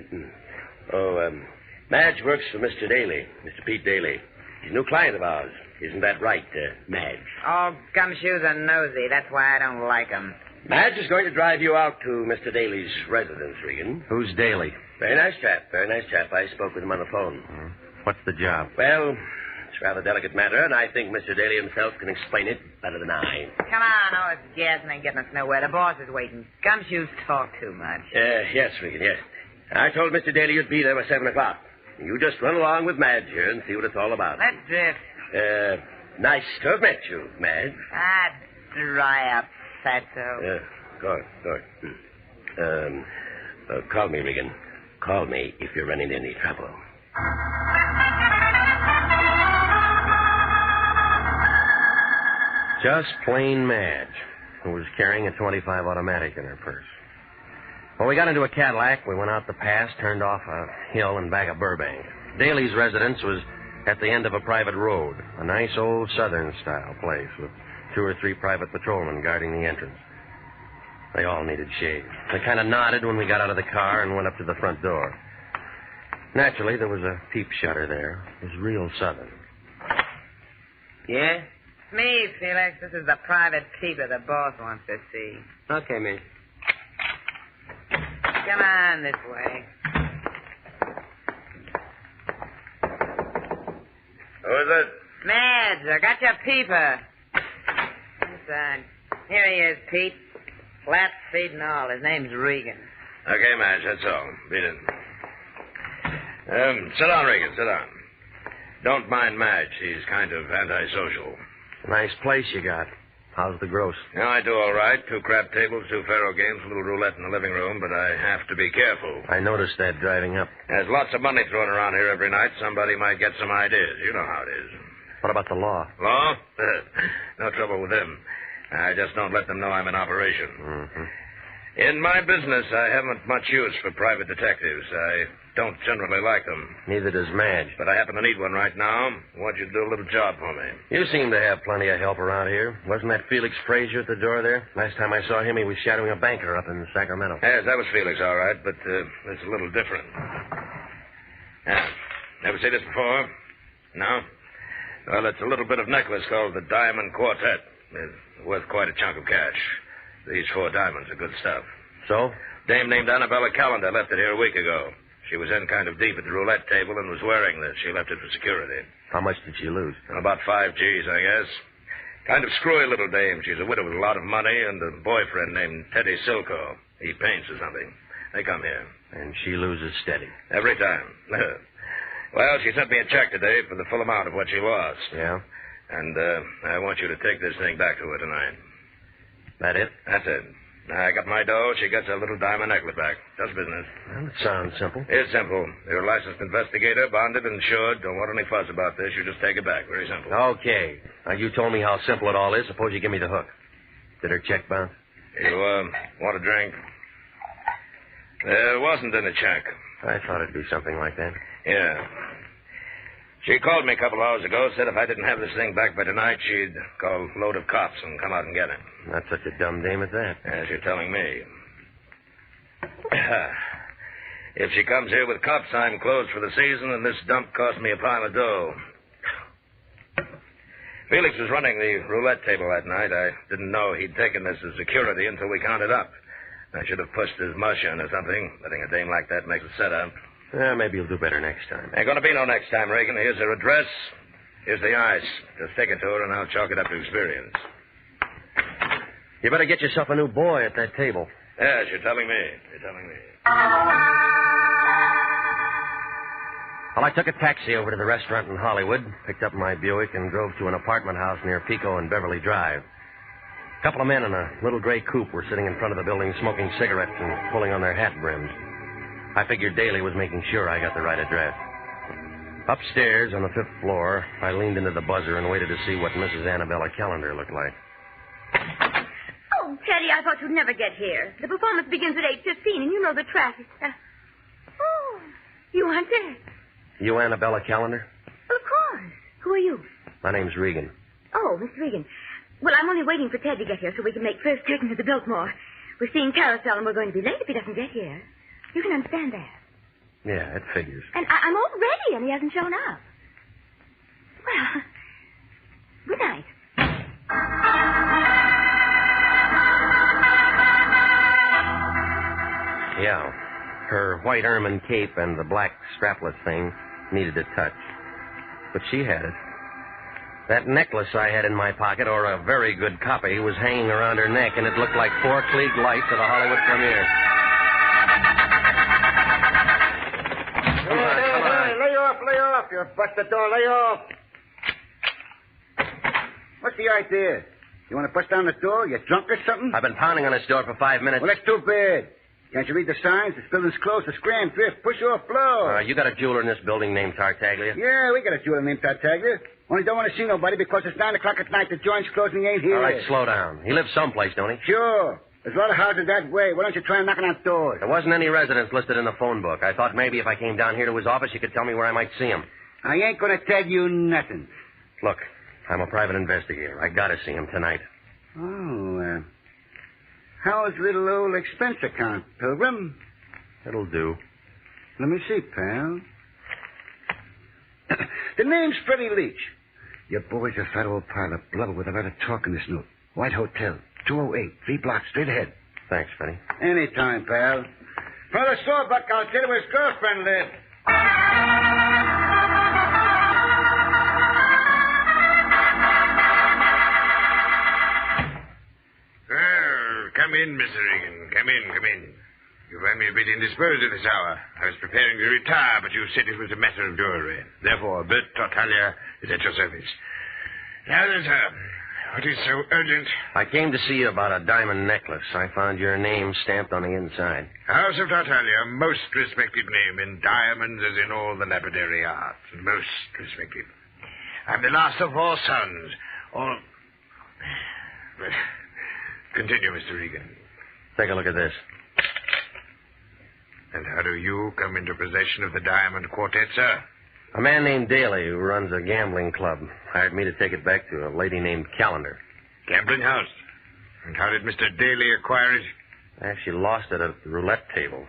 Madge works for Mr. Daly, Mr. Pete Daly. He's a new client of ours. Isn't that right, Madge? All gumshoes are nosy. That's why I don't like them. Madge is going to drive you out to Mr. Daly's residence, Regan. Who's Daly? Very nice chap. I spoke with him on the phone. What's the job? Well, it's a rather delicate matter, and I think Mr. Daly himself can explain it better than I. Come on, all this gassing ain't getting us nowhere. The boss is waiting. Gumshoes talk too much. Yes, Regan, yes. I told Mr. Daly you'd be there by 7 o'clock. You just run along with Madge here and see what it's all about. Let's drift. Nice to have met you, Madge. Ah, dry up, fatso. Good. Call me, Regan. Call me if you're running into any trouble. Just plain Madge, who was carrying a .25 automatic in her purse. When we got into a Cadillac, we went out the pass, turned off a hill and back of Burbank. Daly's residence was at the end of a private road, a nice old Southern-style place with 2 or 3 private patrolmen guarding the entrance. They all needed shades. They kind of nodded when we got out of the car and went up to the front door. Naturally, there was a peep shutter there. It was real Southern. Yeah? It's me, Felix. This is the private peeper the boss wants to see. Okay, miss. Come on this way. Who is it? Madge, I got your peeper. Inside. Here he is, Pete. Flat feet and all. His name's Regan. Okay, Madge, that's all. Beat it. Sit down, Regan, sit down. Don't mind Madge. She's kind of antisocial. Nice place you got. How's the gross? Yeah, I do all right. 2 crab tables, 2 faro games, a little roulette in the living room, but I have to be careful. I noticed that driving up. There's lots of money thrown around here every night. Somebody might get some ideas. You know how it is. What about the law? Law? No trouble with them. I just don't let them know I'm in operation. Mm-hmm. In my business, I haven't much use for private detectives. I don't generally like them. Neither does Madge. But I happen to need one right now. I want you to do a little job for me. You seem to have plenty of help around here. Wasn't that Felix Frazier at the door there? Last time I saw him, he was shadowing a banker up in Sacramento. Yes, that was Felix, all right, but it's a little different. Yeah. Never seen this before? No? Well, it's a little bit of necklace called the Diamond Quartet. It's worth quite a chunk of cash. These 4 diamonds are good stuff. So? Dame named Annabella Callender left it here a week ago. She was in kind of deep at the roulette table and was wearing this. She left it for security. How much did she lose? About 5 G's, I guess. Kind of screwy little dame. She's a widow with a lot of money and a boyfriend named Teddy Silco. He paints or something. They come here. And she loses steady. Every time. Well, she sent me a check today for the full amount of what she lost. Yeah? And I want you to take this thing back to her tonight. That it? That's it. I got my dough. She gets a little diamond necklace back. Just business. Well, it sounds simple. It's simple. You're a licensed investigator, bonded, insured. Don't want any fuss about this. You just take it back. Very simple. Okay. Now, you told me how simple it all is. Suppose you give me the hook. Did her check bounce? You want a drink? There wasn't any check. I thought it'd be something like that. Yeah. She called me a couple hours ago, said if I didn't have this thing back by tonight, she'd call a load of cops and come out and get it. Not such a dumb dame as that. As you're telling me. If she comes here with cops, I'm closed for the season, and this dump cost me a pile of dough. Felix was running the roulette table that night. I didn't know he'd taken this as security until we counted up. I should have pushed his mush in or something. Letting a dame like that make a setup. Maybe you'll do better next time. Ain't gonna be no next time, Regan. Here's her address. Here's the ice. Just take it to her, and I'll chalk it up to experience. You better get yourself a new boy at that table. Yes, you're telling me. Well, I took a taxi over to the restaurant in Hollywood, picked up my Buick, and drove to an apartment house near Pico and Beverly Drive. A couple of men in a little gray coupe were sitting in front of the building smoking cigarettes and pulling on their hat brims. I figured Daly was making sure I got the right address. Upstairs on the 5th floor, I leaned into the buzzer and waited to see what Mrs. Annabella Callender looked like. Oh, Teddy, I thought you'd never get here. The performance begins at 8:15, and you know the traffic. Oh, you aren't there. You Annabella Callender? Of course. Who are you? My name's Regan. Oh, Miss Regan. Well, I'm only waiting for Ted to get here so we can make first curtain of the Biltmore. We're seeing Carousel, and we're going to be late if he doesn't get here. You can understand that. Yeah, it figures. And I'm all ready, and he hasn't shown up. Well, good night. Yeah. Her white ermine cape and the black strapless thing needed a touch. But she had it. That necklace I had in my pocket, or a very good copy, was hanging around her neck, and it looked like 4 Klieg lights at a Hollywood premiere. Lay off. You bust the door. Lay off. What's the idea? You want to bust down the door? You drunk or something? I've been pounding on this door for 5 minutes. Well, that's too bad. Can't you read the signs? This building's closed. The scram, drift, push off, blow. You got a jeweler in this building named Tartaglia? Yeah, we got a jeweler named Tartaglia. Only don't want to see nobody because it's 9 o'clock at night. The joint's closing. He ain't here. All right, slow down. He lives someplace, don't he? Sure. There's a lot of houses that way. Why don't you try knocking on doors? There wasn't any residence listed in the phone book. I thought maybe if I came down here to his office, you could tell me where I might see him. I ain't going to tell you nothing. Look, I'm a private investigator. I got to see him tonight. Oh, how's little old expense account, Pilgrim? It'll do. Let me see, pal. The name's Freddie Leach. Your boy's a fat old pile of blubber with a lot of talk in this note. White Hotel, 208, 3 blocks straight ahead. Thanks, Freddie. Anytime, pal. Father Sawbuck, I'll tell you where his girlfriend lives. Well, come in, Mr. Regan. Come in. You find me a bit indisposed at this hour. I was preparing to retire, but you said it was a matter of jewelry. Therefore, Bert Tartaglia is at your service. Now then, sir, what is so urgent? I came to see you about a diamond necklace. I found your name stamped on the inside. House of Tartaglia, most respected name in diamonds as in all the lapidary arts. Most respected. I'm the last of 4 sons. All... Well, continue, Mr. Regan. Take a look at this. And how do you come into possession of the Diamond Quartet, sir? A man named Daly, who runs a gambling club, hired me to take it back to a lady named Callender. Gambling house? And how did Mr. Daly acquire it? She lost it at the roulette table.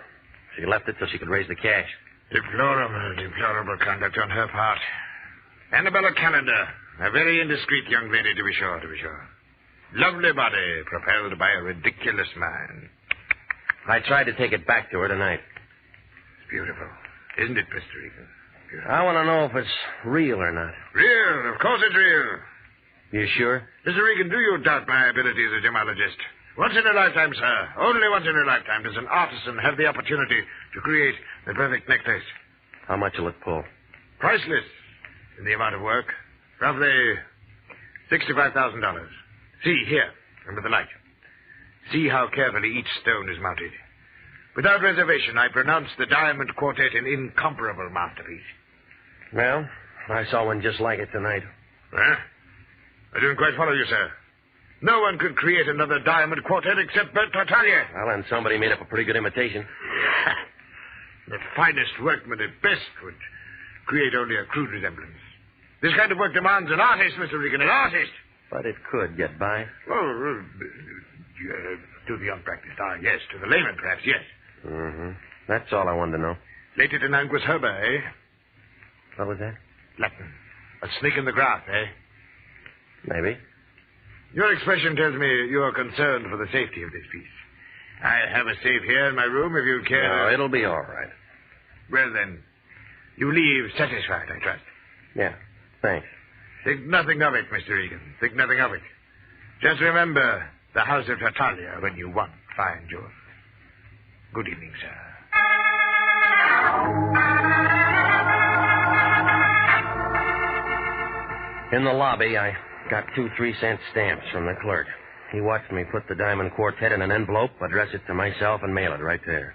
She left it so she could raise the cash. Deplorable conduct on her part. Annabella Callender, a very indiscreet young lady, to be sure. Lovely body, propelled by a ridiculous mind. I tried to take it back to her tonight. It's beautiful, isn't it, Mr. Regan? Beautiful. I want to know if it's real or not. Real, of course it's real. You sure? Mr. Regan, do you doubt my ability as a gemologist? Once in a lifetime, sir, only once in a lifetime does an artisan have the opportunity to create the perfect necklace. How much will it pull? Priceless in the amount of work. Roughly $65,000. See, here, under the light. See how carefully each stone is mounted. Without reservation, I pronounce the Diamond Quartet an incomparable masterpiece. Well, I saw one just like it tonight. Huh? I didn't quite follow you, sir. No one could create another Diamond Quartet except Bert Tartaglia. Well, and somebody made up a pretty good imitation. The finest workman at best would create only a crude resemblance. This kind of work demands an artist, Mr. Regan, an artist. But it could get by. Oh, to the unpracticed eye, yes. To the layman, perhaps, yes. Mm-hmm. That's all I wanted to know. Later to Nanquis herba, eh? What was that? Latin. A snake in the grass, eh? Maybe. Your expression tells me you're concerned for the safety of this piece. I have a safe here in my room if you care. No, it'll be all right. Well, then, you leave satisfied, I trust. Yeah, thanks. Think nothing of it, Mr. Regan. Think nothing of it. Just remember the house of Tartaglia when you want fine jewels. Good evening, sir. In the lobby, I got 2 3-cent stamps from the clerk. He watched me put the Diamond Quartet in an envelope, address it to myself, and mail it right there.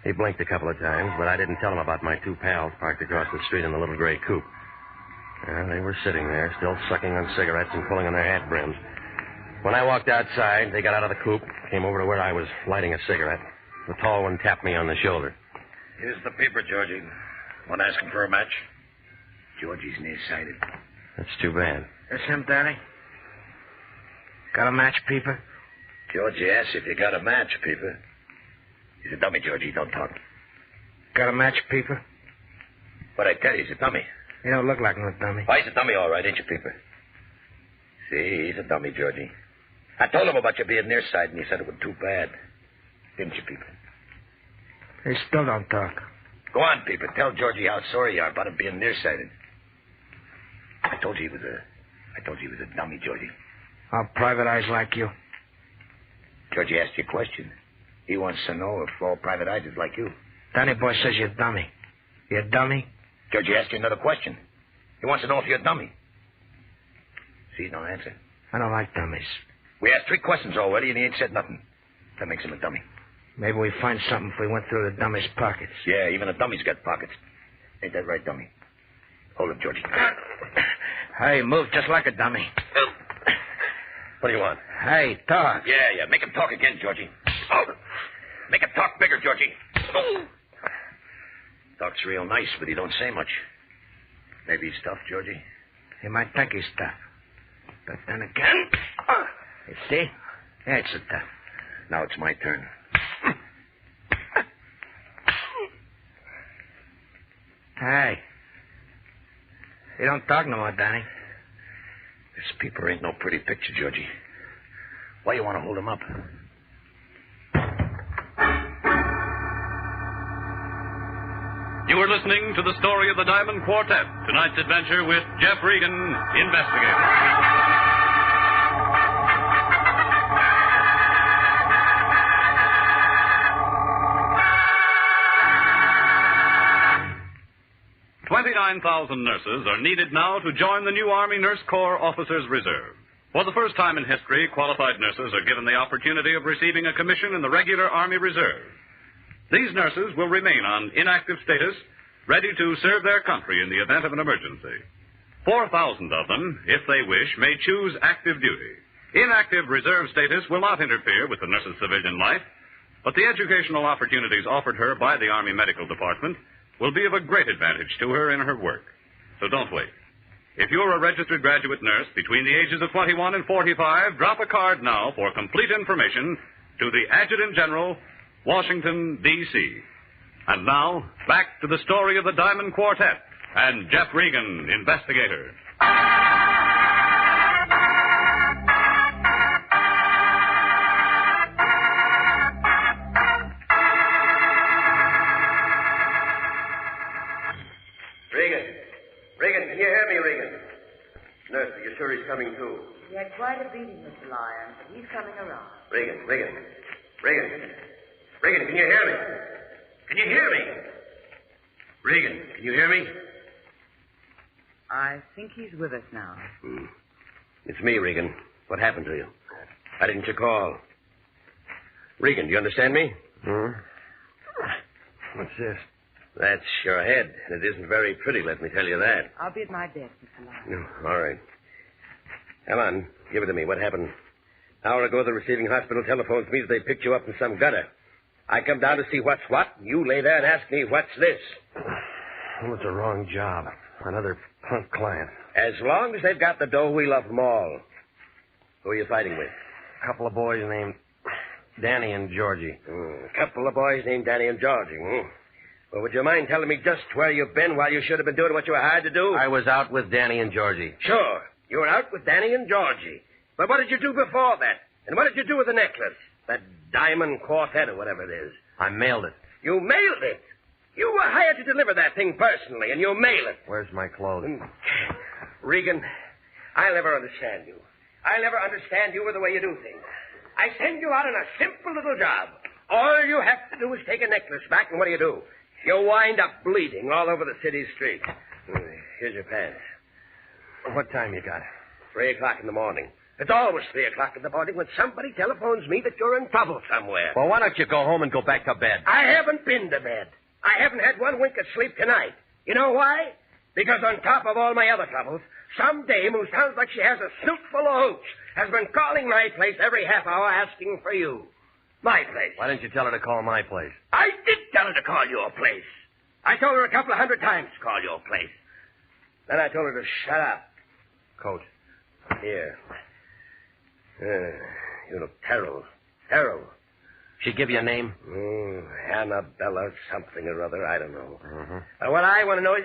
He blinked a couple of times, but I didn't tell him about my 2 pals parked across the street in the little gray coupe. They were sitting there, still sucking on cigarettes and pulling on their hat brims. When I walked outside, they got out of the coupe, came over to where I was lighting a cigarette. The tall one tapped me on the shoulder. Here's the paper, Georgie. Want to ask him for a match? Georgie's nearsighted. That's too bad. That's him, Danny. Got a match, Peeper? Georgie asks if you got a match, Peeper. He's a dummy, Georgie. Don't talk. Got a match, Peeper? But I tell you, he's a dummy. You don't look like no dummy. Why, he's a dummy, all right, ain't you, Peeper? See, he's a dummy, Georgie. I told him about you being nearsighted, and he said it was too bad. Didn't you, Peeper? He still don't talk. Go on, Peeper. Tell Georgie how sorry you are about him being nearsighted. I told you he was a dummy, Georgie. How private eyes like you? Georgie asked you a question. He wants to know if all private eyes is like you. Danny boy says you're a dummy. You're a dummy? Georgie asked you another question. He wants to know if you're a dummy. See, no answer. I don't like dummies. We asked 3 questions already, and he ain't said nothing. That makes him a dummy. Maybe we'd find something if we went through the dummy's pockets. Yeah, even a dummy's got pockets. Ain't that right, dummy? Hold it, Georgie. Hey, move just like a dummy. What do you want? Hey, talk. Yeah. Make him talk again, Georgie. Oh. Make him talk bigger, Georgie. Oh. Talks real nice, but he don't say much. Maybe he's tough, Georgie. He might think he's tough. But then again... You see? That's a tough. Now it's my turn. Hey. You don't talk no more, Danny. This Peeper ain't no pretty picture, Georgie. Why you want to hold him up? You are listening to the story of the Diamond Quartet, tonight's adventure with Jeff Regan, Investigator. $29,000 nurses are needed now to join the new Army Nurse Corps Officers Reserve. For the first time in history, qualified nurses are given the opportunity of receiving a commission in the regular Army Reserve. These nurses will remain on inactive status, ready to serve their country in the event of an emergency. 4,000 of them, if they wish, may choose active duty. Inactive reserve status will not interfere with the nurse's civilian life, but the educational opportunities offered her by the Army Medical Department will be of a great advantage to her in her work. So don't wait. If you're a registered graduate nurse between the ages of 21 and 45, drop a card now for complete information to the Adjutant General, Washington, D.C. And now, back to the story of the Diamond Quartet and Jeff Regan, Investigator. Regan, can you hear me, Regan? Nurse, are you sure he's coming too? He had quite a beating, Mr. Lyon, but he's coming around. Regan, can you hear me? Can you hear me? Regan, can you hear me? I think he's with us now. It's me, Regan. What happened to you? Why didn't you call? Regan, do you understand me? What's this? That's your head. It isn't very pretty, let me tell you that. I'll be at my desk, Mr. Lyon. All right. Come on, give it to me. What happened? An hour ago, the receiving hospital telephones me that they picked you up in some gutter. I come down to see what's what, and you lay there and ask me, what's this? Well, it's a wrong job. Another punk client. As long as they've got the dough, we love them all. Who are you fighting with? A couple of boys named Danny and Georgie. A couple of boys named Danny and Georgie. Well, would you mind telling me just where you've been while you should have been doing what you were hired to do? I was out with Danny and Georgie. Sure. You were out with Danny and Georgie. But what did you do before that? And what did you do with the necklace? That Diamond Quartet or whatever it is. I mailed it. You mailed it? You were hired to deliver that thing personally, and you mail it. Where's my clothes? Regan, I'll never understand you. I'll never understand you or the way you do things. I send you out on a simple little job. All you have to do is take a necklace back, and what do? You wind up bleeding all over the city street. Here's your pants. What time you got? 3 o'clock in the morning. It's always 3 o'clock in the morning when somebody telephones me that you're in trouble somewhere. Well, why don't you go home and go back to bed? I haven't been to bed. I haven't had one wink of sleep tonight. You know why? Because on top of all my other troubles, some dame who sounds like she has a suit full of hooch has been calling my place every half hour asking for you. My place. Why didn't you tell her to call my place? I did tell her to call your place. I told her a couple of hundred times to call your place. Then I told her to shut up. Coat. Here. You look terrible. Terrible. She give you a name? Annabella something or other. I don't know. What I want to know is...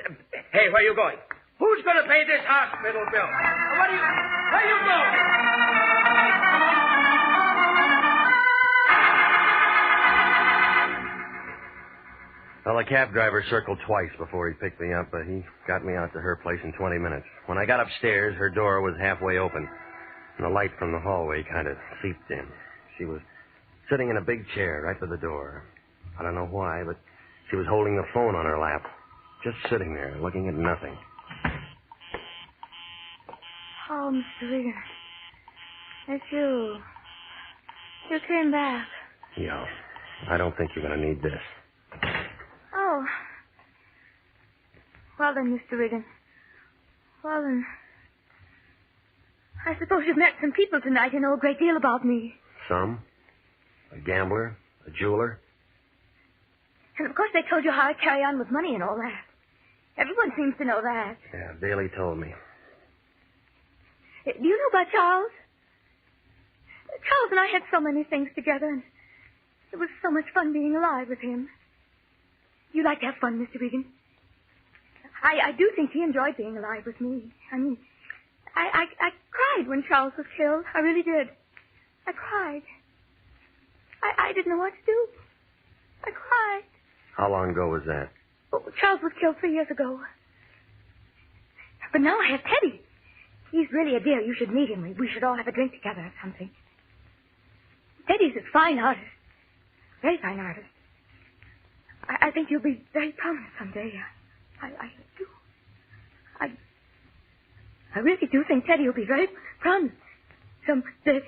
Hey, where are you going? Who's going to pay this hospital bill? Where are you going? Well, the cab driver circled twice before he picked me up, but he got me out to her place in 20 minutes. When I got upstairs, her door was halfway open, and the light from the hallway kind of seeped in. She was sitting in a big chair right by the door. I don't know why, but she was holding the phone on her lap, just sitting there, looking at nothing. Oh, Mr. Regan. It's you. You came back. Yeah. I don't think you're going to need this. Oh. Well then, Mr. Regan. Well then. I suppose you've met some people tonight who know a great deal about me. Some? A gambler? A jeweler? And of course they told you how I carry on with money and all that. Everyone seems to know that. Yeah, Daly told me. Do you know about Charles? Charles and I had so many things together, and it was so much fun being alive with him. You like to have fun, Mr. Regan? I do think he enjoyed being alive with me. I mean, I cried when Charles was killed. I really did. I cried. I didn't know what to do. I cried. How long ago was that? Well, Charles was killed 3 years ago. But now I have Teddy. He's really a dear. You should meet him. We should all have a drink together or something. Teddy's a fine artist. Very fine artist. I think you'll be very prominent someday. I do. I really do think Teddy will be very prominent someday.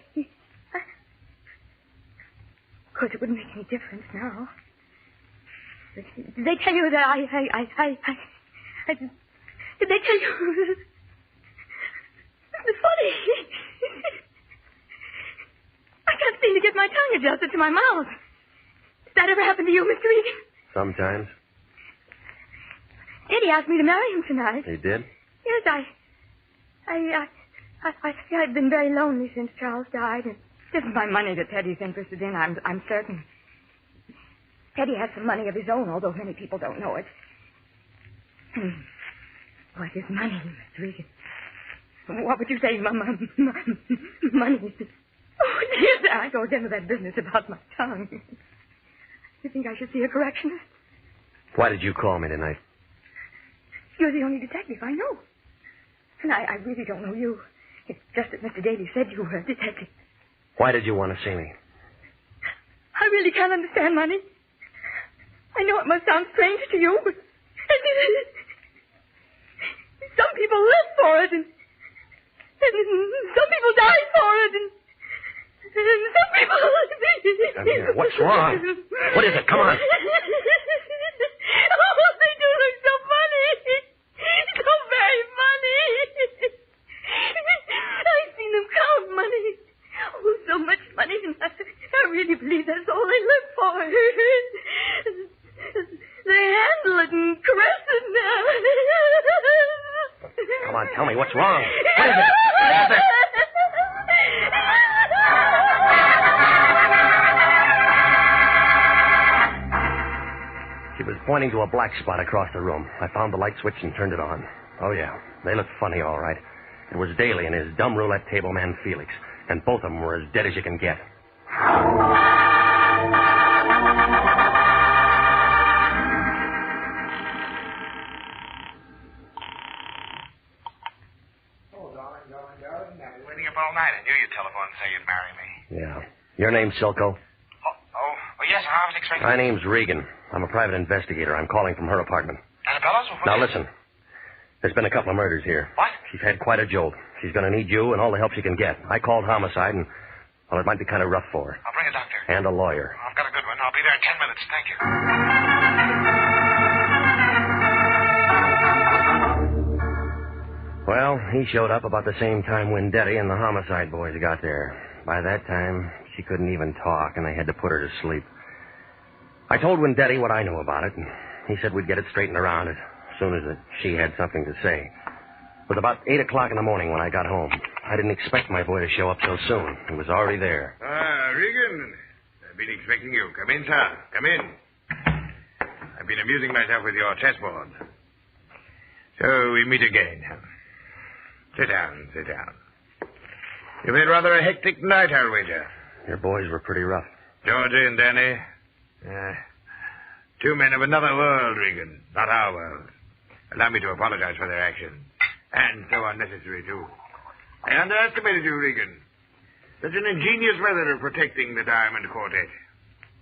Of course, it wouldn't make any difference now. Did they tell you that did they tell you? It's funny. I can't seem to get my tongue adjusted to my mouth. Did that ever happen to you, Mr. Regan? Sometimes. Eddie asked me to marry him tonight. He did? Yes, I've been very lonely since Charles died. It isn't my money that Teddy's interested in, I'm certain. Teddy has some money of his own, although many people don't know it. What is money, Mr. Regan? What would you say, money? Oh, dear, I go into that business about my tongue. You think I should see a correctionist? Why did you call me tonight? You're the only detective I know. And I really don't know you. It's just that Mr. Daly said you were a detective. Why did you want to see me? I really can't understand money. I know it must sound strange to you, but some people live for it, and some people die for it, and some people... What's wrong? What is it? Come on. Oh, they do look so funny. So very funny. I've seen them count money. Oh, so much money. And I really believe that's all they live for. They handle it and caress it now. Come on, tell me, what's wrong? pointing to a black spot across the room. I found the light switch and turned it on. Oh, yeah. They looked funny, all right. It was Daly and his dumb roulette table man, Felix. And both of them were as dead as you can get. Darling. I've been waiting up all night. I knew you'd telephone and say you'd marry me. Yeah. Your name's Silko? Oh, yes, I was expecting... My name's Regan. I'm a private investigator. I'm calling from her apartment. Annabella's? Now, listen. There's been a couple of murders here. What? She's had quite a jolt. She's going to need you and all the help she can get. I called homicide, and, well, it might be kind of rough for her. I'll bring a doctor. And a lawyer. I've got a good one. I'll be there in 10 minutes. Thank you. Well, he showed up about the same time Wendetti and the homicide boys got there. By that time, she couldn't even talk, and they had to put her to sleep. I told Wendetti what I knew about it, and he said we'd get it straightened around as soon as she had something to say. It was about 8 o'clock in the morning when I got home. I didn't expect my boy to show up so soon. He was already there. Regan. I've been expecting you. Come in, sir. Come in. I've been amusing myself with your chessboard. So we meet again. Sit down, sit down. You've had rather a hectic night, I'll wager. Your boys were pretty rough. Georgie and Danny. Two men of another world, Regan. Not our world. Allow me to apologize for their action. And so unnecessary, too. I underestimated you, Regan. Such an ingenious method of protecting the Diamond Quartet.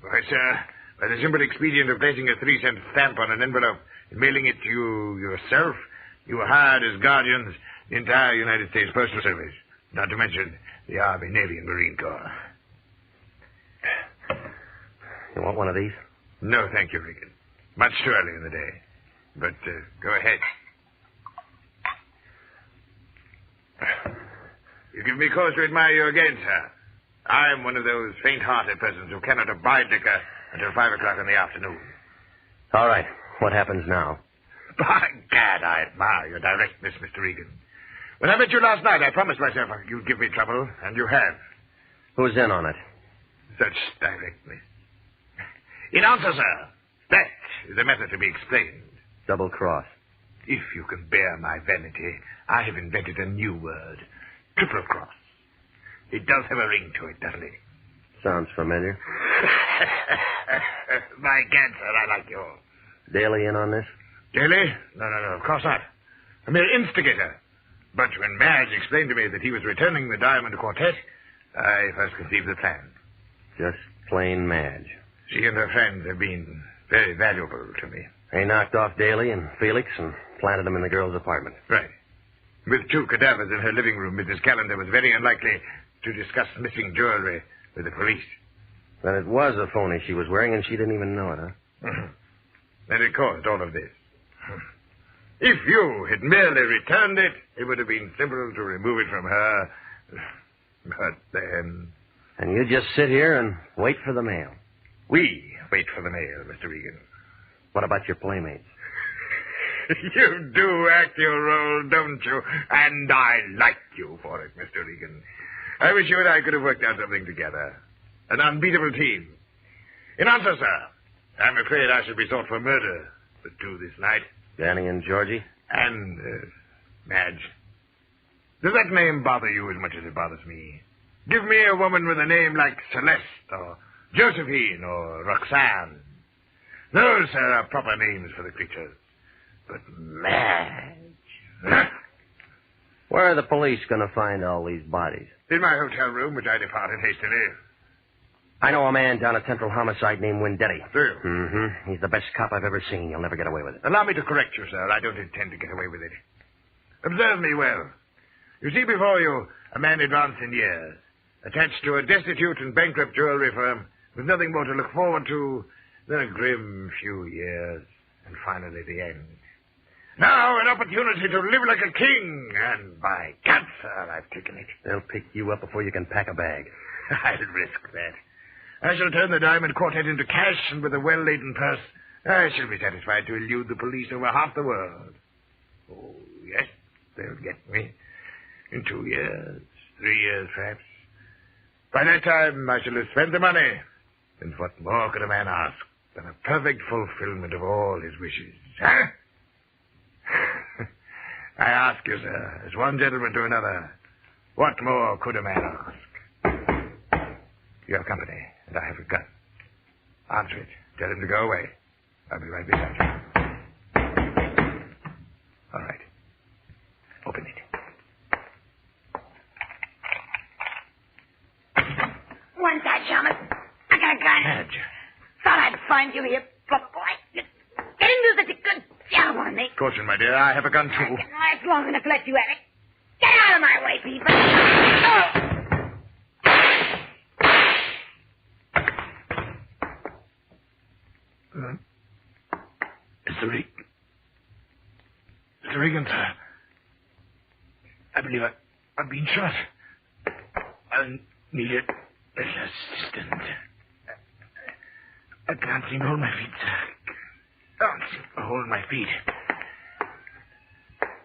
Why, sir, by the simple expedient of placing a 3-cent stamp on an envelope and mailing it to you yourself, you were hired as guardians the entire United States Postal Service, not to mention the Army, Navy, and Marine Corps. You want one of these? No, thank you, Regan. Much too early in the day. But go ahead. You give me cause to admire you again, sir. I'm one of those faint-hearted persons who cannot abide liquor until 5 o'clock in the afternoon. All right. What happens now? By gad, I admire your directness, Mr. Regan. When I met you last night, I promised myself you'd give me trouble, and you have. Who's in on it? Such directness. In answer, sir, that is a matter to be explained. Double cross. If you can bear my vanity, I have invented a new word. Triple cross. It does have a ring to it, doesn't it? Sounds familiar. My gad, sir, I like you. Daly in on this? Daly? No, of course not. A mere instigator. But when Madge explained to me that he was returning the Diamond Quartet, I first conceived the plan. Just plain Madge. She and her friends have been very valuable to me. They knocked off Daly and Felix and planted them in the girl's apartment. Right. With 2 cadavers in her living room, Mrs. Callender was very unlikely to discuss missing jewelry with the police. Then it was a phony she was wearing, and she didn't even know it, huh? And it caused all of this. If you had merely returned it, it would have been simple to remove it from her. But then... And you just sit here and wait for the mail. We wait for the mail, Mr. Regan. What about your playmates? You do act your role, don't you? And I like you for it, Mr. Regan. I wish you and I could have worked out something together. An unbeatable team. In answer, sir, I'm afraid I shall be sought for murder for 2 this night. Danny and Georgie? And, Madge. Does that name bother you as much as it bothers me? Give me a woman with a name like Celeste or Josephine or Roxanne. Those, sir, are proper names for the creatures. But Madge... Where are the police going to find all these bodies? In my hotel room, which I departed hastily. I know a man down at Central Homicide named Wendetti. Do you? Mm-hmm. He's the best cop I've ever seen. You'll never get away with it. Allow me to correct you, sir. I don't intend to get away with it. Observe me well. You see before you a man advanced in years, attached to a destitute and bankrupt jewelry firm, with nothing more to look forward to than a grim few years, and finally the end. Now an opportunity to live like a king, and by God, sir, I've taken it. They'll pick you up before you can pack a bag. I'll risk that. I shall turn the Diamond Quartet into cash, and with a well-laden purse, I shall be satisfied to elude the police over half the world. Oh, yes, they'll get me. In 2 years, 3 years, perhaps. By that time, I shall have spent the money. And what more could a man ask? than a perfect fulfillment of all his wishes. Huh? I ask you, sir, as one gentleman to another, what more could a man ask? You have company, and I have a gun. Answer it. Tell him to go away. I'll be right beside you. All right. Open it. One side, Chalmers. I got a gun. Madge. Thought I'd find you here, plump boy. Get into such a good job on me. Caution, my dear. I have a gun, too. I can last long enough to let you have it. Get out of my way, people. Oh. Mr. Regan, sir. I believe I've been shot. I'll need a little assistance. I can't seem to hold my feet, sir. Can't seem to hold my feet.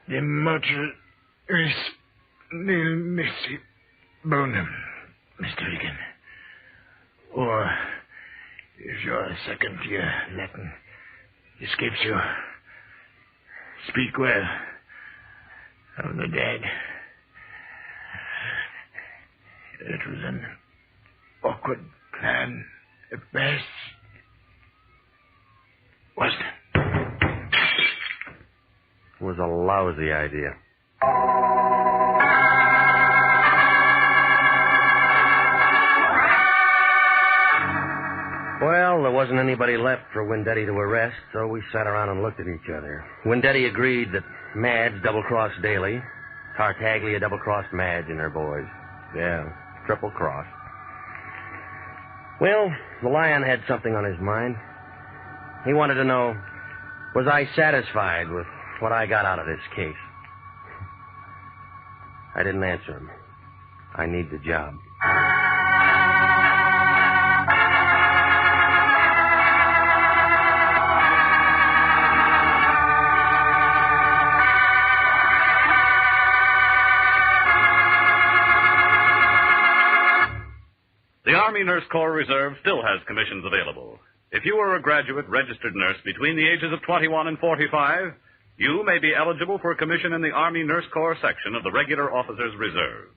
The mortal is nil nisi bonum, Mr. Regan. Or, if your second year Latin escapes you, speak well of the dead. It was an awkward plan at best, wasn't it? It was a lousy idea. Well, there wasn't anybody left for Wendy to arrest, so we sat around and looked at each other. Wendy agreed that Madge double-crossed Daly, Tartaglia double-crossed Madge and her boys. Yeah, triple-cross. Well, the Lion had something on his mind. He wanted to know, was I satisfied with what I got out of this case? I didn't answer him. I need the job. The Army Nurse Corps Reserve still has commissions available. If you are a graduate registered nurse between the ages of 21 and 45, you may be eligible for a commission in the Army Nurse Corps section of the Regular Officers Reserve.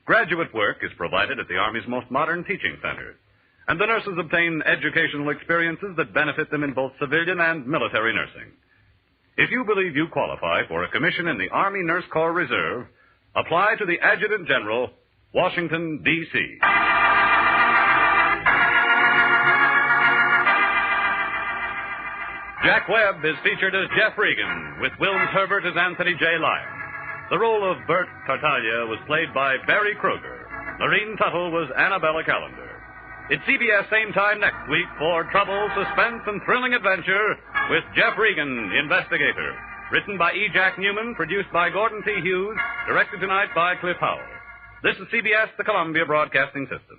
Graduate work is provided at the Army's most modern teaching centers, and the nurses obtain educational experiences that benefit them in both civilian and military nursing. If you believe you qualify for a commission in the Army Nurse Corps Reserve, apply to the Adjutant General, Washington, D.C. Jack Webb is featured as Jeff Regan, with Wilms Herbert as Anthony J. Lyon. The role of Bert Tartaglia was played by Barry Kruger. Lorene Tuttle was Annabella Callender. It's CBS same time next week for trouble, suspense, and thrilling adventure with Jeff Regan, Investigator. Written by E. Jack Newman, produced by Gordon T. Hughes, directed tonight by Cliff Howell. This is CBS, the Columbia Broadcasting System.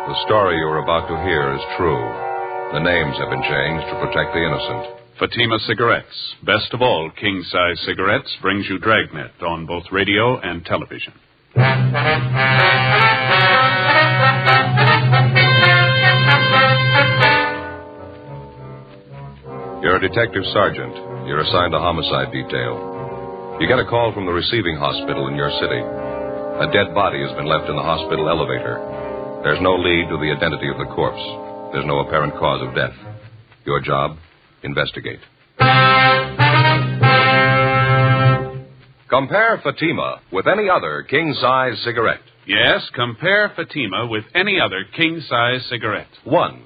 The story you're about to hear is true. The names have been changed to protect the innocent. Fatima Cigarettes, best of all king-size cigarettes, brings you Dragnet on both radio and television. You're a detective sergeant. You're assigned to homicide detail. You get a call from the receiving hospital in your city. A dead body has been left in the hospital elevator. There's no lead to the identity of the corpse. There's no apparent cause of death. Your job, investigate. Compare Fatima with any other king-size cigarette. Yes, compare Fatima with any other king-size cigarette. 1.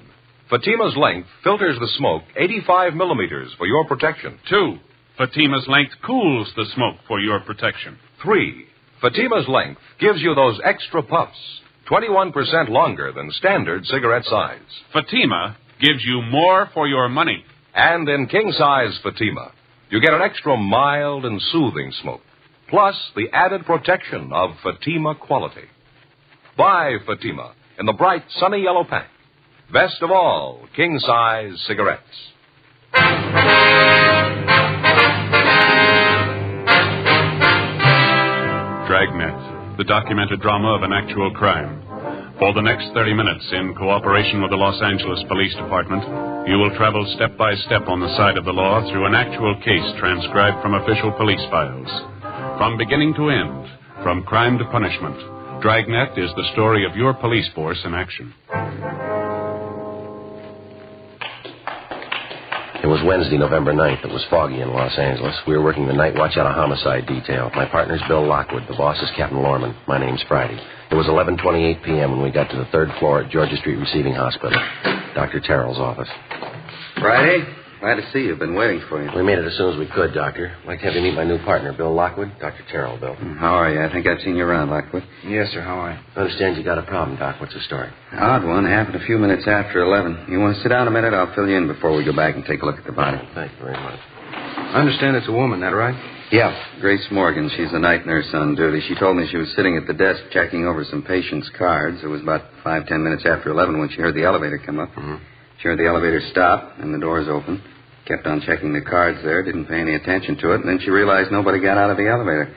Fatima's length filters the smoke 85 millimeters for your protection. 2. Fatima's length cools the smoke for your protection. 3. Fatima's length gives you those extra puffs, 21% longer than standard cigarette size. Fatima gives you more for your money. And in king-size Fatima, you get an extra mild and soothing smoke, plus the added protection of Fatima quality. Buy Fatima in the bright, sunny yellow pack. Best of all, king-size cigarettes. Dragnet, the documented drama of an actual crime. For the next 30 minutes, in cooperation with the Los Angeles Police Department, you will travel step by step on the side of the law through an actual case transcribed from official police files. From beginning to end, from crime to punishment, Dragnet is the story of your police force in action. It was Wednesday, November 9th. It was foggy in Los Angeles. We were working the night watch out of homicide detail. My partner's Bill Lockwood. The boss is Captain Lorman. My name's Friday. It was 11:28 p.m. when we got to the third floor at Georgia Street Receiving Hospital, Dr. Terrell's office. Friday, glad to see you. Been waiting for you. We made it as soon as we could, Doctor. I'd like to have you meet my new partner, Bill Lockwood, Dr. Terrell, Bill. How are you? I think I've seen you around, Lockwood. Yes, sir. How are you? I understand you got a problem, Doc. What's the story? Odd one. Happened a few minutes after 11. You want to sit down a minute? I'll fill you in before we go back and take a look at the body. Thank you very much. I understand it's a woman, that right? Yeah, Grace Morgan. She's the night nurse on duty. She told me she was sitting at the desk checking over some patients' cards. It was about 5-10 minutes after 11 when she heard the elevator come up. Mm-hmm. She heard the elevator stop and the doors open. Kept on checking the cards there, didn't pay any attention to it, and then she realized nobody got out of the elevator.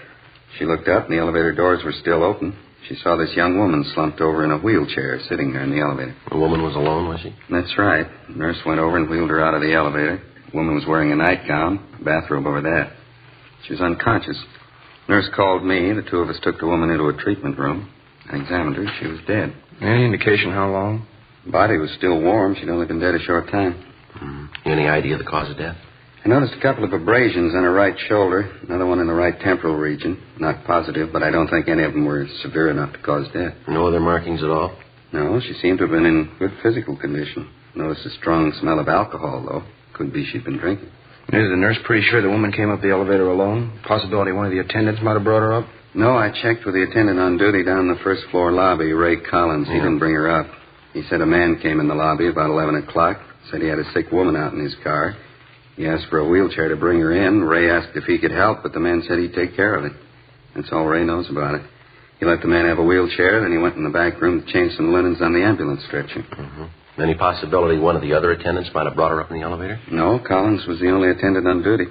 She looked up, and the elevator doors were still open. She saw this young woman slumped over in a wheelchair sitting there in the elevator. The woman was alone, was she? That's right. The nurse went over and wheeled her out of the elevator. The woman was wearing a nightgown, a bathrobe over that. She was unconscious. Nurse called me. The two of us took the woman into a treatment room. I examined her. She was dead. Any indication how long? The body was still warm. She'd only been dead a short time. Any idea of the cause of death? I noticed a couple of abrasions on her right shoulder, another one in the right temporal region. Not positive, but I don't think any of them were severe enough to cause death. No other markings at all? No, she seemed to have been in good physical condition. Noticed a strong smell of alcohol, though. Could be she'd been drinking. Is the nurse pretty sure the woman came up the elevator alone? Possibility one of the attendants might have brought her up? No, I checked with the attendant on duty down in the first floor lobby, Ray Collins. He didn't bring her up. He said a man came in the lobby about 11 o'clock. Said he had a sick woman out in his car. He asked for a wheelchair to bring her in. Ray asked if he could help, but the man said he'd take care of it. That's all Ray knows about it. He let the man have a wheelchair, then he went in the back room to change some linens on the ambulance stretcher. Mm-hmm. Any possibility one of the other attendants might have brought her up in the elevator? No, Collins was the only attendant on duty.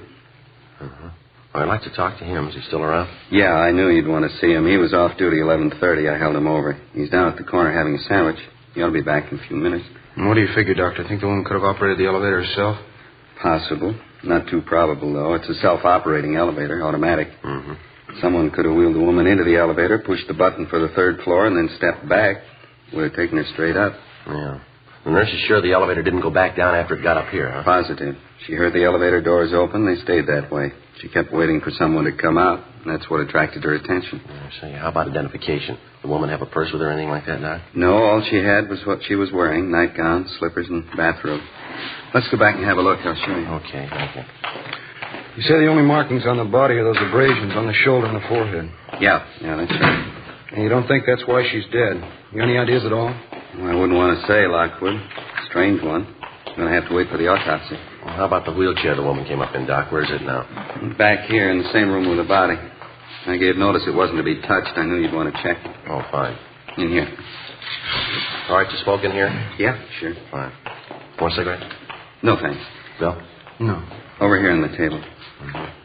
Mm-hmm. Well, I'd like to talk to him. Is he still around? Yeah, I knew you'd want to see him. He was off duty 11:30. I held him over. He's down at the corner having a sandwich. He ought to be back in a few minutes. And what do you figure, Doctor? Think the woman could have operated the elevator herself? Possible. Not too probable, though. It's a self-operating elevator, automatic. Mm-hmm. Someone could have wheeled the woman into the elevator, pushed the button for the third floor, and then stepped back. Would have taken her straight up. Yeah. The nurse is sure the elevator didn't go back down after it got up here, huh? Positive. She heard the elevator doors open. They stayed that way. She kept waiting for someone to come out, and that's what attracted her attention. I see. How about identification? The woman have a purse with her or anything like that, Doc? No, all she had was what she was wearing, nightgown, slippers, and bathrobe. Let's go back and have a look. I'll show you. Okay, thank you. You say the only markings on the body are those abrasions on the shoulder and the forehead. Yeah, that's right. And you don't think that's why she's dead? You got any ideas at all? Well, I wouldn't want to say, Lockwood. Strange one. I'm going to have to wait for the autopsy. Well, how about the wheelchair the woman came up in, Doc? Where's it now? Back here in the same room with the body. I gave notice it wasn't to be touched. I knew you'd want to check. Oh, fine. In here. All right to smoke in here? Yeah, sure. Fine. Want a cigarette? No, thanks. Bill? No. Over here on the table. Mm-hmm.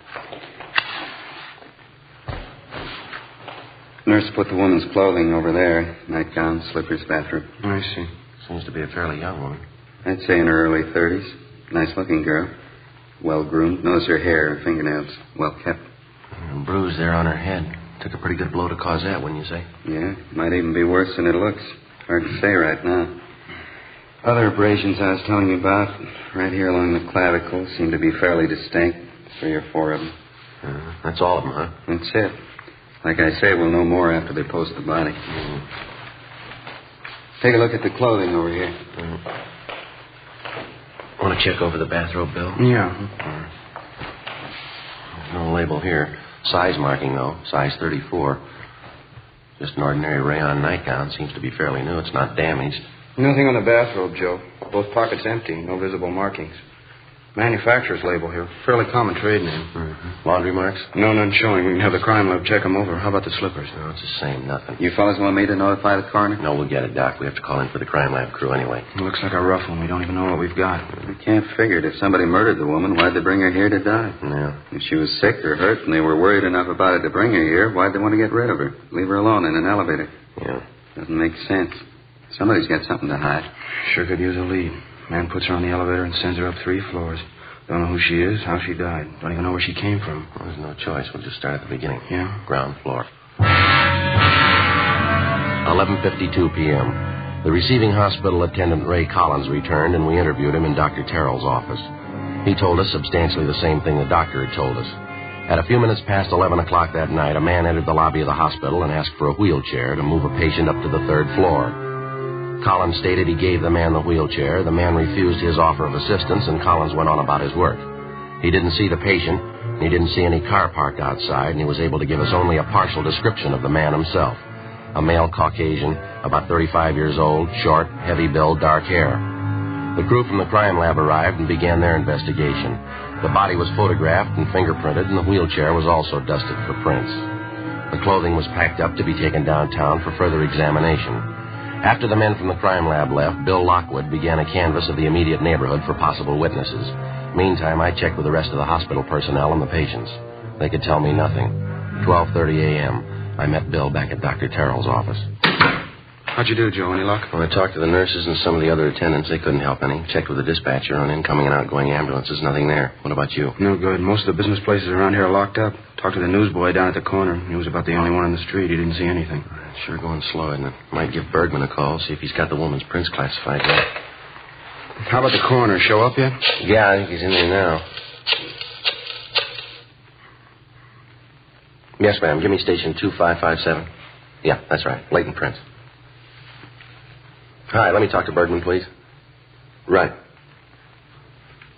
Nurse put the woman's clothing over there. Nightgown, slippers, bathrobe. I see. Seems to be a fairly young woman. I'd say in her early 30s. Nice-looking girl. Well-groomed. Notice her hair and fingernails. Well-kept. A bruise there on her head. Took a pretty good blow to cause that, wouldn't you say? Yeah. Might even be worse than it looks. Hard to say right now. Other abrasions I was telling you about, right here along the clavicle, seem to be fairly distinct. 3 or 4 of them. That's all of them, huh? That's it. Like I say, we'll know more after they post the body. Mm-hmm. Take a look at the clothing over here. Want to check over the bathrobe, Bill? Yeah. There's no label here. Size marking, though. Size 34. Just an ordinary rayon nightgown. Seems to be fairly new. It's not damaged. Nothing on the bathrobe, Joe. Both pockets empty, no visible markings. Manufacturer's label here. Fairly common trade name. Mm-hmm. Laundry marks? No, none showing. We can have the crime lab check them over. How about the slippers? No, it's the same. Nothing. You fellas want me to notify the coroner? No, we'll get it, Doc. We have to call in for the crime lab crew anyway. It looks like a rough one. We don't even know what we've got. We can't figure it. If somebody murdered the woman, why'd they bring her here to die? Yeah. If she was sick or hurt and they were worried enough about it to bring her here, why'd they want to get rid of her? Leave her alone in an elevator. Yeah. Doesn't make sense. Somebody's got something to hide. Sure could use a lead. Man puts her on the elevator and sends her up 3 floors. Don't know who she is, how she died. Don't even know where she came from. Well, there's no choice. We'll just start at the beginning. Yeah? Ground floor. 11:52 p.m. The receiving hospital attendant, Ray Collins, returned, and we interviewed him in Dr. Terrell's office. He told us substantially the same thing the doctor had told us. At a few minutes past 11 o'clock that night, a man entered the lobby of the hospital and asked for a wheelchair to move a patient up to the 3rd floor. Collins stated he gave the man the wheelchair. The man refused his offer of assistance, and Collins went on about his work. He didn't see the patient, and he didn't see any car parked outside, and he was able to give us only a partial description of the man himself. A male Caucasian, about 35 years old, short, heavy build, dark hair. The crew from the crime lab arrived and began their investigation. The body was photographed and fingerprinted, and the wheelchair was also dusted for prints. The clothing was packed up to be taken downtown for further examination. After the men from the crime lab left, Bill Lockwood began a canvass of the immediate neighborhood for possible witnesses. Meantime, I checked with the rest of the hospital personnel and the patients. They could tell me nothing. 12:30 a.m., I met Bill back at Dr. Terrell's office. How'd you do, Joe? Any luck? Well, I talked to the nurses and some of the other attendants. They couldn't help any. Checked with the dispatcher on incoming and outgoing ambulances. Nothing there. What about you? No good. Most of the business places around here are locked up. Talked to the newsboy down at the corner. He was about the only one on the street. He didn't see anything. Sure going slow, isn't it? Might give Bergman a call, see if he's got the woman's prints classified yet. How about the coroner? Show up yet? Yeah, I think he's in there now. Yes, ma'am. Give me station 2557. Yeah, that's right. Latent prints. Hi, let me talk to Bergman, please. Right.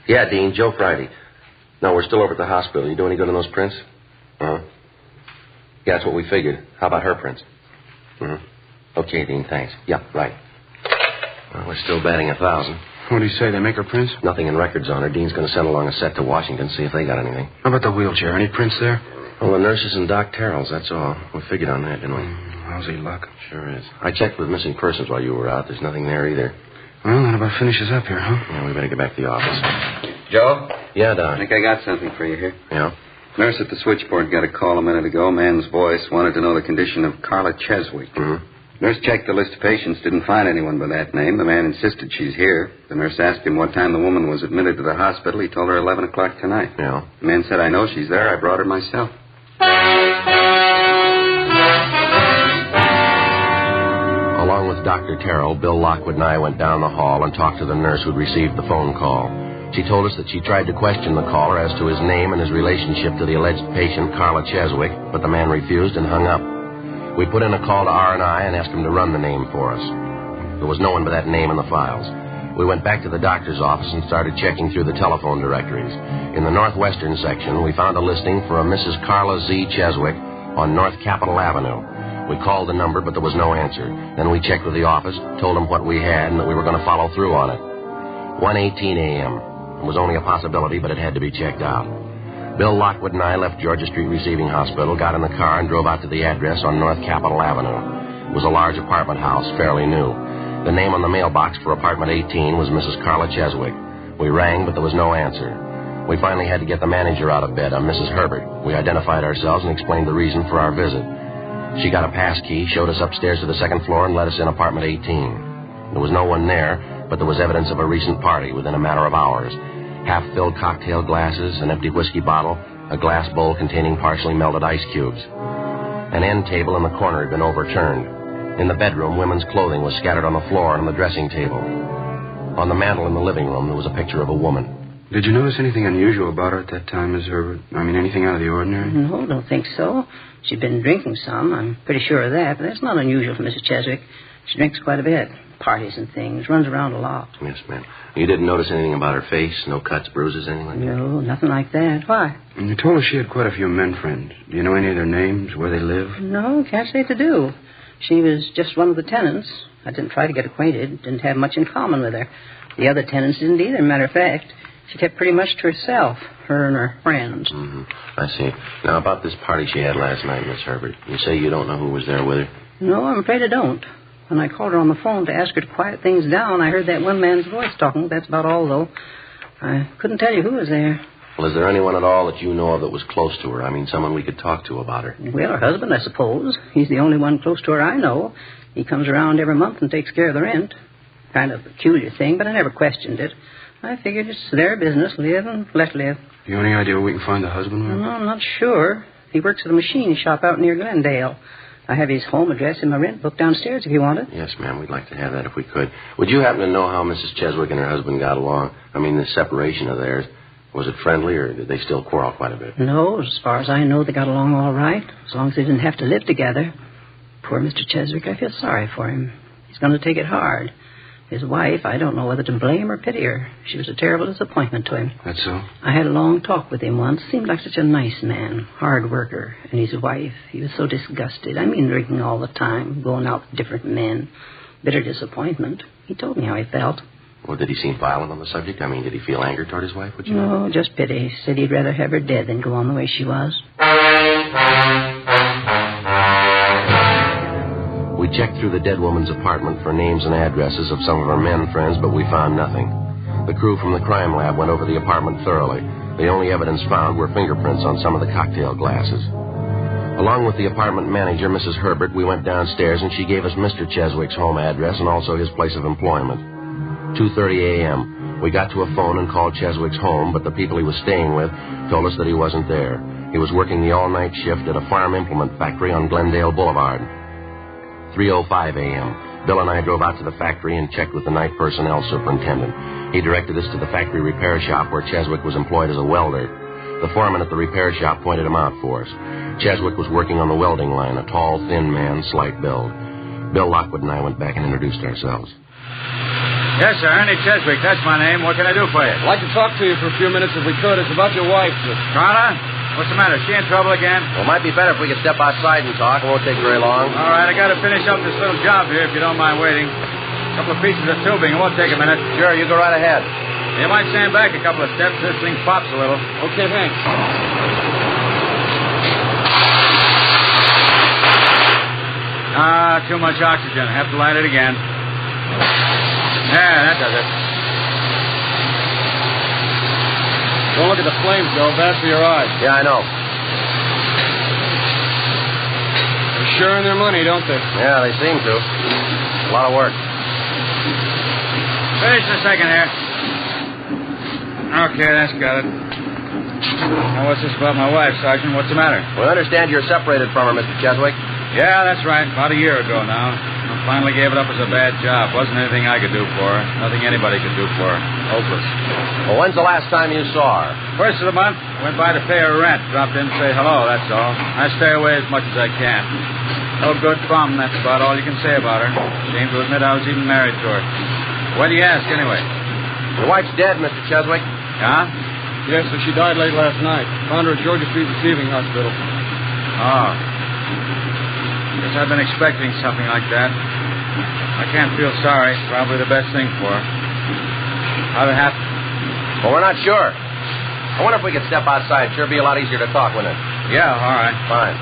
Yeah, Dean, Joe Friday. No, we're still over at the hospital. You do any good on those prints? Uh-huh. Yeah, that's what we figured. How about her prints? Mm-hmm. Okay, Dean, thanks. Yeah, right. Well, we're still batting 1,000. What do you say? They make her prints? Nothing in records on her. Dean's going to send along a set to Washington, see if they got anything. How about the wheelchair? Any prints there? Well, the nurses and Doc Terrell's, that's all. We figured on that, didn't we? Lousy luck. Sure is. I checked with missing persons while you were out. There's nothing there either. Well, that about finishes up here, huh? Yeah, we better get back to the office. Joe? Yeah, Doc. I think I got something for you here. Yeah? Nurse at the switchboard got a call a minute ago. Man's voice wanted to know the condition of Carla Cheswick. Mm-hmm. Nurse checked the list of patients, didn't find anyone by that name. The man insisted she's here. The nurse asked him what time the woman was admitted to the hospital. He told her 11 o'clock tonight. Yeah? The man said, I know she's there. I brought her myself. Along with Dr. Terrell, Bill Lockwood and I went down the hall and talked to the nurse who'd received the phone call. She told us that she tried to question the caller as to his name and his relationship to the alleged patient, Carla Cheswick, but the man refused and hung up. We put in a call to R&I and asked him to run the name for us. There was no one by that name in the files. We went back to the doctor's office and started checking through the telephone directories. In the northwestern section, we found a listing for a Mrs. Carla Z. Cheswick on North Capitol Avenue. We called the number, but there was no answer. Then we checked with the office, told them what we had, and that we were going to follow through on it. 1:18 a.m. It was only a possibility, but it had to be checked out. Bill Lockwood and I left Georgia Street Receiving Hospital, got in the car, and drove out to the address on North Capitol Avenue. It was a large apartment house, fairly new. The name on the mailbox for apartment 18 was Mrs. Carla Cheswick. We rang, but there was no answer. We finally had to get the manager out of bed, a Mrs. Herbert. We identified ourselves and explained the reason for our visit. She got a pass key, showed us upstairs to the second floor, and let us in apartment 18. There was no one there, but there was evidence of a recent party within a matter of hours. Half-filled cocktail glasses, an empty whiskey bottle, a glass bowl containing partially melted ice cubes. An end table in the corner had been overturned. In the bedroom, women's clothing was scattered on the floor and on the dressing table. On the mantel in the living room, there was a picture of a woman. Did you notice anything unusual about her at that time, Miss Herbert? I mean, anything out of the ordinary? No, don't think so. She'd been drinking some. I'm pretty sure of that, but that's not unusual for Mrs. Cheswick. She drinks quite a bit. Parties and things. Runs around a lot. Yes, ma'am. You didn't notice anything about her face? No cuts, bruises, anything like that? No, nothing like that. Why? And you told us she had quite a few men friends. Do you know any of their names, where they live? No, can't say to do. She was just one of the tenants. I didn't try to get acquainted. Didn't have much in common with her. The other tenants didn't either, matter of fact. She kept pretty much to herself, her and her friends. Mm-hmm. I see. Now, about this party she had last night, Miss Herbert, you say you don't know who was there with her? No, I'm afraid I don't. When I called her on the phone to ask her to quiet things down, I heard that one man's voice talking. That's about all, though. I couldn't tell you who was there. Well, is there anyone at all that you know of that was close to her? I mean, someone we could talk to about her. Well, her husband, I suppose. He's the only one close to her I know. He comes around every month and takes care of the rent. Kind of a peculiar thing, but I never questioned it. I figured it's their business, live and let live. You have any idea where we can find the husband, ma'am? No, I'm not sure. He works at a machine shop out near Glendale. I have his home address in my rent book downstairs if you want it. Yes, ma'am, we'd like to have that if we could. Would you happen to know how Mrs. Cheswick and her husband got along? I mean, this separation of theirs. Was it friendly, or did they still quarrel quite a bit? No, as far as I know, they got along all right, as long as they didn't have to live together. Poor Mr. Cheswick, I feel sorry for him. He's going to take it hard. His wife, I don't know whether to blame or pity her. She was a terrible disappointment to him. That's so? I had a long talk with him once. Seemed like such a nice man, hard worker. And his wife, he was so disgusted. I mean, drinking all the time, going out with different men. Bitter disappointment. He told me how he felt. Well, did he seem violent on the subject? I mean, did he feel anger toward his wife? Would you know? No, just pity. He said he'd rather have her dead than go on the way she was. We checked through the dead woman's apartment for names and addresses of some of her men friends, but we found nothing. The crew from the crime lab went over the apartment thoroughly. The only evidence found were fingerprints on some of the cocktail glasses. Along with the apartment manager, Mrs. Herbert, we went downstairs, and she gave us Mr. Cheswick's home address and also his place of employment. 2:30 a.m. We got to a phone and called Cheswick's home, but the people he was staying with told us that he wasn't there. He was working the all-night shift at a farm implement factory on Glendale Boulevard. 3:05 a.m. Bill and I drove out to the factory and checked with the night personnel superintendent. He directed us to the factory repair shop where Cheswick was employed as a welder. The foreman at the repair shop pointed him out for us. Cheswick was working on the welding line, a tall, thin man, slight build. Bill Lockwood and I went back and introduced ourselves. Yes, sir, Ernie Cheswick. That's my name. What can I do for you? I'd like to talk to you for a few minutes if we could. It's about your wife. Carla? What's the matter? Is she in trouble again? Well, it might be better if we could step outside and talk. It won't take very long. All right, I got to finish up this little job here if you don't mind waiting. A couple of pieces of tubing. It won't take a minute. Sure, you go right ahead. You might stand back a couple of steps. This thing pops a little. Okay, thanks. Too much oxygen. Have to light it again. Yeah, that does it. Don't look at the flames, Joe. Bad for your eyes. Yeah, I know. They're sure in their money, don't they? Yeah, they seem to. A lot of work. Finish in a second here. Okay, that's got it. Now, what's this about my wife, Sergeant? What's the matter? We understand you're separated from her, Mr. Cheswick. Yeah, that's right. About a year ago now. I finally gave it up as a bad job. Wasn't anything I could do for her. Nothing anybody could do for her. Hopeless. Well, when's the last time you saw her? First of the month. Went by to pay her rent. Dropped in to say hello, that's all. I stay away as much as I can. No good bum, that's about all you can say about her. Ashamed to admit I was even married to her. Why do you ask, anyway? Your wife's dead, Mr. Cheswick. Yeah? Yes, sir. She died late last night. Found her at Georgia Street Receiving Hospital. Oh. Guess I've been expecting something like that. I can't feel sorry. It's probably the best thing for her. How'd it happen? Well, we're not sure. I wonder if we could step outside. Sure be a lot easier to talk, wouldn't it? Yeah, all right. Fine.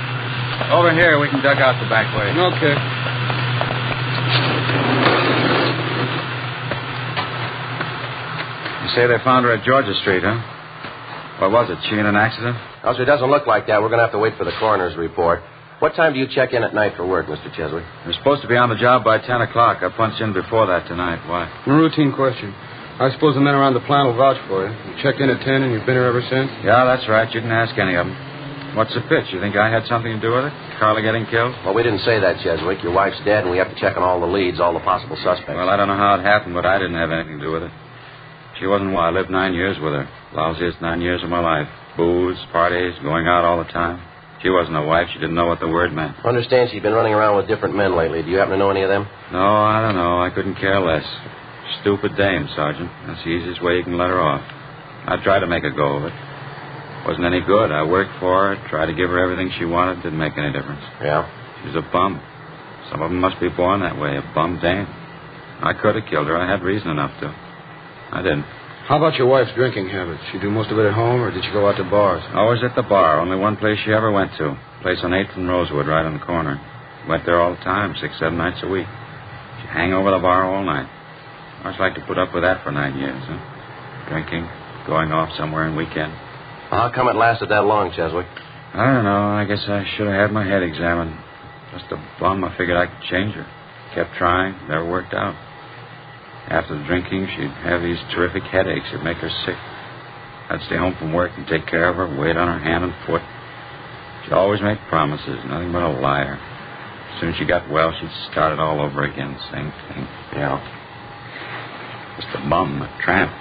Over here, we can duck out the back way. Okay. You say they found her at Georgia Street, huh? What was it? She in an accident? Also, it doesn't look like that. We're going to have to wait for the coroner's report. What time do you check in at night for work, Mr. Cheswick? You're supposed to be on the job by 10 o'clock. I punched in before that tonight. Why? A routine question. I suppose the men around the plant will vouch for you. You checked in at 10 and you've been here ever since? Yeah, that's right. You can ask any of them. What's the pitch? You think I had something to do with it? Carla getting killed? Well, we didn't say that, Cheswick. Your wife's dead, and we have to check on all the leads, all the possible suspects. Well, I don't know how it happened, but I didn't have anything to do with it. She wasn't one. I lived 9 years with her. Lousiest 9 years of my life. Booze, parties, going out all the time. She wasn't a wife. She didn't know what the word meant. I understand she's been running around with different men lately. Do you happen to know any of them? No, I don't know. I couldn't care less. Stupid dame, Sergeant. That's the easiest way you can let her off. I tried to make a go of it. Wasn't any good. I worked for her, tried to give her everything she wanted. Didn't make any difference. Yeah? She was a bum. Some of them must be born that way, a bum dame. I could have killed her. I had reason enough to. I didn't. How about your wife's drinking habits? She do most of it at home, or did she go out to bars? Always at the bar. Only one place she ever went to. Place on 8th and Rosewood, right on the corner. Went there all the time, 6-7 nights a week. She'd hang over the bar all night. I just like to put up with that for 9 years, huh? Drinking, going off somewhere on weekend. How come it lasted that long, Cheswick? I don't know. I guess I should have had my head examined. Just a bum. I figured I could change her. Kept trying. Never worked out. After the drinking, she'd have these terrific headaches. It'd make her sick. I'd stay home from work and take care of her, wait on her hand and foot. She'd always make promises, nothing but a liar. As soon as she got well, she'd start it all over again, same thing. Yeah. Just a bum, a tramp.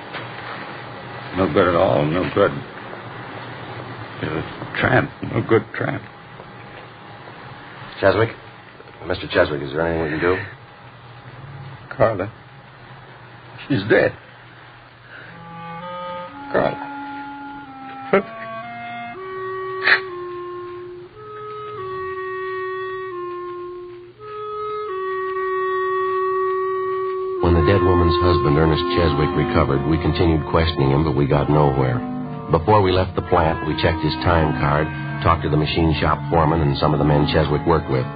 No good at all, no good. Just a tramp, no good tramp. Cheswick? Mr. Cheswick, is there anything we can do? Carla. She's dead. Carla. When the dead woman's husband, Ernest Cheswick, recovered, we continued questioning him, but we got nowhere. Before we left the plant, we checked his time card, talked to the machine shop foreman and some of the men Cheswick worked with.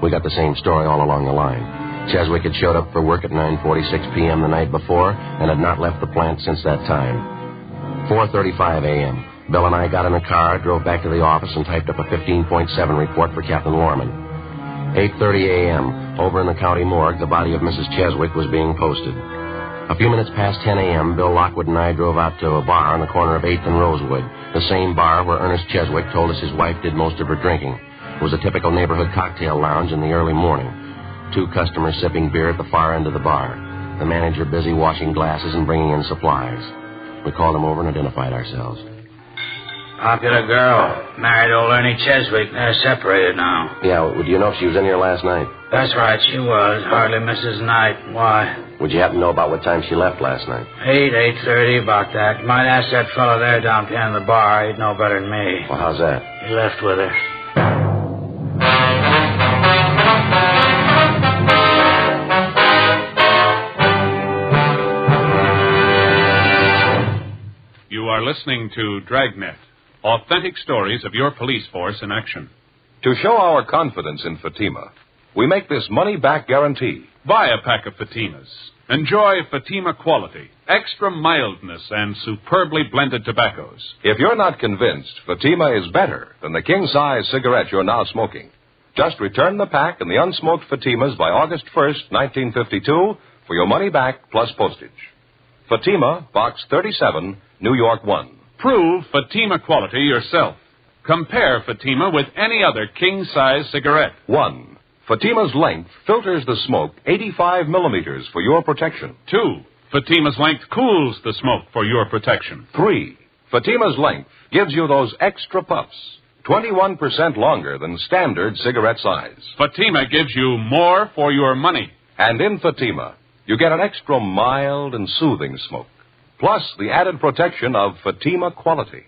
We got the same story all along the line. Cheswick had showed up for work at 9:46 p.m. the night before and had not left the plant since that time. 4:35 a.m. Bill and I got in a car, drove back to the office, and typed up a 15.7 report for Captain Lorman. 8:30 a.m., over in the county morgue, the body of Mrs. Cheswick was being posted. A few minutes past 10 a.m., Bill Lockwood and I drove out to a bar on the corner of 8th and Rosewood, the same bar where Ernest Cheswick told us his wife did most of her drinking. It was a typical neighborhood cocktail lounge in the early morning. 2 customers sipping beer at the far end of the bar. The manager busy washing glasses and bringing in supplies. We called him over and identified ourselves. Popular girl. Married old Ernie Cheswick. They're separated now. Yeah, do you know if she was in here last night? That's right, she was. Hardly misses night. Why? Would you happen to know about what time she left last night? 8:30, about that. You might ask that fellow there down behind the bar. He'd know better than me. Well, how's that? He left with her. You are listening to Dragnet, authentic stories of your police force in action. To show our confidence in Fatima, we make this money-back guarantee. Buy a pack of Fatimas. Enjoy Fatima quality, extra mildness, and superbly blended tobaccos. If you're not convinced Fatima is better than the king-size cigarette you're now smoking, just return the pack and the unsmoked Fatimas by August 1st, 1952, for your money back plus postage. Fatima, Box 37, New York 1. Prove Fatima quality yourself. Compare Fatima with any other king-size cigarette. 1. Fatima's length filters the smoke 85 millimeters for your protection. 2. Fatima's length cools the smoke for your protection. 3. Fatima's length gives you those extra puffs, 21% longer than standard cigarette size. Fatima gives you more for your money. And in Fatima, you get an extra mild and soothing smoke, plus the added protection of Fatima quality.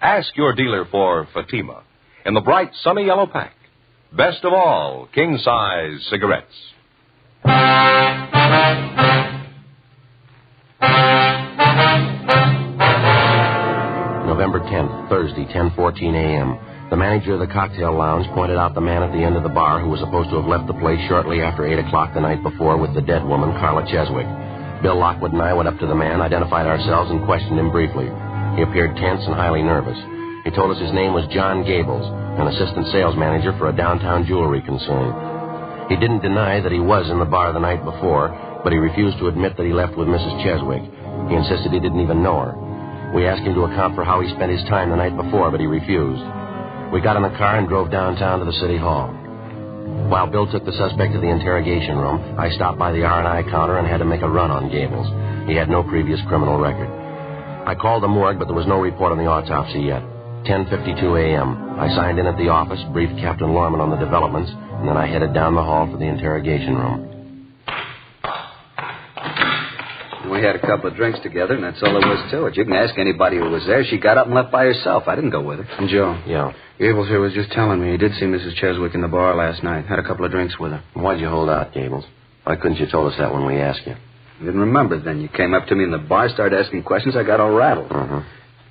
Ask your dealer for Fatima in the bright sunny yellow pack. Best of all, king-size cigarettes. November 10th, Thursday, 10:14 a.m. The manager of the cocktail lounge pointed out the man at the end of the bar who was supposed to have left the place shortly after 8 o'clock the night before with the dead woman, Carla Cheswick. Bill Lockwood and I went up to the man, identified ourselves, and questioned him briefly. He appeared tense and highly nervous. He told us his name was John Gables, an assistant sales manager for a downtown jewelry concern. He didn't deny that he was in the bar the night before, but he refused to admit that he left with Mrs. Cheswick. He insisted he didn't even know her. We asked him to account for how he spent his time the night before, but he refused. We got in the car and drove downtown to the city hall. While Bill took the suspect to the interrogation room, I stopped by the R&I counter and had to make a run on Gables. He had no previous criminal record. I called the morgue, but there was no report on the autopsy yet. 10:52 a.m. I signed in at the office, briefed Captain Lorman on the developments, and then I headed down the hall for the interrogation room. We had a couple of drinks together, and that's all there was to it. You can ask anybody who was there. She got up and left by herself. I didn't go with her. And Joe? Yeah. Gables here was just telling me he did see Mrs. Cheswick in the bar last night. Had a couple of drinks with her. Why'd you hold out, Gables? Why couldn't you told us that when we asked you? I didn't remember then. You came up to me in the bar, started asking questions. I got all rattled.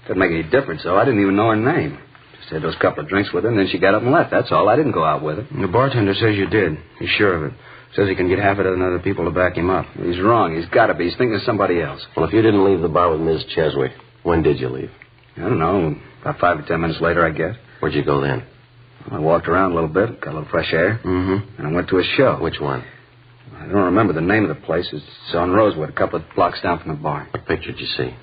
Didn't make any difference, though. I didn't even know her name. Just had those couple of drinks with her, and then she got up and left. That's all. I didn't go out with her. The bartender says you did. He's sure of it. Says he can get half a dozen other people to back him up. He's wrong. He's got to be. He's thinking of somebody else. Well, if you didn't leave the bar with Ms. Cheswick, when did you leave? I don't know. About 5 or 10 minutes later, I guess. Where'd you go then? I walked around a little bit, got a little fresh air. And I went to a show. Which one? I don't remember the name of the place. It's on Rosewood, a couple of blocks down from the bar. What picture did you see?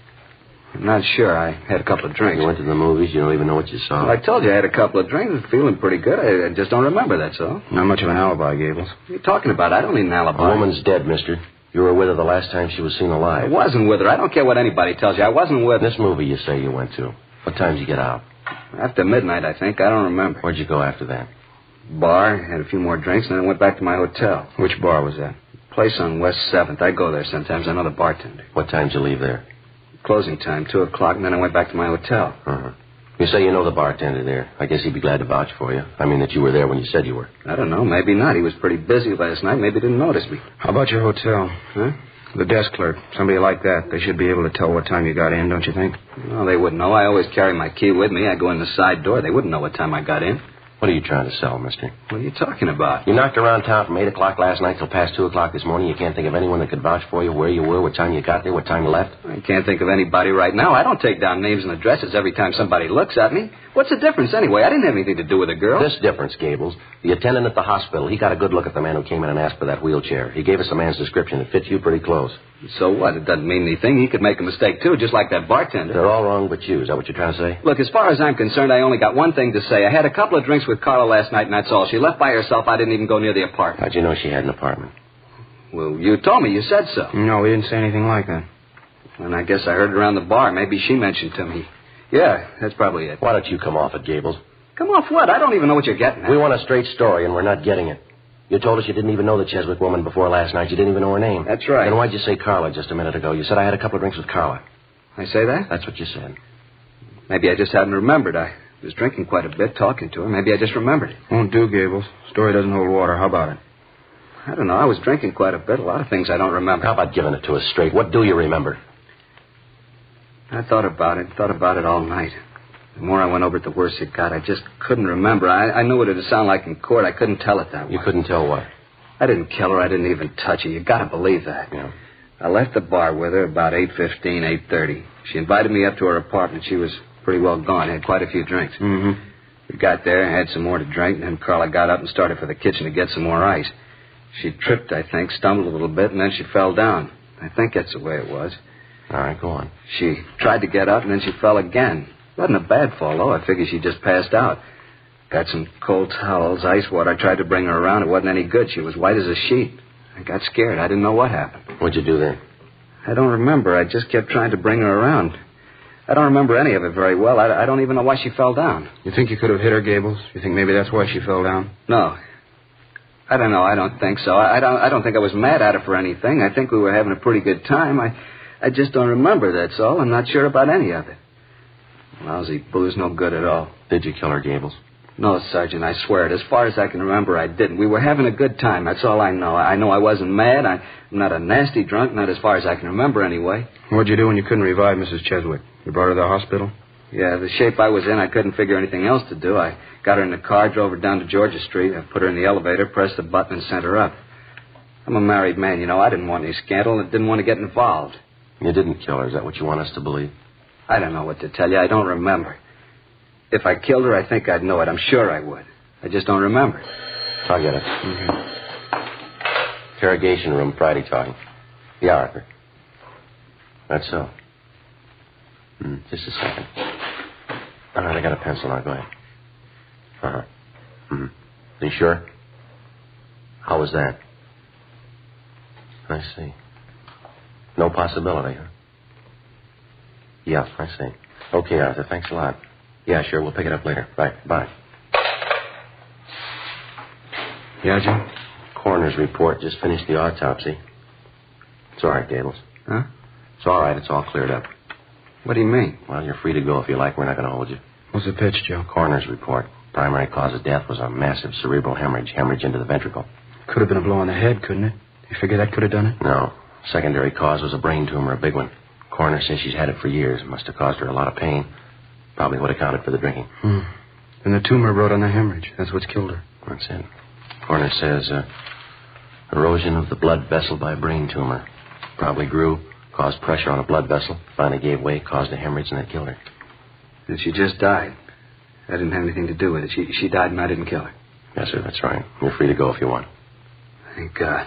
I'm not sure. I had a couple of drinks. You went to the movies? You don't even know what you saw? Well, I told you I had a couple of drinks. I was feeling pretty good. I just don't remember, that's all. Not much of an alibi, Gables. What are you talking about? I don't need an alibi. A woman's dead, mister. You were with her the last time she was seen alive. I wasn't with her. I don't care what anybody tells you. I wasn't with her. This movie you say you went to. What time did you get out? After midnight, I think. I don't remember. Where'd you go after that? Bar, had a few more drinks, and then I went back to my hotel. Which bar was that? Place on West 7th. I go there sometimes. I know the bartender. What time did you leave there? Closing time, 2 o'clock, and then I went back to my hotel. You say you know the bartender there. I guess he'd be glad to vouch for you. I mean that you were there when you said you were. I don't know. Maybe not. He was pretty busy last night. Maybe he didn't notice me. How about your hotel? Huh? The desk clerk. Somebody like that. They should be able to tell what time you got in, don't you think? Well, they wouldn't know. I always carry my key with me. I go in the side door. They wouldn't know what time I got in. What are you trying to sell, mister? What are you talking about? You knocked around town from 8 o'clock last night till past 2 o'clock this morning. You can't think of anyone that could vouch for you, where you were, what time you got there, what time you left? I can't think of anybody right now. I don't take down names and addresses every time somebody looks at me. What's the difference anyway? I didn't have anything to do with the girl. This difference, Gables. The attendant at the hospital, he got a good look at the man who came in and asked for that wheelchair. He gave us a man's description. It fits you pretty close. So what? It doesn't mean anything. He could make a mistake, too, just like that bartender. They're all wrong but you. Is that what you're trying to say? Look, as far as I'm concerned, I only got one thing to say. I had a couple of drinks with Carla last night, and that's all. She left by herself. I didn't even go near the apartment. How'd you know she had an apartment? Well, you told me. You said so. No, we didn't say anything like that. And I guess I heard it around the bar. Maybe she mentioned to me. Yeah, that's probably it. Why don't you come off it, Gables? Come off what? I don't even know what you're getting at. We want a straight story, and we're not getting it. You told us you didn't even know the Cheswick woman before last night. You didn't even know her name. That's right. Then why'd you say Carla just a minute ago? You said I had a couple of drinks with Carla. I say that? That's what you said. Maybe I just hadn't remembered. I was drinking quite a bit, talking to her. Maybe I just remembered it. Won't do, Gables. Story doesn't hold water. How about it? I don't know. I was drinking quite a bit. A lot of things I don't remember. How about giving it to us straight? What do you remember? I thought about it all night. The more I went over it, the worse it got. I just couldn't remember. I knew what it would sound like in court. I couldn't tell it that way. You couldn't tell what? I didn't kill her. I didn't even touch her. You got to believe that. Yeah. I left the bar with her about 8:15, 8:30. She invited me up to her apartment. She was pretty well gone. Had quite a few drinks. We got there, had some more to drink, and then Carla got up and started for the kitchen to get some more ice. She tripped, I think, stumbled a little bit, and then she fell down. I think that's the way it was. All right, go on. She tried to get up, and then she fell again. It wasn't a bad fall, though. I figured she just passed out. Got some cold towels, ice water. I tried to bring her around. It wasn't any good. She was white as a sheet. I got scared. I didn't know what happened. What'd you do then? I don't remember. I just kept trying to bring her around. I don't remember any of it very well. I don't even know why she fell down. You think you could have hit her, Gables? You think maybe that's why she fell down? No. I don't know. I don't think so. I don't think I was mad at her for anything. I think we were having a pretty good time. I just don't remember, that's all. I'm not sure about any of it. Lousy booze, no good at all. Did you kill her, Gables? No, Sergeant, I swear it. As far as I can remember, I didn't. We were having a good time. That's all I know. I know I wasn't mad. I'm not a nasty drunk, not as far as I can remember anyway. What'd you do when you couldn't revive Mrs. Cheswick? You brought her to the hospital? Yeah, the shape I was in, I couldn't figure anything else to do. I got her in the car, drove her down to Georgia Street. I put her in the elevator, pressed the button, and sent her up. I'm a married man, you know. I didn't want any scandal and didn't want to get involved. You didn't kill her. Is that what you want us to believe? I don't know what to tell you. I don't remember. If I killed her, I think I'd know it. I'm sure I would. I just don't remember. I'll get it. Interrogation room, Friday talking. Yeah, Arthur. That's so. Just a second. All right, I got a pencil now. Go ahead. Are you sure? How was that? I see. No possibility, huh? Yeah, I see. Okay, Arthur, thanks a lot. Yeah, sure, we'll pick it up later. Right, bye. Yeah, Jim? Coroner's report just finished the autopsy. It's all right, Gables. Huh? It's all right, it's all cleared up. What do you mean? Well, you're free to go if you like. We're not going to hold you. What's the pitch, Joe? Coroner's report. Primary cause of death was a massive cerebral hemorrhage into the ventricle. Could have been a blow on the head, couldn't it? You figure that could have done it? No. Secondary cause was a brain tumor, a big one. Coroner says she's had it for years. Must have caused her a lot of pain. Probably would have accounted for the drinking. And the tumor wrote on the hemorrhage. That's what's killed her. That's it. Coroner says erosion of the blood vessel by brain tumor. Probably grew, caused pressure on a blood vessel, finally gave way, caused a hemorrhage, and that killed her. And she just died. I didn't have anything to do with it. She died and I didn't kill her. Yes, sir, that's right. You're free to go if you want. Thank God.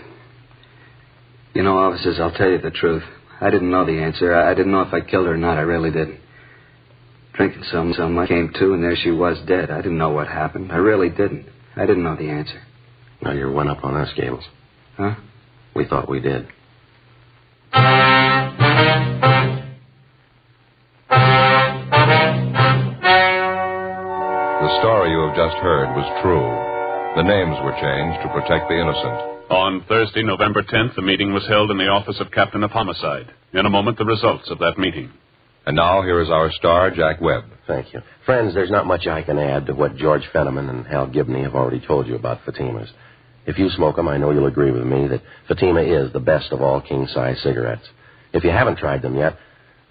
You know, officers, I'll tell you the truth. I didn't know the answer. I didn't know if I killed her or not. I really didn't. Drinking some, I came to, and there she was dead. I didn't know what happened. I really didn't. I didn't know the answer. Now you're one up on us, Gables. Huh? We thought we did. The story you have just heard was true. The names were changed to protect the innocent. On Thursday, November 10th, a meeting was held in the office of Captain of Homicide. In a moment, the results of that meeting. And now, here is our star, Jack Webb. Thank you. Friends, there's not much I can add to what George Fenneman and Hal Gibney have already told you about Fatimas. If you smoke them, I know you'll agree with me that Fatima is the best of all king-size cigarettes. If you haven't tried them yet,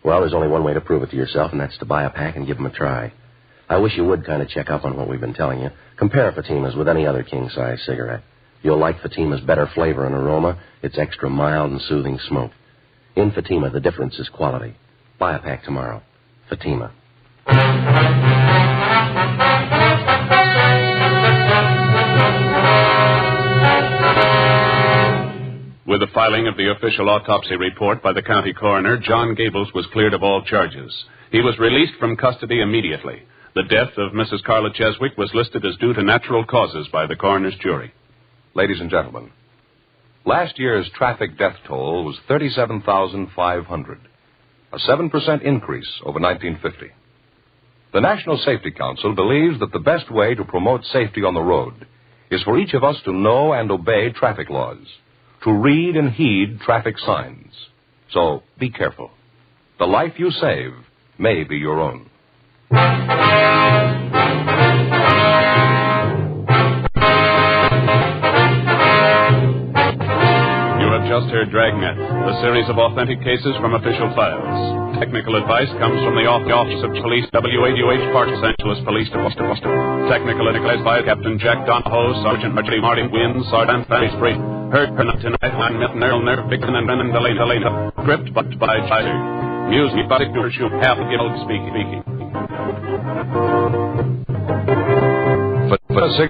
well, there's only one way to prove it to yourself, and that's to buy a pack and give them a try. I wish you would kind of check up on what we've been telling you. Compare Fatimas with any other king-size cigarette. You'll like Fatima's better flavor and aroma, its extra mild and soothing smoke. In Fatima, the difference is quality. Buy a pack tomorrow. Fatima. With the filing of the official autopsy report by the county coroner, John Gables was cleared of all charges. He was released from custody immediately. The death of Mrs. Carla Cheswick was listed as due to natural causes by the coroner's jury. Ladies and gentlemen, last year's traffic death toll was 37,500, a 7% increase over 1950. The National Safety Council believes that the best way to promote safety on the road is for each of us to know and obey traffic laws, to read and heed traffic signs. So be careful. The life you save may be your own. Just heard Dragnet, a series of authentic cases from official files. Technical advice comes from the Office of Police, WAUH, Los Angeles Police Department. Technical advice by Captain Jack Donahoe, Sergeant Martin Wynn, Sergeant Fanny Spray. Heard tonight, Line Milton, Earl Nerve, Vixen, and Brennan Delana. Script by Chiser. Music by Victor Shue, half of Guild speaking. For 6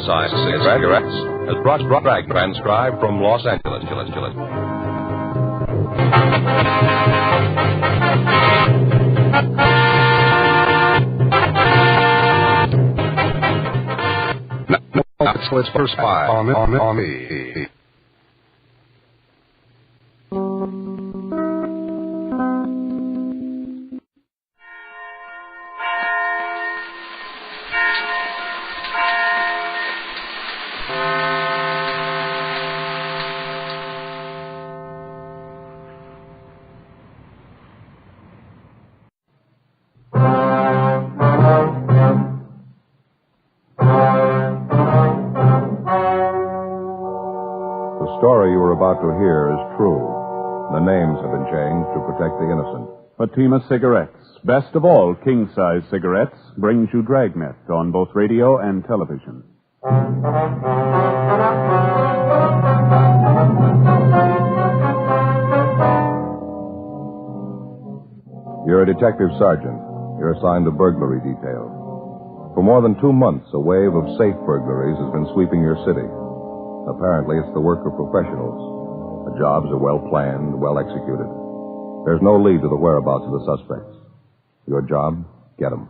size cigarettes, as Dragnet transcribed from Los Angeles. No, it's first spy on me. The story you are about to hear is true. The names have been changed to protect the innocent. Fatima Cigarettes, best of all king-size cigarettes, brings you Dragnet on both radio and television. You're a detective sergeant. You're assigned to burglary detail. For more than 2 months, a wave of safe burglaries has been sweeping your city. Apparently, it's the work of professionals. The jobs are well planned, well executed. There's no lead to the whereabouts of the suspects. Your job, get them.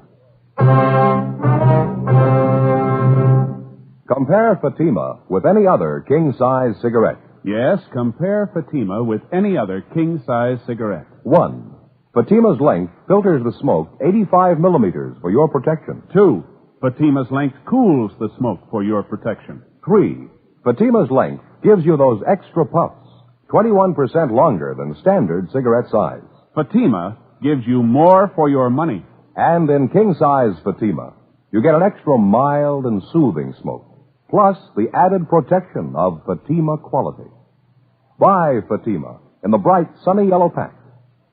Compare Fatima with any other king-size cigarette. Yes, compare Fatima with any other king-size cigarette. 1. Fatima's length filters the smoke 85 millimeters for your protection. 2. Fatima's length cools the smoke for your protection. 3. Fatima's length gives you those extra puffs, 21% longer than standard cigarette size. Fatima gives you more for your money. And in king-size Fatima, you get an extra mild and soothing smoke, plus the added protection of Fatima quality. By Fatima, in the bright, sunny yellow pack.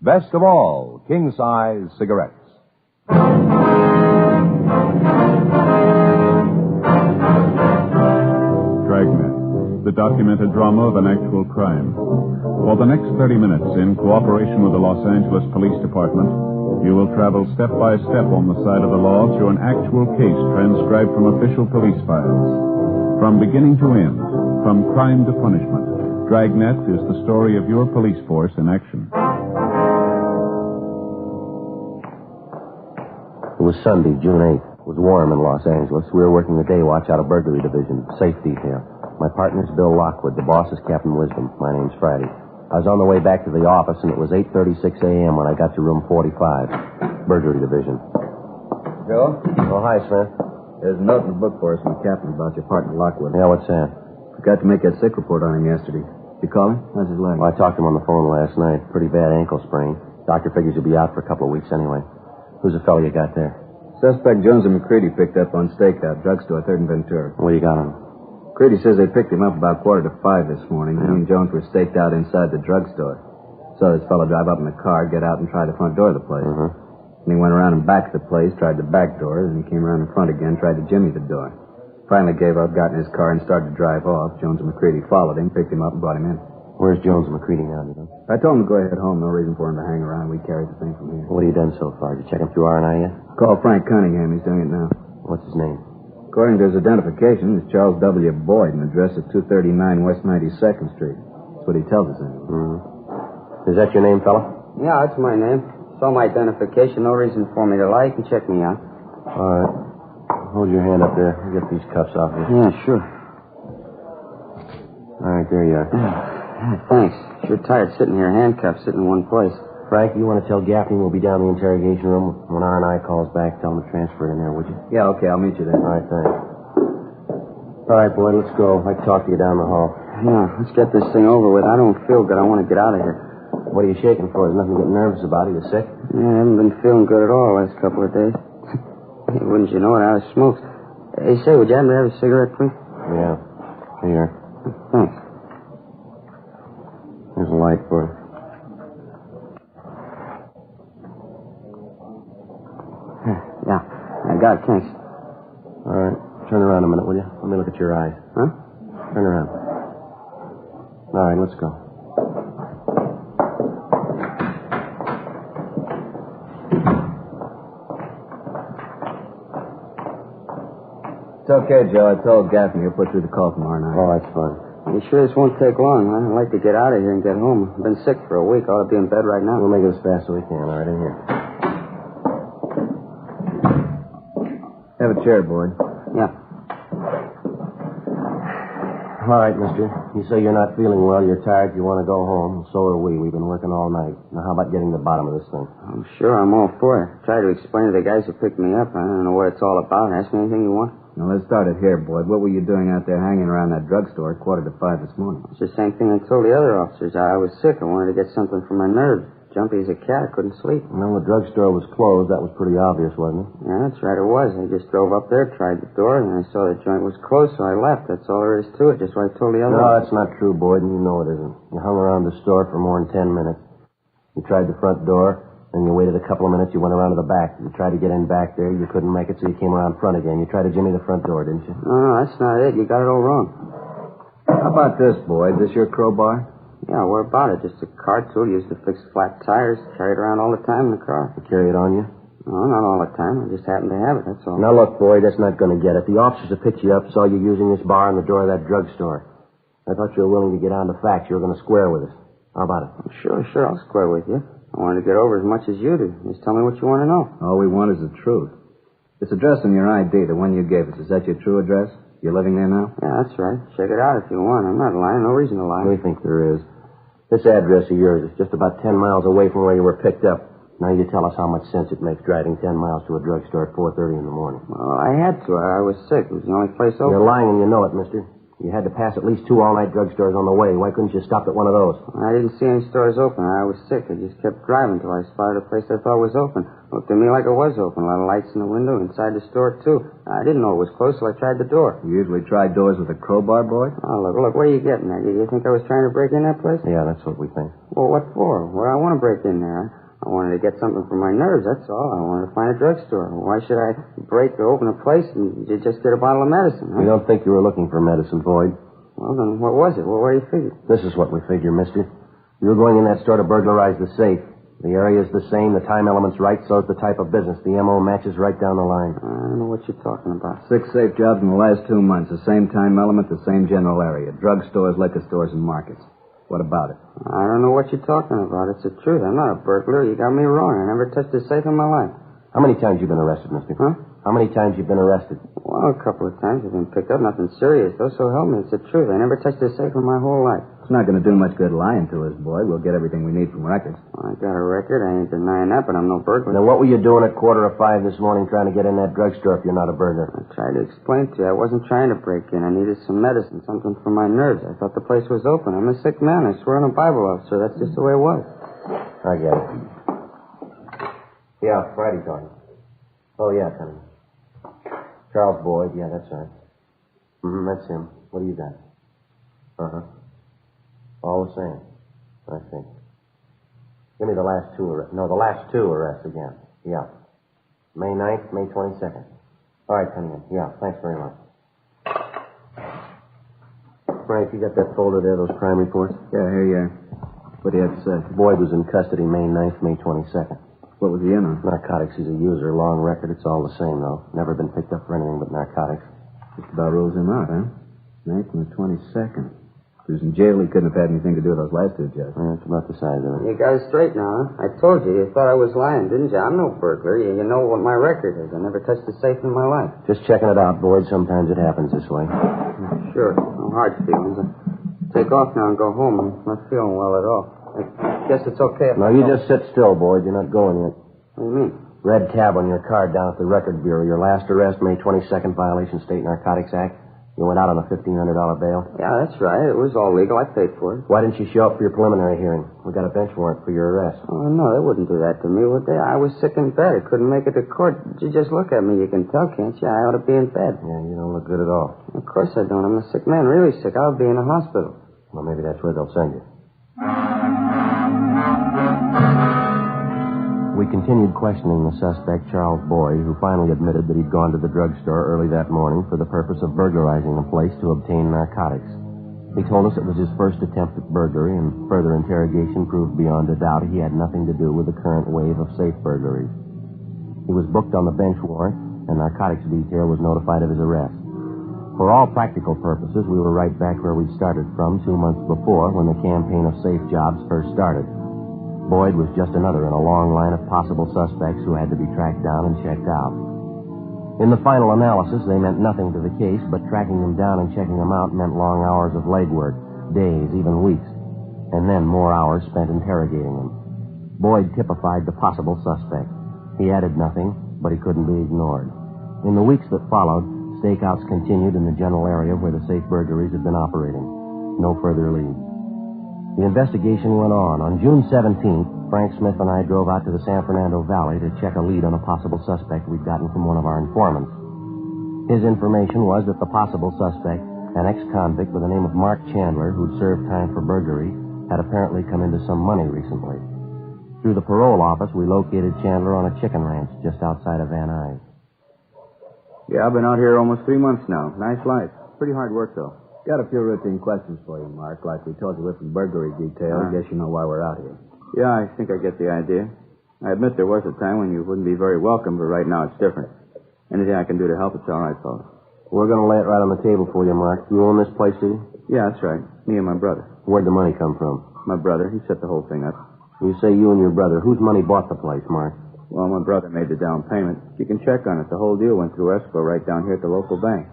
Best of all, king-size cigarettes. Dragnet, the documented drama of an actual crime. For the next 30 minutes, in cooperation with the Los Angeles Police Department, you will travel step by step on the side of the law through an actual case transcribed from official police files. From beginning to end, from crime to punishment, Dragnet is the story of your police force in action. It was Sunday, June 8th. It was warm in Los Angeles. We were working the day watch out of burglary division, safe detail. My partner's Bill Lockwood. The boss is Captain Wisdom. My name's Friday. I was on the way back to the office, and it was 8:36 a.m. when I got to room 45, burglary division. Joe? Oh, hi, Smith. There's a note in the book for us from the captain about your partner, Lockwood. Yeah, what's that? Forgot to make that sick report on him yesterday. You call him? How's his leg? Well, I talked to him on the phone last night. Pretty bad ankle sprain. Doctor figures he'll be out for a couple of weeks anyway. Who's the fellow you got there? Suspect Jones and McCready picked up on stakeout, drugstore, 3rd and Ventura. What do you got on him? McCready says they picked him up about 4:45 this morning. He and Jones were staked out inside the drugstore. Saw this fellow drive up in the car, get out, and try the front door of the place. And he went around and back of the place, tried the back door, and he came around in front again, tried to jimmy the door. Finally gave up, got in his car, and started to drive off. Jones and McCready followed him, picked him up, and brought him in. Where's Jones and McCready now, do you know? I told him to go ahead home. No reason for him to hang around. We carried the thing from here. What have you done so far? Did you check him through R&I yet? Call Frank Cunningham. He's doing it now. What's his name? According to his identification, it's Charles W. Boyd, and address is 239 West 92nd Street. That's what he tells us anyway. Is that your name, fella? Yeah, that's my name. Saw my identification. No reason for me to lie. You can check me out. All right. Hold your hand up there. I'll get these cuffs off you. Yeah, sure. All right, there you are. Yeah, thanks. Sure tired sitting here handcuffed, sitting in one place. Frank, you want to tell Gaffney we'll be down in the interrogation room? When R&I calls back, tell him to transfer it in there, would you? Yeah, okay. I'll meet you there. All right, thanks. All right, Boyd, let's go. I can talk to you down the hall. Yeah, let's get this thing over with. I don't feel good. I want to get out of here. What are you shaking for? There's nothing to get nervous about. Are you sick? Yeah, I haven't been feeling good at all the last couple of days. Hey, wouldn't you know it? I smoked. Hey, say, would you happen to have a cigarette, please? Yeah. Here. Thanks. There's a light for you. Yeah, I got it. Thanks. All right. Turn around a minute, will you? Let me look at your eyes. Huh? Turn around. All right, let's go. It's okay, Joe. I told Gaffney he'll put through the call from R&I. Oh, that's fine. You sure this won't take long? I'd like to get out of here and get home. I've been sick for a week. I ought to be in bed right now. We'll make it as fast as we can. All right, in here. Have a chair, Boyd. Yeah. All right, mister. You say you're not feeling well, you're tired, you want to go home. So are we. We've been working all night. Now, how about getting to the bottom of this thing? I'm sure I'm all for it. Try to explain to the guys who picked me up. I don't know what it's all about. Ask me anything you want. Now, let's start it here, Boyd. What were you doing out there hanging around that drugstore at 4:45 this morning? It's the same thing I told the other officers. I was sick. I wanted to get something for my nerves. Jumpy as a cat. I couldn't sleep. Well, the drugstore was closed. That was pretty obvious, wasn't it? Yeah, that's right. It was. I just drove up there, tried the door, and I saw the joint was closed, so I left. That's all there is to it. Just what I told the other No, officers. that's not true, Boyd, and you know it isn't. You hung around the store for more than 10 minutes. You tried the front door, then you waited a couple of minutes, you went around to the back. You tried to get in back there, you couldn't make it, so you came around front again. You tried to jimmy the front door, didn't you? No, that's not it. You got it all wrong. How about this, Boyd? This your crowbar? Yeah, what about it? Just a car tool used to fix flat tires. Carry it around all the time in the car. You carry it on you? No, not all the time. I just happen to have it, that's all. Now, look, Boyd, that's not going to get it. The officers that picked you up saw you using this bar in the door of that drugstore. I thought you were willing to get down to facts. You were going to square with us. How about it? Sure, I'll square with you. I wanted to get over as much as you do. Just tell me what you want to know. All we want is the truth. This address on your ID, the one you gave us, is that your true address? You're living there now? Yeah, that's right. Check it out if you want. I'm not lying. No reason to lie. We think there is. This address of yours is just about 10 miles away from where you were picked up. Now you tell us how much sense it makes driving 10 miles to a drugstore at 4:30 in the morning. Well, I had to. I was sick. It was the only place open. You're lying and you know it, mister. You had to pass at least 2 all-night drugstores on the way. Why couldn't you stop at one of those? I didn't see any stores open. I was sick. I just kept driving until I spotted a place I thought was open. Looked to me like it was open. A lot of lights in the window, inside the store, too. I didn't know it was closed, so I tried the door. You usually try doors with a crowbar, Boyd? Oh, look, what are you getting at? You think I was trying to break in that place? Yeah, that's what we think. Well, what for? Well, I want to break in there. I wanted to get something for my nerves, that's all. I wanted to find a drugstore. Why should I break or open a place and just get a bottle of medicine, huh? We don't think you were looking for medicine, Boyd. Well, then what was it? Well, what do you figure? This is what we figure, mister. You were going in that store to burglarize the safe. The area is the same, the time element's right, so is the type of business. The M.O. matches right down the line. I don't know what you're talking about. 6 safe jobs in the last 2 months. The same time element, the same general area. Drugstores, liquor stores, and markets. What about it? I don't know what you're talking about. It's the truth. I'm not a burglar. You got me wrong. I never touched a safe in my life. How many times you been arrested, mister? Huh? How many times you been arrested? Well, a couple of times I've been picked up. Nothing serious, though, so help me. It's the truth. I never touched a safe in my whole life. It's not going to do much good lying to us, Boyd. We'll get everything we need from records. Well, I got a record. I ain't denying that, but I'm no burglar. Now, what were you doing at 4:45 this morning trying to get in that drugstore if you're not a burglar? I tried to explain to you. I wasn't trying to break in. I needed some medicine, something for my nerves. I thought the place was open. I'm a sick man. I swear on a Bible officer. That's just the way it was. I get it. Yeah, Friday talking. Oh, yeah, Connie. Charles Boyd. Yeah, that's right. That's him. What do you got? Uh-huh. All the same. I see. Give me the last two arrests. No, the last two arrests again. Yeah. May 9th, May 22nd. All right, Cunningham. Yeah, thanks very much. Frank, you got that folder there, those crime reports? Yeah, here you are. What do you have to say? Boyd was in custody May 9th, May 22nd. What was he in on? Narcotics. He's a user. Long record. It's all the same, though. Never been picked up for anything but narcotics. Just about rules him out, huh? 9th and the 22nd. If he was in jail, he couldn't have had anything to do with those last two jobs. Yeah, it's about the size of it. You got it straight now, huh? I told you. You thought I was lying, didn't you? I'm no burglar. You know what my record is. I never touched a safe in my life. Just checking it out, Boyd. Sometimes it happens this way. Sure. No hard feelings. I'll take off now and go home. I'm not feeling well at all. I guess it's okay if No, you just sit still, Boyd. You're not going yet. What do you mean? Red tab on your card down at the Record Bureau. Your last arrest, May 22nd, violation State Narcotics Act. You went out on a $1,500 bail. Yeah, that's right. It was all legal. I paid for it. Why didn't you show up for your preliminary hearing? We got a bench warrant for your arrest. Oh, no, they wouldn't do that to me, would they? I was sick in bed. I couldn't make it to court. You just look at me. You can tell, can't you? I ought to be in bed. Yeah, you don't look good at all. Of course I don't. I'm a sick man, really sick. I'll be in a hospital. Well, maybe that's where they'll send you. We continued questioning the suspect, Charles Boyd, who finally admitted that he'd gone to the drugstore early that morning for the purpose of burglarizing the place to obtain narcotics. He told us it was his first attempt at burglary, and further interrogation proved beyond a doubt he had nothing to do with the current wave of safe burglaries. He was booked on the bench warrant, and narcotics detail was notified of his arrest. For all practical purposes, we were right back where we started from 2 months before, when the campaign of safe jobs first started. Boyd was just another in a long line of possible suspects who had to be tracked down and checked out. In the final analysis, they meant nothing to the case, but tracking them down and checking them out meant long hours of legwork, days, even weeks, and then more hours spent interrogating them. Boyd typified the possible suspect. He added nothing, but he couldn't be ignored. In the weeks that followed, stakeouts continued in the general area where the safe burglaries had been operating. No further leads. The investigation went on. On June 17th, Frank Smith and I drove out to the San Fernando Valley to check a lead on a possible suspect we'd gotten from one of our informants. His information was that the possible suspect, an ex-convict by the name of Mark Chandler, who'd served time for burglary, had apparently come into some money recently. Through the parole office, we located Chandler on a chicken ranch just outside of Van Nuys. Yeah, I've been out here almost 3 months now. Nice life. Pretty hard work, though. Got a few routine questions for you, Mark. Like we told you, we're from burglary detail. I guess you know why we're out here. Yeah, I think I get the idea. I admit there was a time when you wouldn't be very welcome, but right now it's different. Anything I can do to help, it's all right, fellas. We're going to lay it right on the table for you, Mark. You own this place, do you? Yeah, that's right. Me and my brother. Where'd the money come from? My brother. He set the whole thing up. You say you and your brother. Whose money bought the place, Mark? Well, my brother made the down payment. You can check on it. The whole deal went through escrow right down here at the local bank.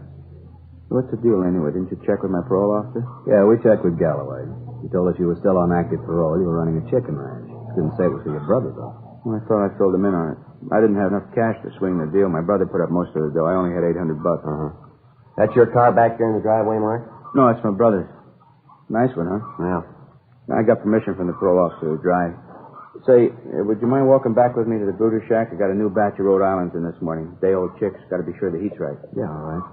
What's the deal anyway? Didn't you check with my parole officer? Yeah, we checked with Galloway. He told us you were still on active parole. You were running a chicken ranch. Didn't say it was for your brother, though. Well, I thought I filled him in on it. I didn't have enough cash to swing the deal. My brother put up most of the dough. I only had $800. That's your car back there in the driveway, Mark? No, it's my brother's. Nice one, huh? Yeah. I got permission from the parole officer to drive. Say, would you mind walking back with me to the brooder shack? I got a new batch of Rhode Islands in this morning. Day-old chicks. Got to be sure the heat's right. Yeah, all right.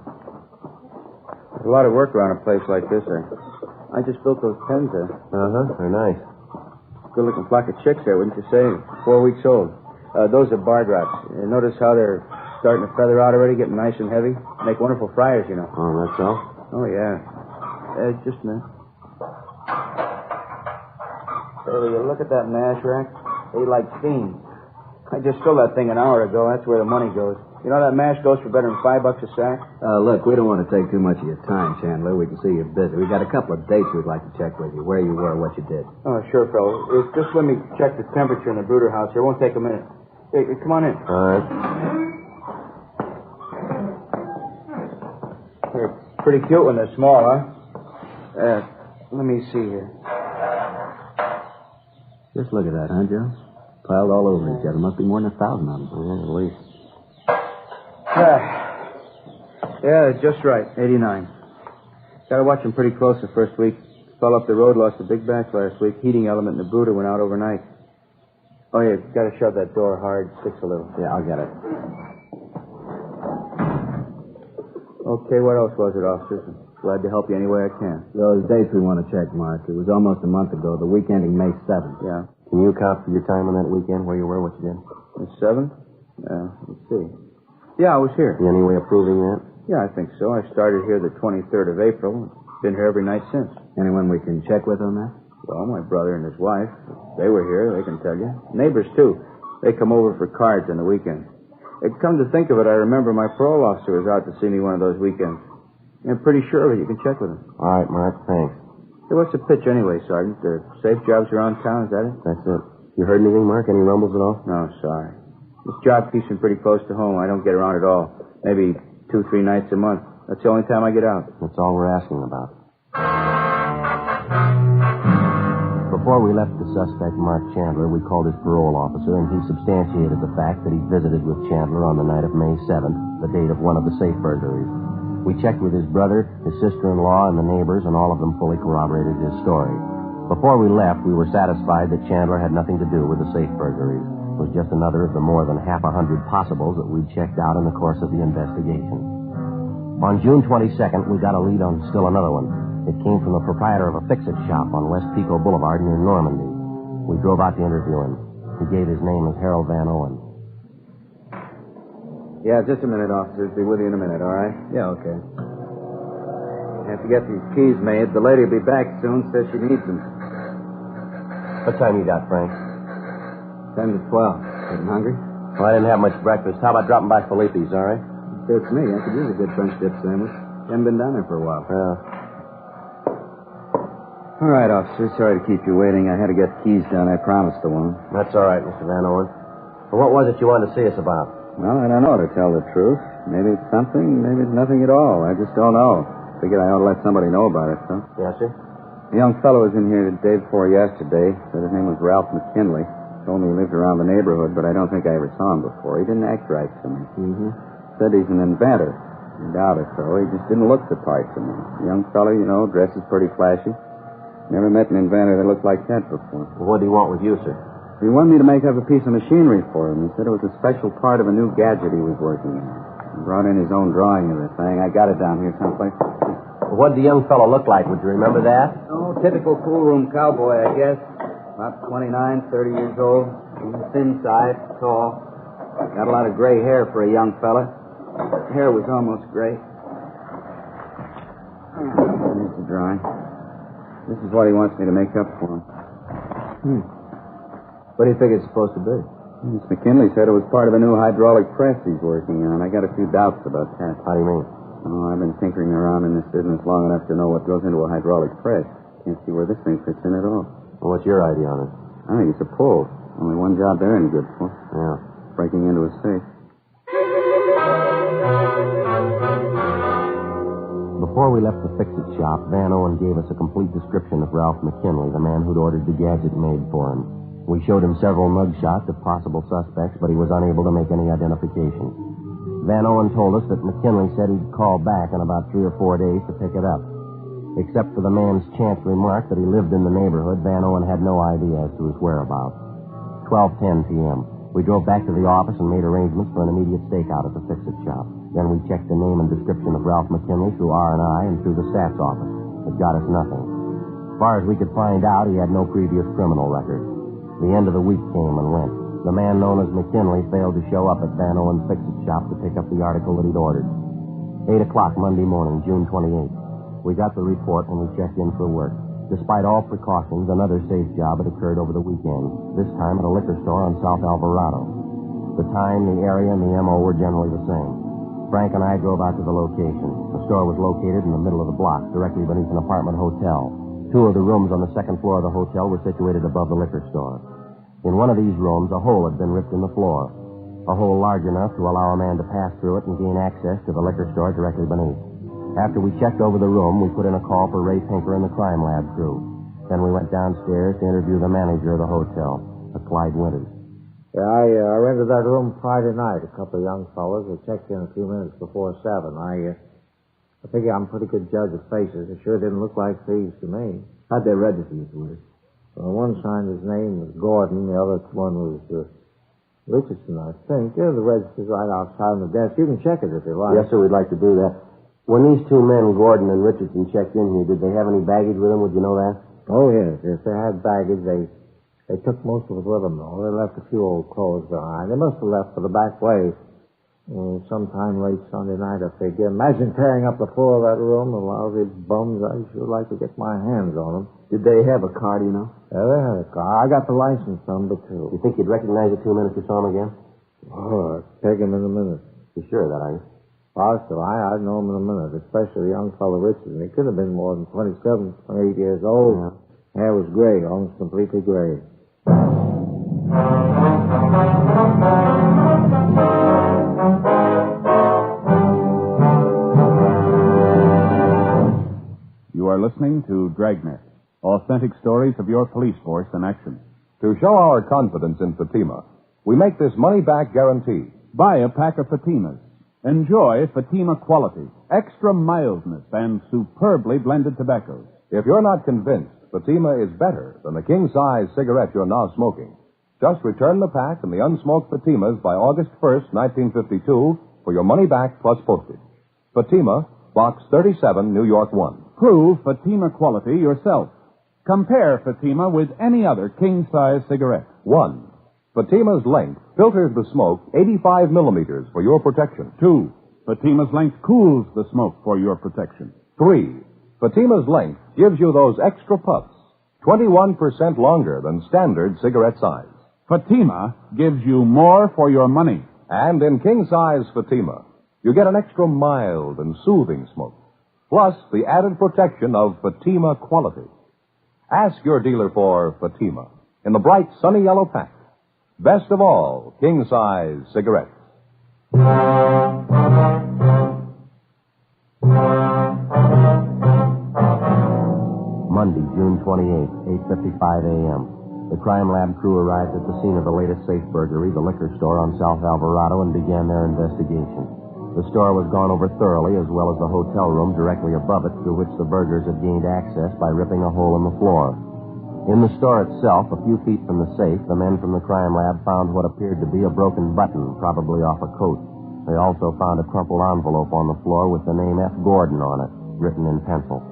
There's a lot of work around a place like this. I just built those pens there. Uh-huh. They're nice. Good-looking flock of chicks there, wouldn't you say? 4 weeks old. Those are bar drops. Notice how they're starting to feather out already, getting nice and heavy? Make wonderful fryers, you know. Oh, that's all? Oh, yeah. Just a minute. Hey, will you look at that mash rack? They like fiends. I just filled that thing an hour ago. That's where the money goes. You know that mash goes for better than $5 a sack? Look, we don't want to take too much of your time, Chandler. We can see you're busy. We got a couple of dates we'd like to check with you. Where you were, what you did. Oh, sure, fellow. Just let me check the temperature in the brooder house here. It won't take a minute. Hey, come on in. All right. They're pretty cute when they're small, huh? Let me see here. Just look at that, huh, Joe? Piled all over each other. Must be more than 1,000 of them. Yeah, at least. Yeah, just right. 89. Got to watch them pretty close the first week. Fell up the road, lost a big batch last week. Heating element in the brooder went out overnight. Oh, yeah, got to shove that door hard. Sticks a little. Yeah, I'll get it. Okay, what else was it, officers? Glad to help you any way I can. Those dates we want to check, Mark. It was almost a month ago, the week ending May 7th. Yeah. Can you account for your time on that weekend, where you were, what you did? The 7th? Let's see. Yeah, I was here. You any way of proving that? Yeah, I think so. I started here the 23rd of April. Been here every night since. Anyone we can check with on that? Well, my brother and his wife. They were here, they can tell you. Neighbors, too. They come over for cards on the weekend. Come to think of it, I remember my parole officer was out to see me one of those weekends. I'm pretty sure of it. You can check with him. All right, Mark, thanks. Hey, what's the pitch anyway, Sergeant? There are safe jobs around town, is that it? That's it. You heard anything, Mark? Any rumbles at all? No, sorry. This job keeps me pretty close to home. I don't get around at all. Maybe 2-3 nights a month. That's the only time I get out. That's all we're asking about. Before we left the suspect, Mark Chandler, we called his parole officer, and he substantiated the fact that he visited with Chandler on the night of May 7th, the date of one of the safe burglaries. We checked with his brother, his sister-in-law, and the neighbors, and all of them fully corroborated his story. Before we left, we were satisfied that Chandler had nothing to do with the safe burglaries. It was just another of the more than 100 possibles that we'd checked out in the course of the investigation. On June 22nd, we got a lead on still another one. It came from the proprietor of a fix-it shop on West Pico Boulevard near Normandy. We drove out to interview him. He gave his name as Harold Van Owen. Yeah, just a minute, officers. Be with you in a minute, all right? Yeah, okay. Have to get these keys made. The lady will be back soon. Says she needs them. What time you got, Frank? 10 to 12. Getting hungry? Well, I didn't have much breakfast. How about dropping by Felipe's, all right? Suits me. I could use a good French dip sandwich. Haven't been down there for a while. Yeah. All right, officer. Sorry to keep you waiting. I had to get keys done. I promised the woman. That's all right, Mr. Van Owen. Well, what was it you wanted to see us about? Well, I don't know, to tell the truth. Maybe it's something, maybe it's nothing at all. I just don't know. Figured I ought to let somebody know about it, so. Yes, sir? A young fellow was in here the day before yesterday. Said his name was Ralph McKinley. Told me he lived around the neighborhood, but I don't think I ever saw him before. He didn't act right to me. Mm-hmm. Said he's an inventor. I doubt it, though. He just didn't look the part to me. A young fellow, you know, dresses pretty flashy. Never met an inventor that looked like that before. Well, what do you want with you, sir? He wanted me to make up a piece of machinery for him. He said it was a special part of a new gadget he was working on. He brought in his own drawing of the thing. I got it down here someplace. Well, what did the young fellow look like? Would you remember that? Oh, typical pool room cowboy, I guess. About 29, 30 years old. Thin side, tall. Got a lot of gray hair for a young fella. His hair was almost gray. Here's the drawing. This is what he wants me to make up for him. What do you think it's supposed to be? Miss McKinley said it was part of a new hydraulic press he's working on. I got a few doubts about that. How do you mean? Oh, I've been tinkering around in this business long enough to know what goes into a hydraulic press. Can't see where this thing fits in at all. Well, what's your idea on it? I think it's a pull. Only one job they're any good for. Yeah. Breaking into a safe. Before we left the fix-it shop, Van Owen gave us a complete description of Ralph McKinley, the man who'd ordered the gadget made for him. We showed him several mug shots of possible suspects, but he was unable to make any identification. Van Owen told us that McKinley said he'd call back in about 3 or 4 days to pick it up. Except for the man's chance remark that he lived in the neighborhood, Van Owen had no idea as to his whereabouts. 12:10 p.m. We drove back to the office and made arrangements for an immediate stakeout at the fix-it shop. Then we checked the name and description of Ralph McKinley through R&I and through the stats office. It got us nothing. As far as we could find out, he had no previous criminal record. The end of the week came and went. The man known as McKinley failed to show up at Van Owen's fix-it shop to pick up the article that he'd ordered. 8 o'clock Monday morning, June 28th. We got the report when we checked in for work. Despite all precautions, another safe job had occurred over the weekend, this time at a liquor store on South Alvarado. The time, the area, and the M.O. were generally the same. Frank and I drove out to the location. The store was located in the middle of the block, directly beneath an apartment hotel. 2 of the rooms on the second floor of the hotel were situated above the liquor store. In one of these rooms, a hole had been ripped in the floor, a hole large enough to allow a man to pass through it and gain access to the liquor store directly beneath. After we checked over the room, we put in a call for Ray Pinker and the crime lab crew. Then we went downstairs to interview the manager of the hotel, Clyde Winters. Yeah, I rented that room Friday night. A couple of young fellows. They checked in a few minutes before 7. I figure I'm a pretty good judge of faces. It sure didn't look like thieves to me. How'd they register you, Winters? Well, one signed his name was Gordon. The other one was Richardson, I think. Yeah, the register's right outside on the desk. You can check it if you like. Yes, sir, we'd like to do that. When these 2 men, Gordon and Richardson, checked in here, did they have any baggage with them? Would you know that? Oh, yes. If they had baggage, they took most of it with them, though. They left a few old clothes behind. They must have left for the back way. Sometime late Sunday night, I figure. Imagine tearing up the floor of that room. The lousy bums. I sure like to get my hands on them. Did they have a car, do you know? Yeah, they had a car. I got the license number, too. You think you'd recognize the 2 men if you saw them again? Oh, I'd take them in a minute. You sure of that, are you? Positive. I'd know him in a minute, especially the young fellow Richardson. He could have been more than 27, 28 years old. Yeah. Hair was gray, almost completely gray. You are listening to Dragnet, authentic stories of your police force in action. To show our confidence in Fatima, we make this money-back guarantee. Buy a pack of Fatimas. Enjoy Fatima quality, extra mildness, and superbly blended tobaccos. If you're not convinced Fatima is better than the king-size cigarette you're now smoking, just return the pack and the unsmoked Fatimas by August 1st, 1952, for your money back plus postage. Fatima, Box 37, New York 1. Prove Fatima quality yourself. Compare Fatima with any other king-size cigarette. 1. Fatima's length filters the smoke 85 millimeters for your protection. 2. Fatima's length cools the smoke for your protection. 3. Fatima's length gives you those extra puffs, 21% longer than standard cigarette size. Fatima gives you more for your money. And in king-size Fatima, you get an extra mild and soothing smoke, plus the added protection of Fatima quality. Ask your dealer for Fatima in the bright sunny yellow pack. Best of all, king-size cigarettes. Monday, June 28th, 8:55 a.m. The crime lab crew arrived at the scene of the latest safe burglary, the liquor store on South Alvarado, and began their investigation. The store was gone over thoroughly, as well as the hotel room directly above it, through which the burglars had gained access by ripping a hole in the floor. In the store itself, a few feet from the safe, the men from the crime lab found what appeared to be a broken button, probably off a coat. They also found a crumpled envelope on the floor with the name F. Gordon on it, written in pencil.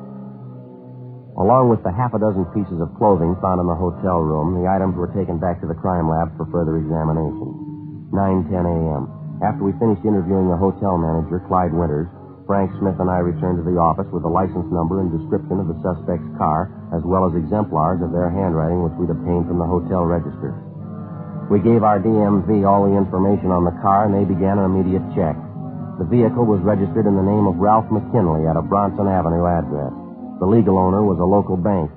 Along with the half a dozen pieces of clothing found in the hotel room, the items were taken back to the crime lab for further examination. 9:10 a.m. After we finished interviewing the hotel manager, Clyde Winters, Frank Smith and I returned to the office with the license number and description of the suspect's car, as well as exemplars of their handwriting which we'd obtained from the hotel register. We gave our DMV all the information on the car, and they began an immediate check. The vehicle was registered in the name of Ralph McKinley at a Bronson Avenue address. The legal owner was a local bank.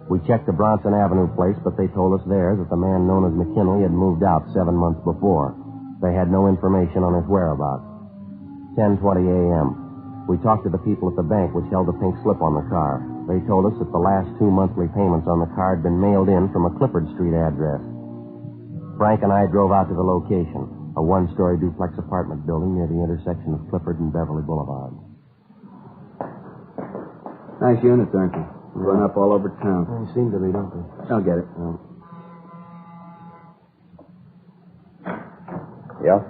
We checked the Bronson Avenue place, but they told us there that the man known as McKinley had moved out 7 months before. They had no information on his whereabouts. 10:20 a.m. We talked to the people at the bank which held the pink slip on the car. They told us that the last 2 monthly payments on the car had been mailed in from a Clifford Street address. Frank and I drove out to the location, a one-story duplex apartment building near the intersection of Clifford and Beverly Boulevard. Nice units, aren't they? Run up all over town. They seem to be, don't they? I'll get it. Yeah?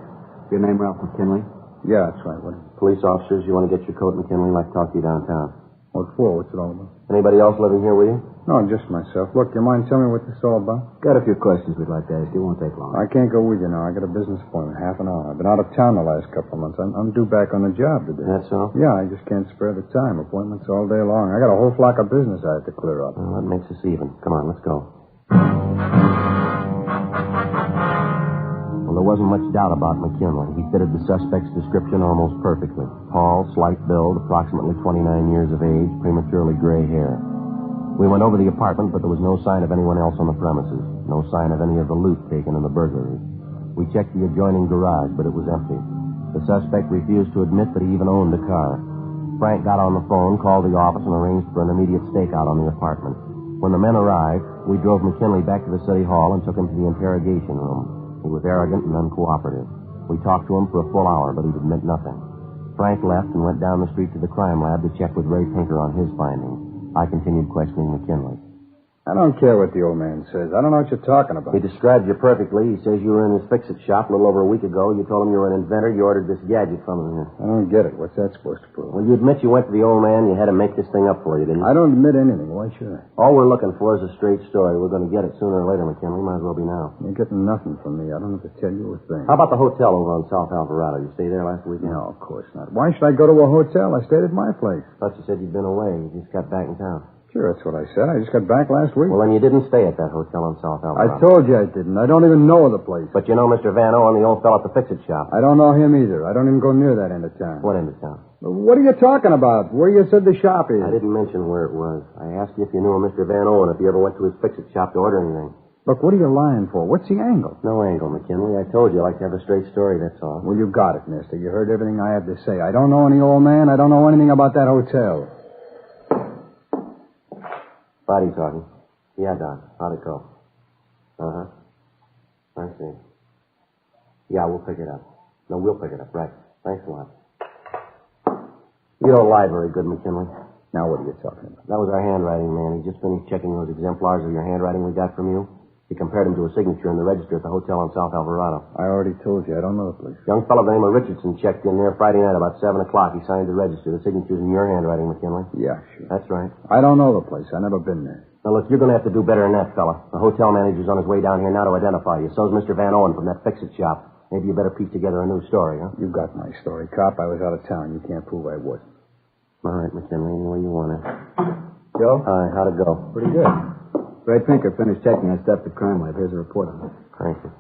Your name Ralph McKinley? Yeah, that's right. What? Police officers, you want to get your coat, McKinley? I'd like to talk to you downtown. What for? What's it all about? Anybody else living here with you? No, just myself. Look, you mind telling me what this is all about? Got a few questions we'd like to ask you. It won't take long. I can't go with you now. I got a business appointment, half an hour. I've been out of town the last couple of months. I'm due back on the job today. That's so? Yeah, I just can't spare the time. Appointments all day long. I got a whole flock of business I have to clear up. Well, that makes us even. Come on, let's go. Well, there wasn't much doubt about McKinley. He fitted the suspect's description almost perfectly. Tall, slight build, approximately 29 years of age, prematurely gray hair. We went over the apartment, but there was no sign of anyone else on the premises. No sign of any of the loot taken in the burglary. We checked the adjoining garage, but it was empty. The suspect refused to admit that he even owned a car. Frank got on the phone, called the office, and arranged for an immediate stakeout on the apartment. When the men arrived, we drove McKinley back to the city hall and took him to the interrogation room. He was arrogant and uncooperative. We talked to him for a full hour, but he'd admit nothing. Frank left and went down the street to the crime lab to check with Ray Pinker on his findings. I continued questioning McKinley. I don't care what the old man says. I don't know what you're talking about. He described you perfectly. He says you were in his fix-it shop a little over a week ago. You told him you were an inventor. You ordered this gadget from him here. I don't get it. What's that supposed to prove? Well, you admit you went to the old man. You had him make this thing up for you, didn't you? I don't admit anything. Why should I? All we're looking for is a straight story. We're going to get it sooner or later, McKinley. Might as well be now. You're getting nothing from me. I don't have to tell you a thing. How about the hotel over on South Alvarado? You stay there last weekend? No, of course not. Why should I go to a hotel? I stayed at my place. Thought you said you'd been away. You just got back in town. Sure, that's what I said. I just got back last week. Well, then you didn't stay at that hotel on South Alvarado. I told you I didn't. I don't even know the place. But you know Mr. Van Owen, the old fellow at the fix-it shop. I don't know him either. I don't even go near that end of town. What end of town? What are you talking about? Where you said the shop is? I didn't mention where it was. I asked you if you knew a Mr. Van Owen, if you ever went to his fix-it shop to order anything. Look, what are you lying for? What's the angle? No angle, McKinley. I told you I like to have a straight story, that's all. Well, you got it, mister. You heard everything I had to say. I don't know any old man. I don't know anything about that hotel. Body talking. Yeah, Don. How'd it go? Uh-huh. I see. Yeah, we'll pick it up. No, we'll pick it up. Right. Thanks a lot. You don't lie very good, McKinley. Now what are you talking about? That was our handwriting man. He just finished checking those exemplars of your handwriting we got from you. He compared them to a signature in the register at the hotel on South Alvarado. I already told you. I don't know the place. Young fellow by the name of Richardson checked in there Friday night about 7 o'clock. He signed the register. The signature's in your handwriting, McKinley. Yeah, sure. That's right. I don't know the place. I've never been there. Now, look, you're going to have to do better than that, fella. The hotel manager's on his way down here now to identify you. So's Mr. Van Owen from that fix-it shop. Maybe you better piece together a new story, huh? You got my story, cop. I was out of town. You can't prove I wasn't. All right, McKinley, any way you want it. Joe? All right, how'd it go? Pretty good. Ray Pinker finished checking that stuff at crime lab. Here's a report on it. Thank you.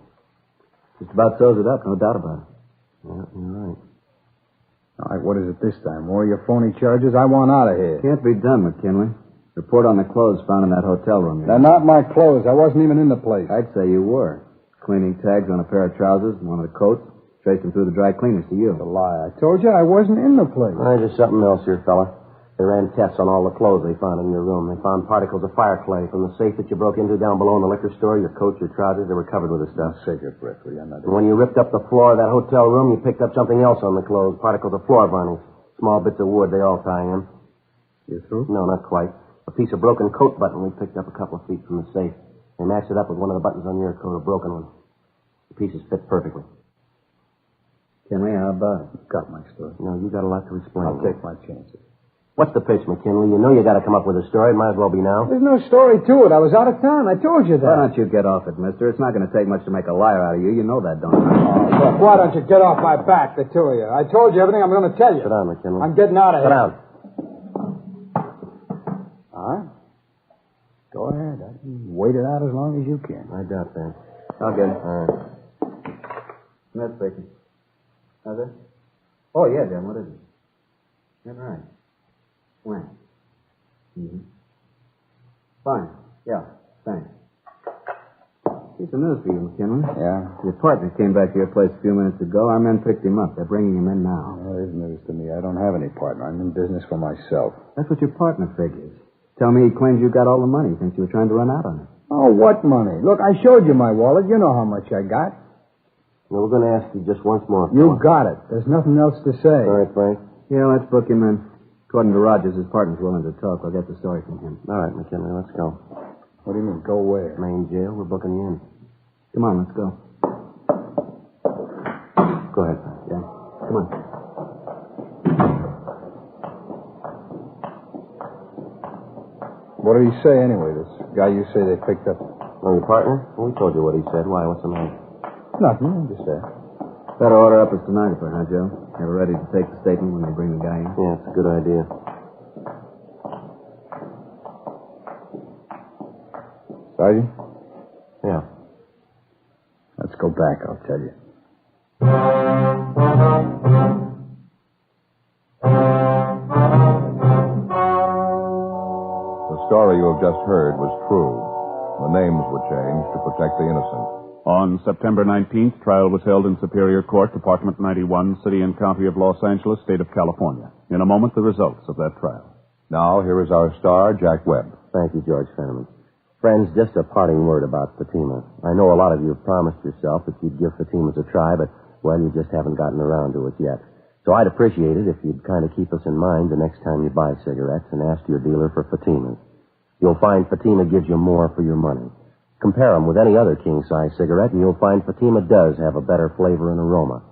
Just about sews it up, no doubt about it. Yeah, you're right. All right, what is it this time? More of your phony charges? I want out of here. Can't be done, McKinley. Report on the clothes found in that hotel room. They're not my clothes. I wasn't even in the place. I'd say you were. Cleaning tags on a pair of trousers and one of the coats. Traced them through the dry cleaners to you. It's a lie. I told you I wasn't in the place. There's something else here, fella. They ran tests on all the clothes they found in your room. They found particles of fire clay from the safe that you broke into down below in the liquor store. Your coats, your trousers, they were covered with this stuff. Save your breath, will you? And when you ripped up the floor of that hotel room, you picked up something else on the clothes. Particles of floor varnish. Small bits of wood, they all tie in. You through? No, not quite. A piece of broken coat button we picked up a couple of feet from the safe. They matched it up with one of the buttons on your coat, a broken one. The pieces fit perfectly. Kenley, how about it? Got my story. No, you got a lot to explain. I'll take my chances. What's the pitch, McKinley? You know you got to come up with a story. It might as well be now. There's no story to it. I was out of town. I told you that. Why don't you get off it, mister? It's not going to take much to make a liar out of you. You know that, don't you? Look, why don't you get off my back, the two of you? I told you everything I'm going to tell you. Sit down, McKinley. I'm getting out of here. Sit down. All right. Go ahead. I can wait it out as long as you can. I doubt that. I'll get it. All right. Smith speaking. How's it? Oh, yeah, Jim. What is it? That's right. When? Mm-hmm. Fine. Yeah. Thanks. Here's some news for you, McKinley. Yeah? Your partner came back to your place a few minutes ago. Our men picked him up. They're bringing him in now. Well, there's news to me. I don't have any partner. I'm in business for myself. That's what your partner figures. Tell me he claims you got all the money. He thinks you were trying to run out on it. Oh, what money? Look, I showed you my wallet. You know how much I got. Well, we're going to ask you just once more. You got it. There's nothing else to say. All right, Frank. Yeah, let's book him in. According to Rogers, his partner's willing to talk. We'll get the story from him. All right, McKinley, let's go. What do you mean, go where? Main jail. We're booking you in. Come on, let's go. Go ahead, Jack. Come on. What did he say anyway, this guy you say they picked up? Oh, your partner? Well, we told you what he said. Why? What's the matter? Nothing, I'm just there. Better order up a stenographer, huh, Joe? Have her ready to take the statement when they bring the guy in. Yeah, it's a good idea. Sergeant? Yeah. Let's go back, I'll tell you. The story you have just heard was true. The names were changed to protect the innocent. On September 19th, trial was held in Superior Court, Department 91, City and County of Los Angeles, State of California. In a moment, the results of that trial. Now, here is our star, Jack Webb. Thank you, George Fenneman. Friends, just a parting word about Fatima. I know a lot of you have promised yourself that you'd give Fatima's a try, but, well, you just haven't gotten around to it yet. So I'd appreciate it if you'd kind of keep us in mind the next time you buy cigarettes and ask your dealer for Fatima's. You'll find Fatima gives you more for your money. Compare them with any other king-size cigarette, and you'll find Fatima does have a better flavor and aroma.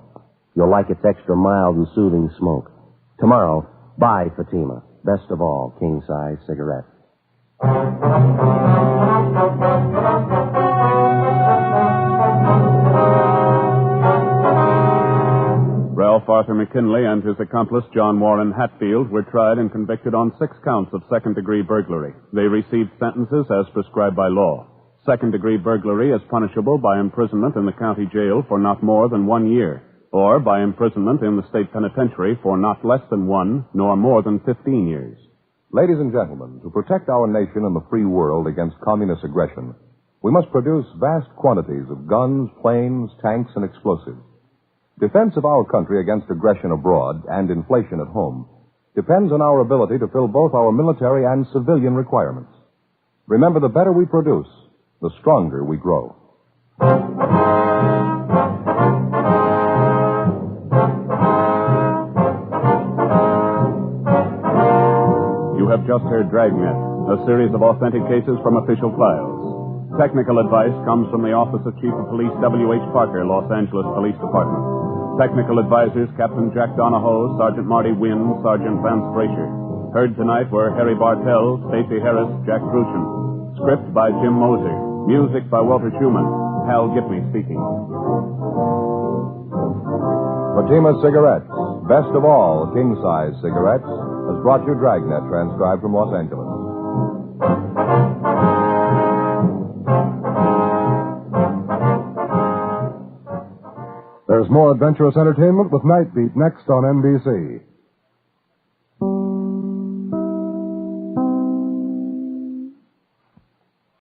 You'll like its extra mild and soothing smoke. Tomorrow, buy Fatima. Best of all, king-size cigarettes. Ralph Arthur McKinley and his accomplice, John Warren Hatfield, were tried and convicted on 6 counts of second-degree burglary. They received sentences as prescribed by law. Second-degree burglary is punishable by imprisonment in the county jail for not more than 1 year, or by imprisonment in the state penitentiary for not less than 1 nor more than 15 years. Ladies and gentlemen, to protect our nation and the free world against communist aggression, we must produce vast quantities of guns, planes, tanks, and explosives. Defense of our country against aggression abroad and inflation at home depends on our ability to fill both our military and civilian requirements. Remember, the better we produce, the stronger we grow. You have just heard Dragnet, a series of authentic cases from official files. Technical advice comes from the Office of Chief of Police W.H. Parker, Los Angeles Police Department. Technical advisors Captain Jack Donahoe, Sergeant Marty Wynn, Sergeant Vance Frazier. Heard tonight were Harry Bartell, Stacey Harris, Jack Crucian. Script by Jim Moser. Music by Walter Schumann. Hal Gipney speaking. Fatima Cigarettes, best of all king-size cigarettes, has brought you Dragnet, transcribed from Los Angeles. There's more adventurous entertainment with Night Beat next on NBC.